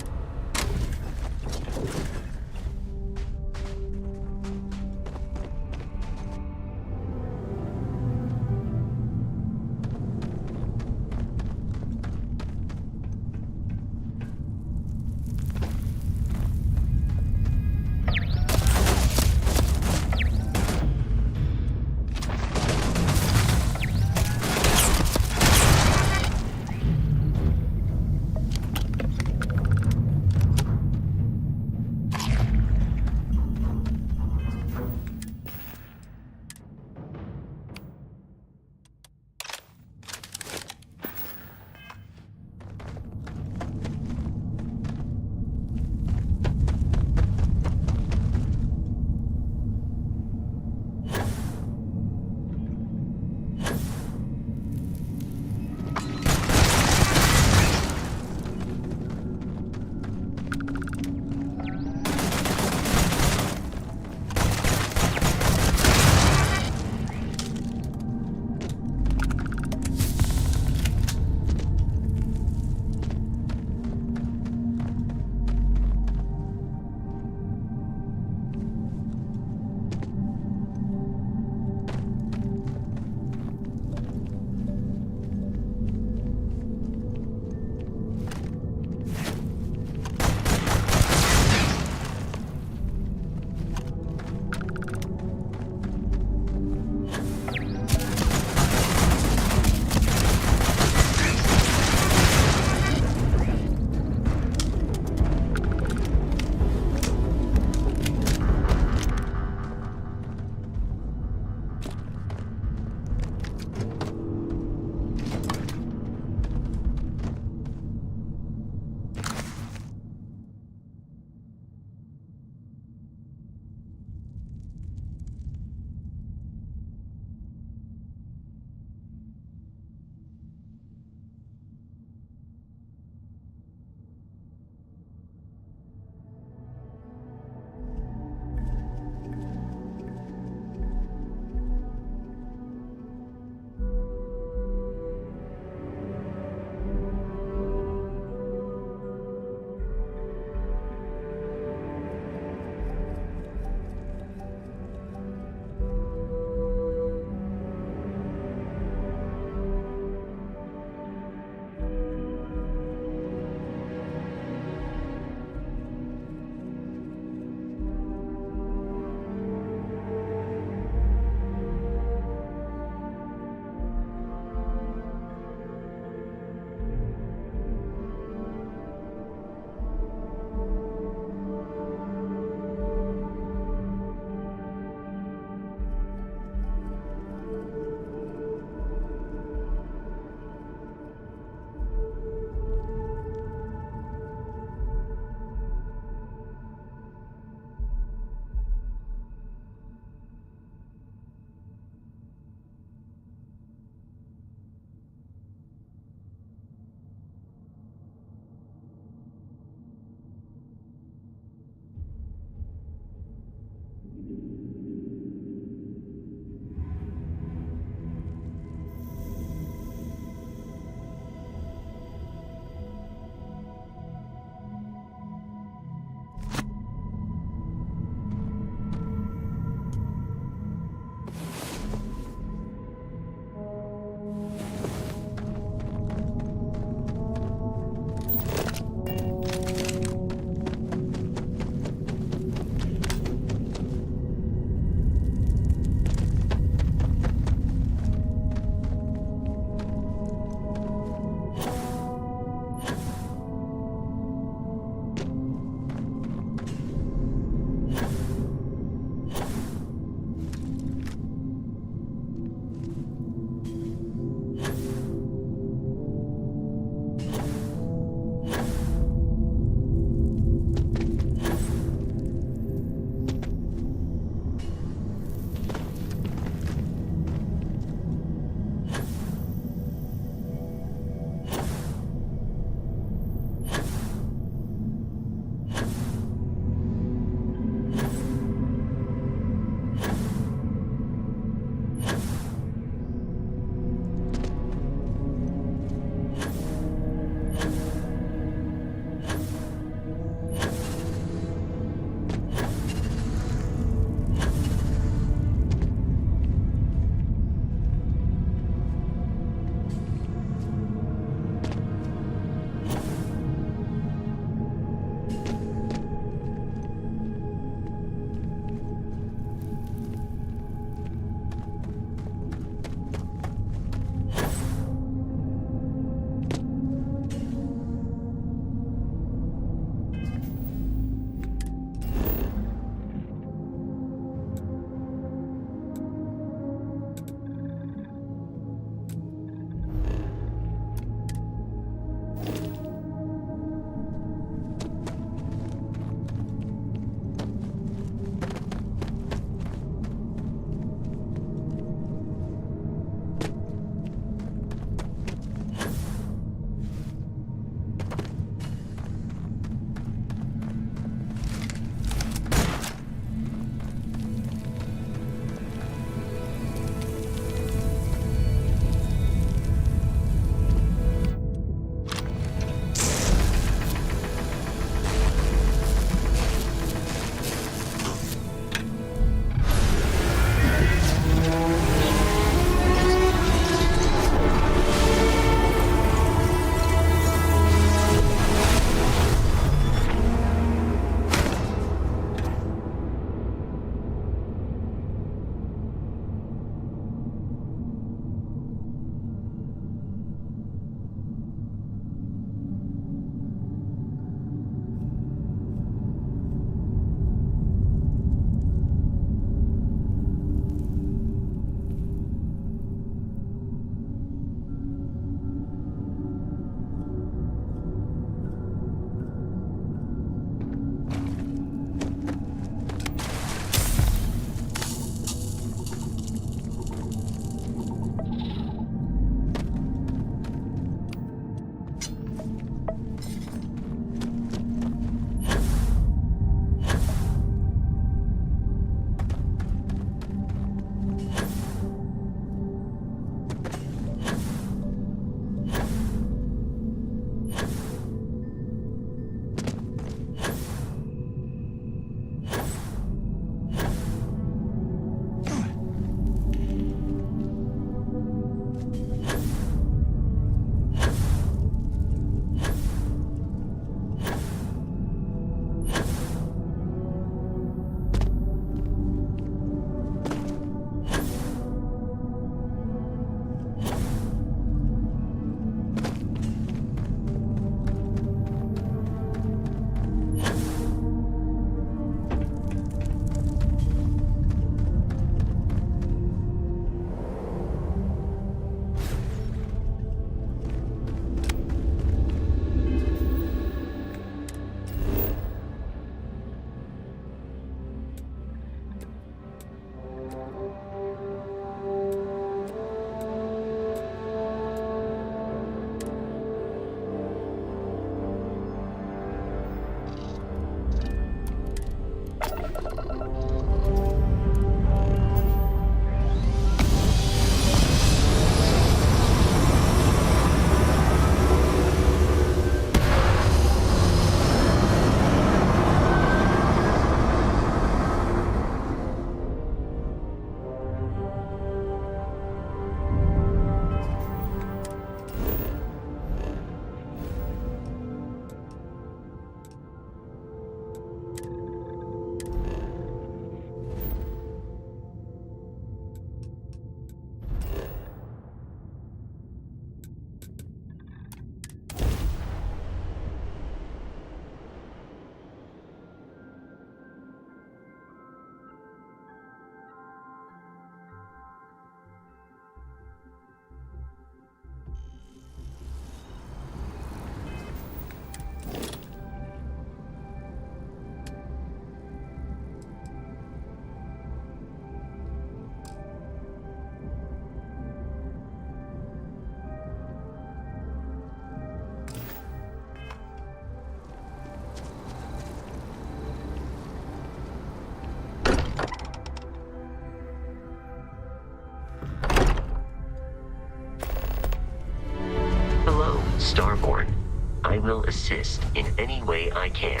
will assist in any way I can.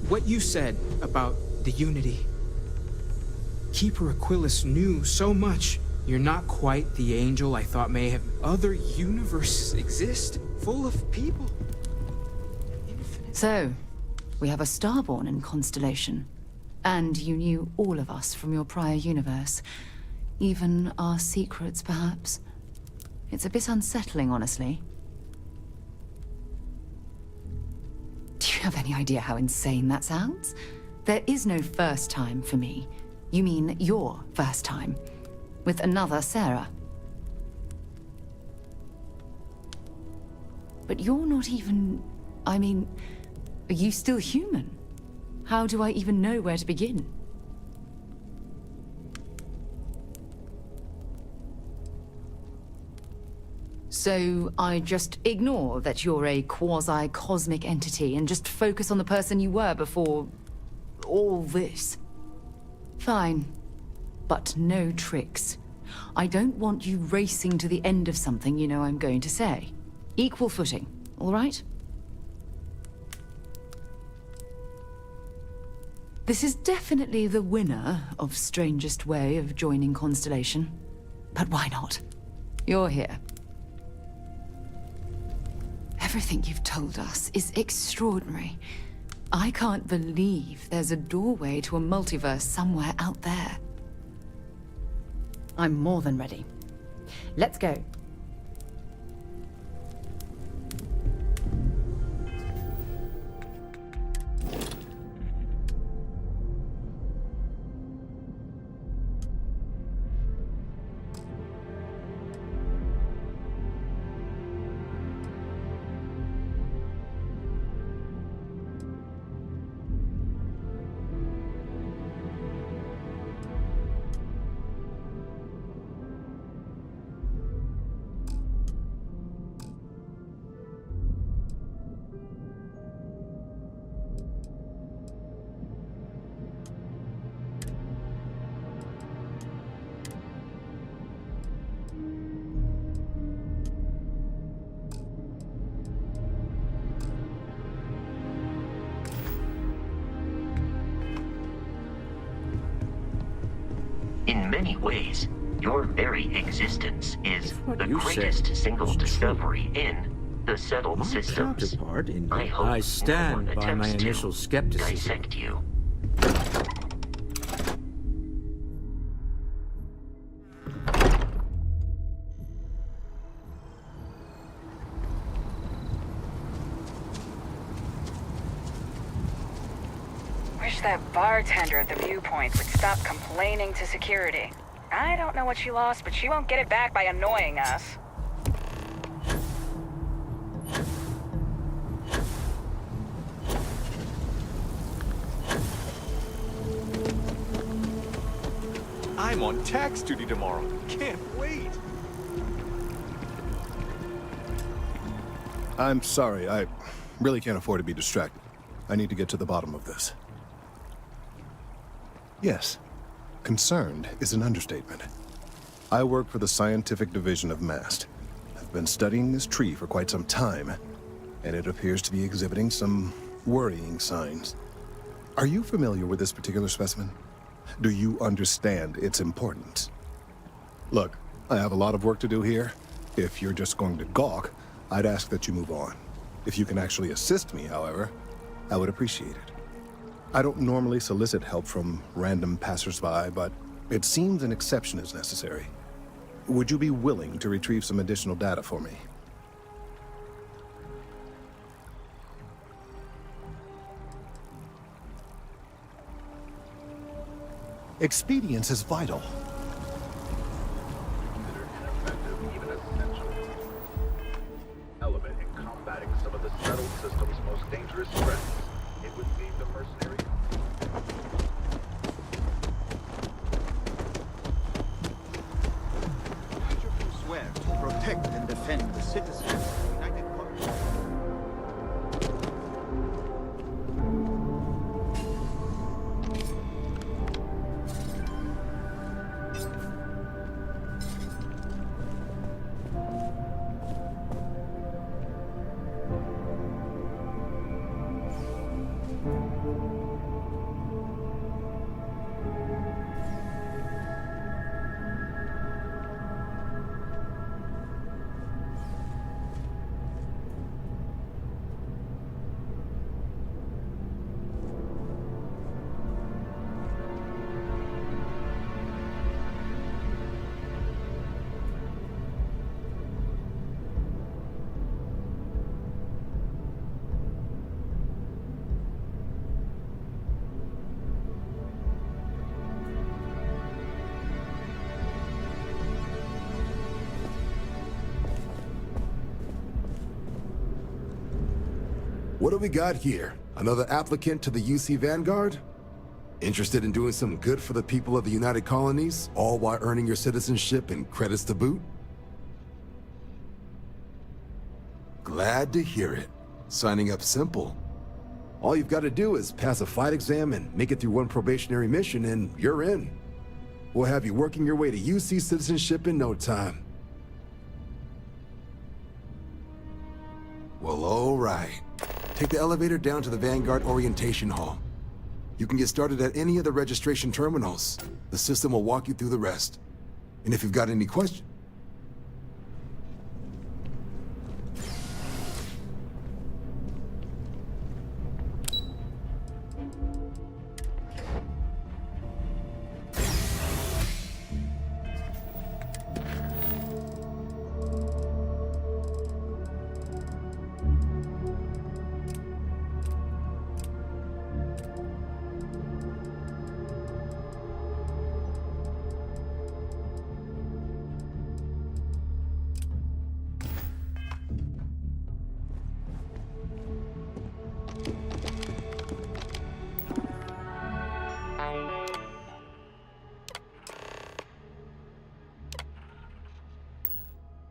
What you said about the Unity. Keeper Aquilus knew so much. You're not quite the angel I thought may have. Other universes exist, full of people. So, we have a Starborn in Constellation. And you knew all of us from your prior universe. Even our secrets, perhaps. It's a bit unsettling, honestly. Do you have any idea how insane that sounds? There is no first time for me. You mean your first time. With another Sarah. But you're not even... I mean, are you still human? How do I even know where to begin? So I just ignore that you're a quasi-cosmic entity and just focus on the person you were before... all this. Fine. But no tricks. I don't want you racing to the end of something you know I'm going to say. Equal footing, all right? This is definitely the winner of strangest way of joining Constellation. But why not? You're here. Everything you've told us is extraordinary. I can't believe there's a doorway to a multiverse somewhere out there. I'm more than ready. Let's go. In many ways, your very existence is the greatest single discovery in the settled systems. I hope I stand no one by my attempts initial to skepticism. dissect you. Wish that bartender at the viewpoint would stop complaining to security. I don't know what she lost, but she won't get it back by annoying us. I'm on tax duty tomorrow. Can't wait. I'm sorry, I really can't afford to be distracted. I need to get to the bottom of this. Yes, concerned is an understatement. I work for the scientific division of MAST. I've been studying this tree for quite some time, and it appears to be exhibiting some worrying signs. Are you familiar with this particular specimen? Do you understand its importance? Look, I have a lot of work to do here. If you're just going to gawk, I'd ask that you move on. If you can actually assist me, however, I would appreciate it. I don't normally solicit help from random passersby, but it seems an exception is necessary. Would you be willing to retrieve some additional data for me? Expedience is vital. Element in combating some of the settled system's most dangerous threats. It would be the mercenary. Each of you swear to protect and defend the citizens of the United Colonies. What do we got here? Another applicant to the UC Vanguard? Interested in doing some good for the people of the United Colonies, all while earning your citizenship and credits to boot? Glad to hear it. Signing up simple. All you've got to do is pass a flight exam and make it through one probationary mission and you're in. We'll have you working your way to UC citizenship in no time. Well, all right. Take the elevator down to the Vanguard Orientation Hall. You can get started at any of the registration terminals. The system will walk you through the rest. And if you've got any questions...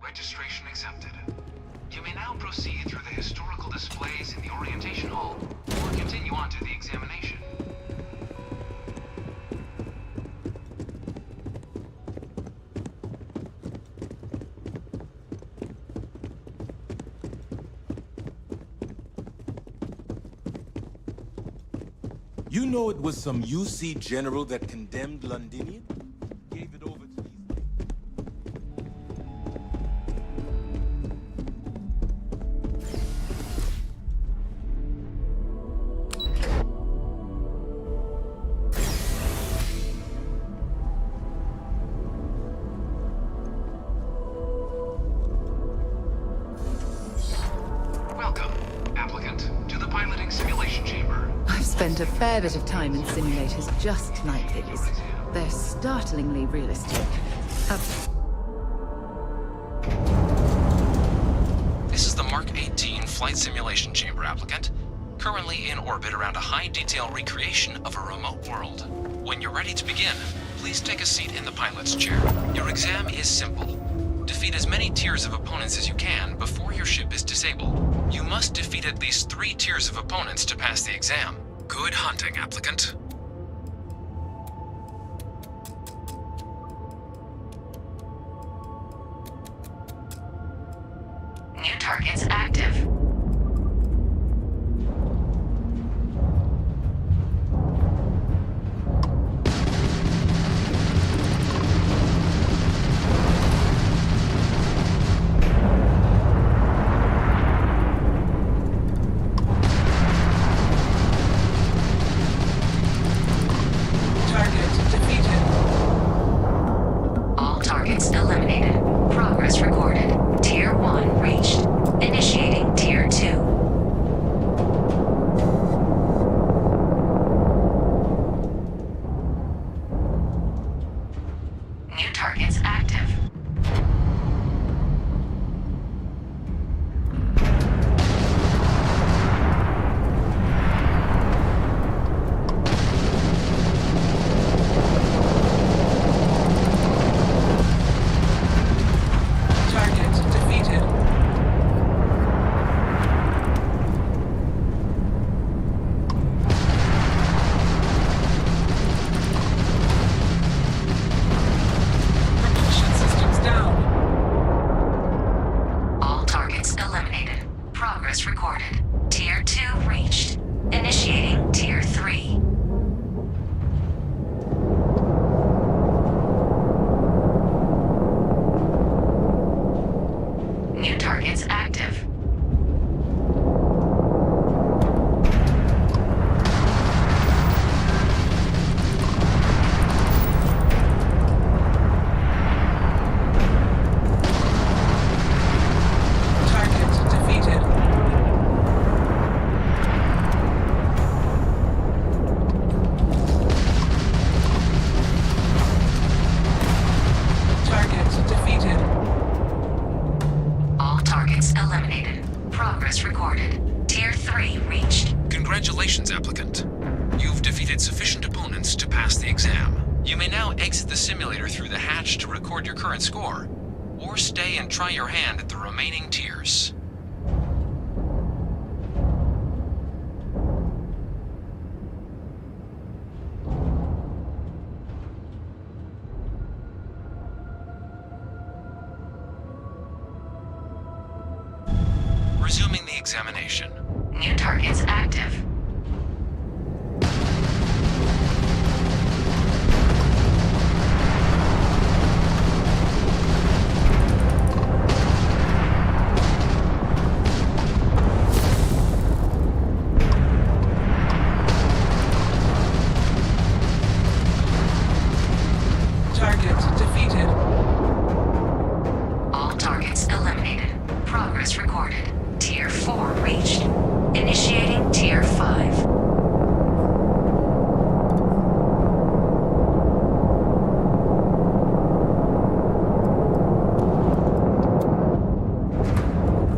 Registration accepted. You may now proceed through the historical displays in the orientation hall, or continue on to the examination. You know it was some UC general that condemned Londinium? Gave it over to these... Welcome, applicant, to the piloting simulation chamber. I've spent a fair bit of time in simulators just like these. They're startlingly realistic. This is the Mark 18 flight simulation chamber, applicant. Currently in orbit around a high-detail recreation of a remote world. When you're ready to begin, please take a seat in the pilot's chair. Your exam is simple. Defeat as many tiers of opponents as you can before your ship is disabled. You must defeat at least 3 tiers of opponents to pass the exam. Good hunting, applicant. New targets active. sufficient opponents to pass the exam. You may now exit the simulator through the hatch to record your current score, or stay and try your hand at the remaining tiers. Resuming the examination. New targets active. Target defeated. All targets eliminated. Progress recorded. Tier 4 reached. Initiating Tier 5.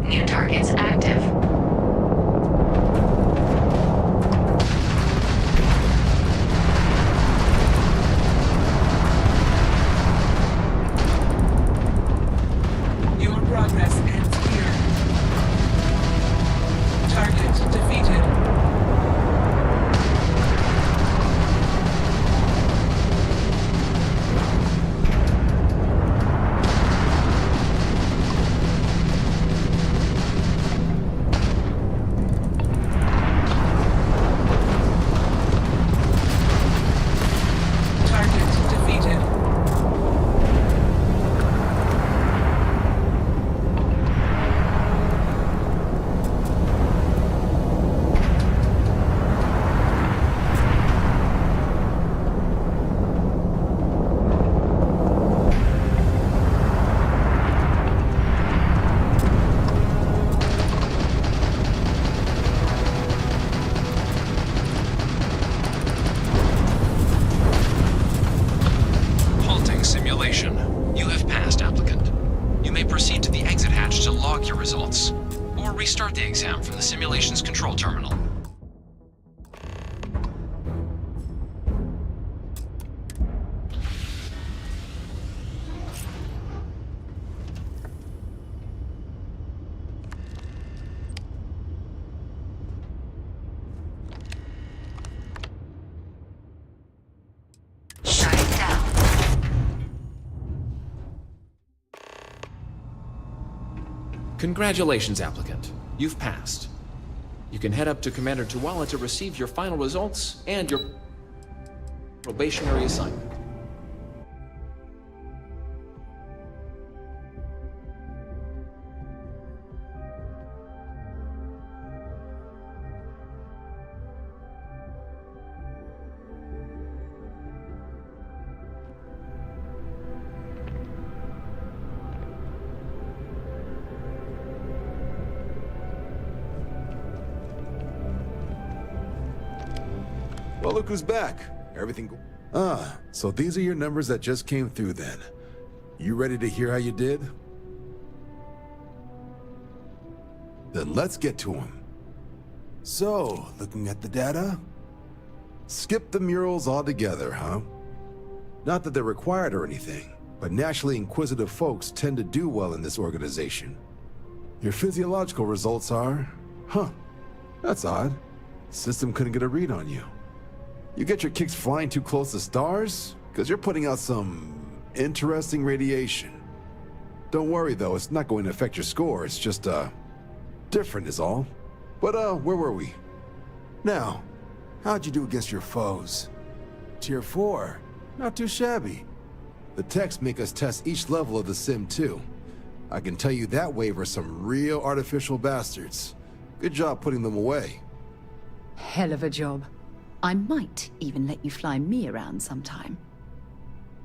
New targets active. Your progress ends here. Target defeated. Target defeated. Halting simulation. You have passed, applicant. You may proceed to the exit hatch to log your results, or restart the exam from the simulation's control terminal. Shutting down. Congratulations, applicant. You've passed. You can head up to Commander Tuwala to receive your final results and your probationary assignment. Well, look who's back. Everything so these are your numbers that just came through then. You ready to hear how you did? Then let's get to them. So, looking at the data? Skip the murals altogether, huh? Not that they're required or anything, but naturally inquisitive folks tend to do well in this organization. Your physiological results are... that's odd. System couldn't get a read on you. You get your kicks flying too close to stars? Because you're putting out some interesting radiation. Don't worry though, it's not going to affect your score, it's just, different is all. But, where were we? Now, how'd you do against your foes? Tier 4, not too shabby. The techs make us test each level of the sim too. I can tell you that waiver's some real artificial bastards. Good job putting them away. Hell of a job. I might even let you fly me around sometime.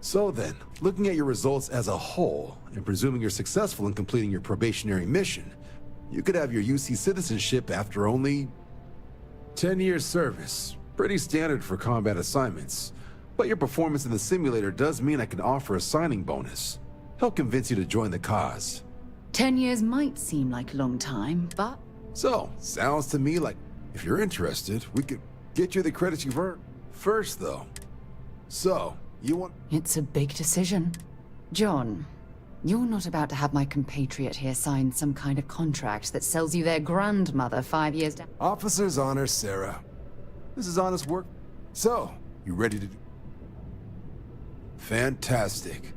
So then, looking at your results as a whole, and presuming you're successful in completing your probationary mission, you could have your UC citizenship after only 10 years service. Pretty standard for combat assignments. But your performance in the simulator does mean I can offer a signing bonus. Help convince you to join the cause. 10 years might seem like a long time, but... So, sounds to me like if you're interested, we could get you the credits you've earned. First, though. So, you want... It's a big decision. John, you're not about to have my compatriot here sign some kind of contract that sells you their grandmother 5 years down. Officer's honor, Sarah. This is honest work. So, you ready to do... Fantastic.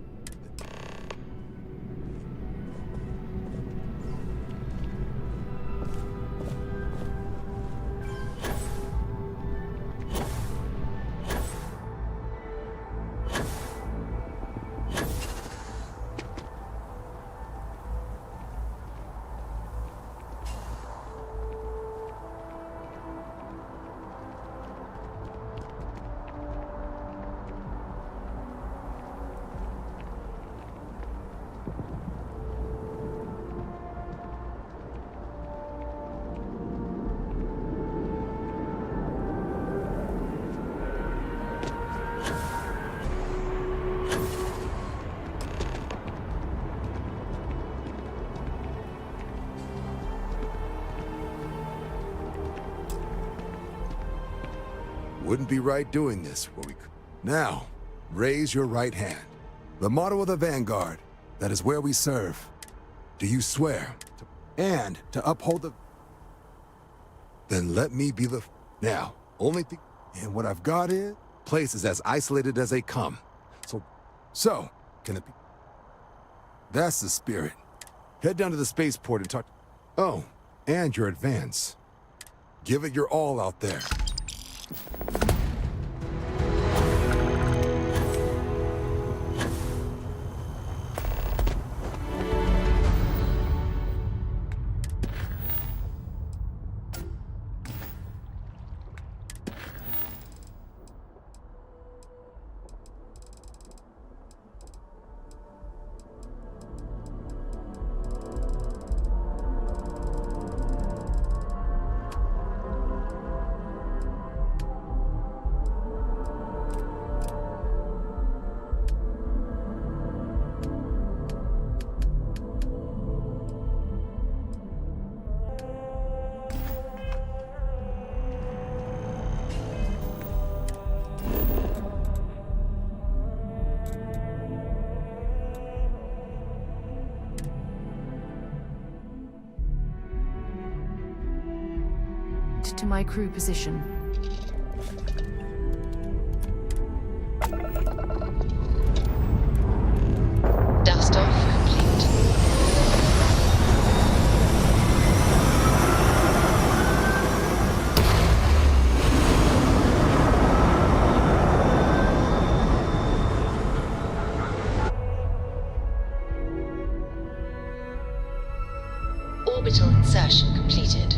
Wouldn't be right doing this where we could. Now, raise your right hand. The motto of the Vanguard. That is where we serve. Do you swear? And to uphold the... Then let me be the... Now, only thing... And what I've got is... Place is as isolated as they come. So, can it be... That's the spirit. Head down to the spaceport and talk... Oh, and your advance. Give it your all out there. To my crew position. Dust off complete. Orbital insertion completed.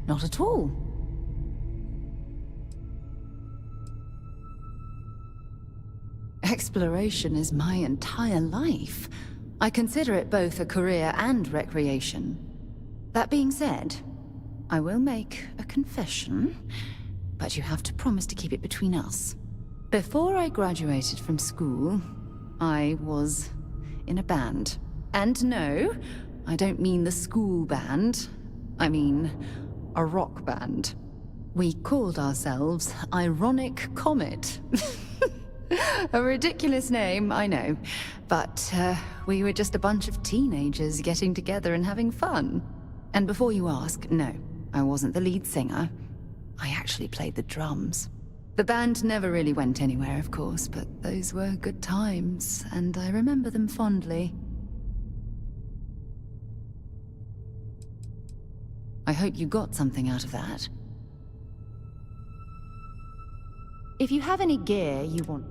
Not at all. Exploration is my entire life. I consider it both a career and recreation. That being said, I will make a confession, but you have to promise to keep it between us. Before I graduated from school, I was in a band. And no, I don't mean the school band. I mean a rock band. We called ourselves Ironic Comet. A ridiculous name, I know. But we were just a bunch of teenagers getting together and having fun. And before you ask, no, I wasn't the lead singer. I actually played the drums. The band never really went anywhere, of course, but those were good times, and I remember them fondly. I hope you got something out of that. If you have any gear you want...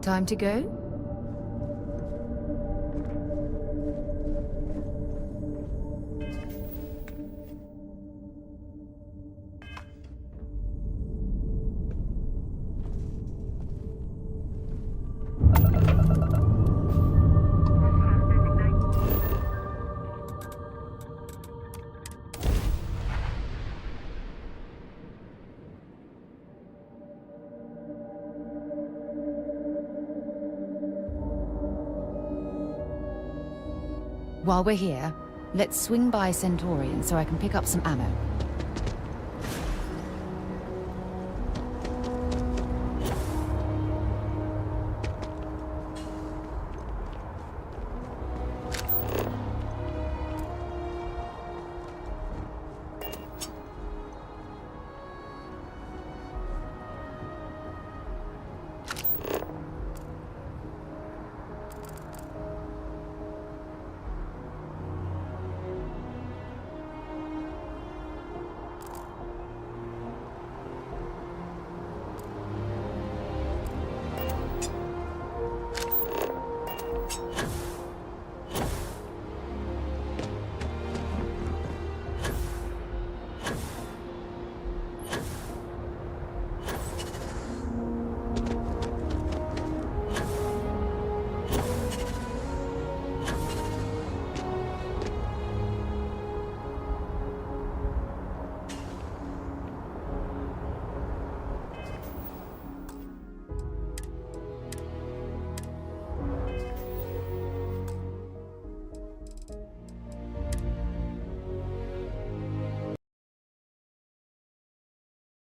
Time to go? While we're here, let's swing by Centaurian so I can pick up some ammo.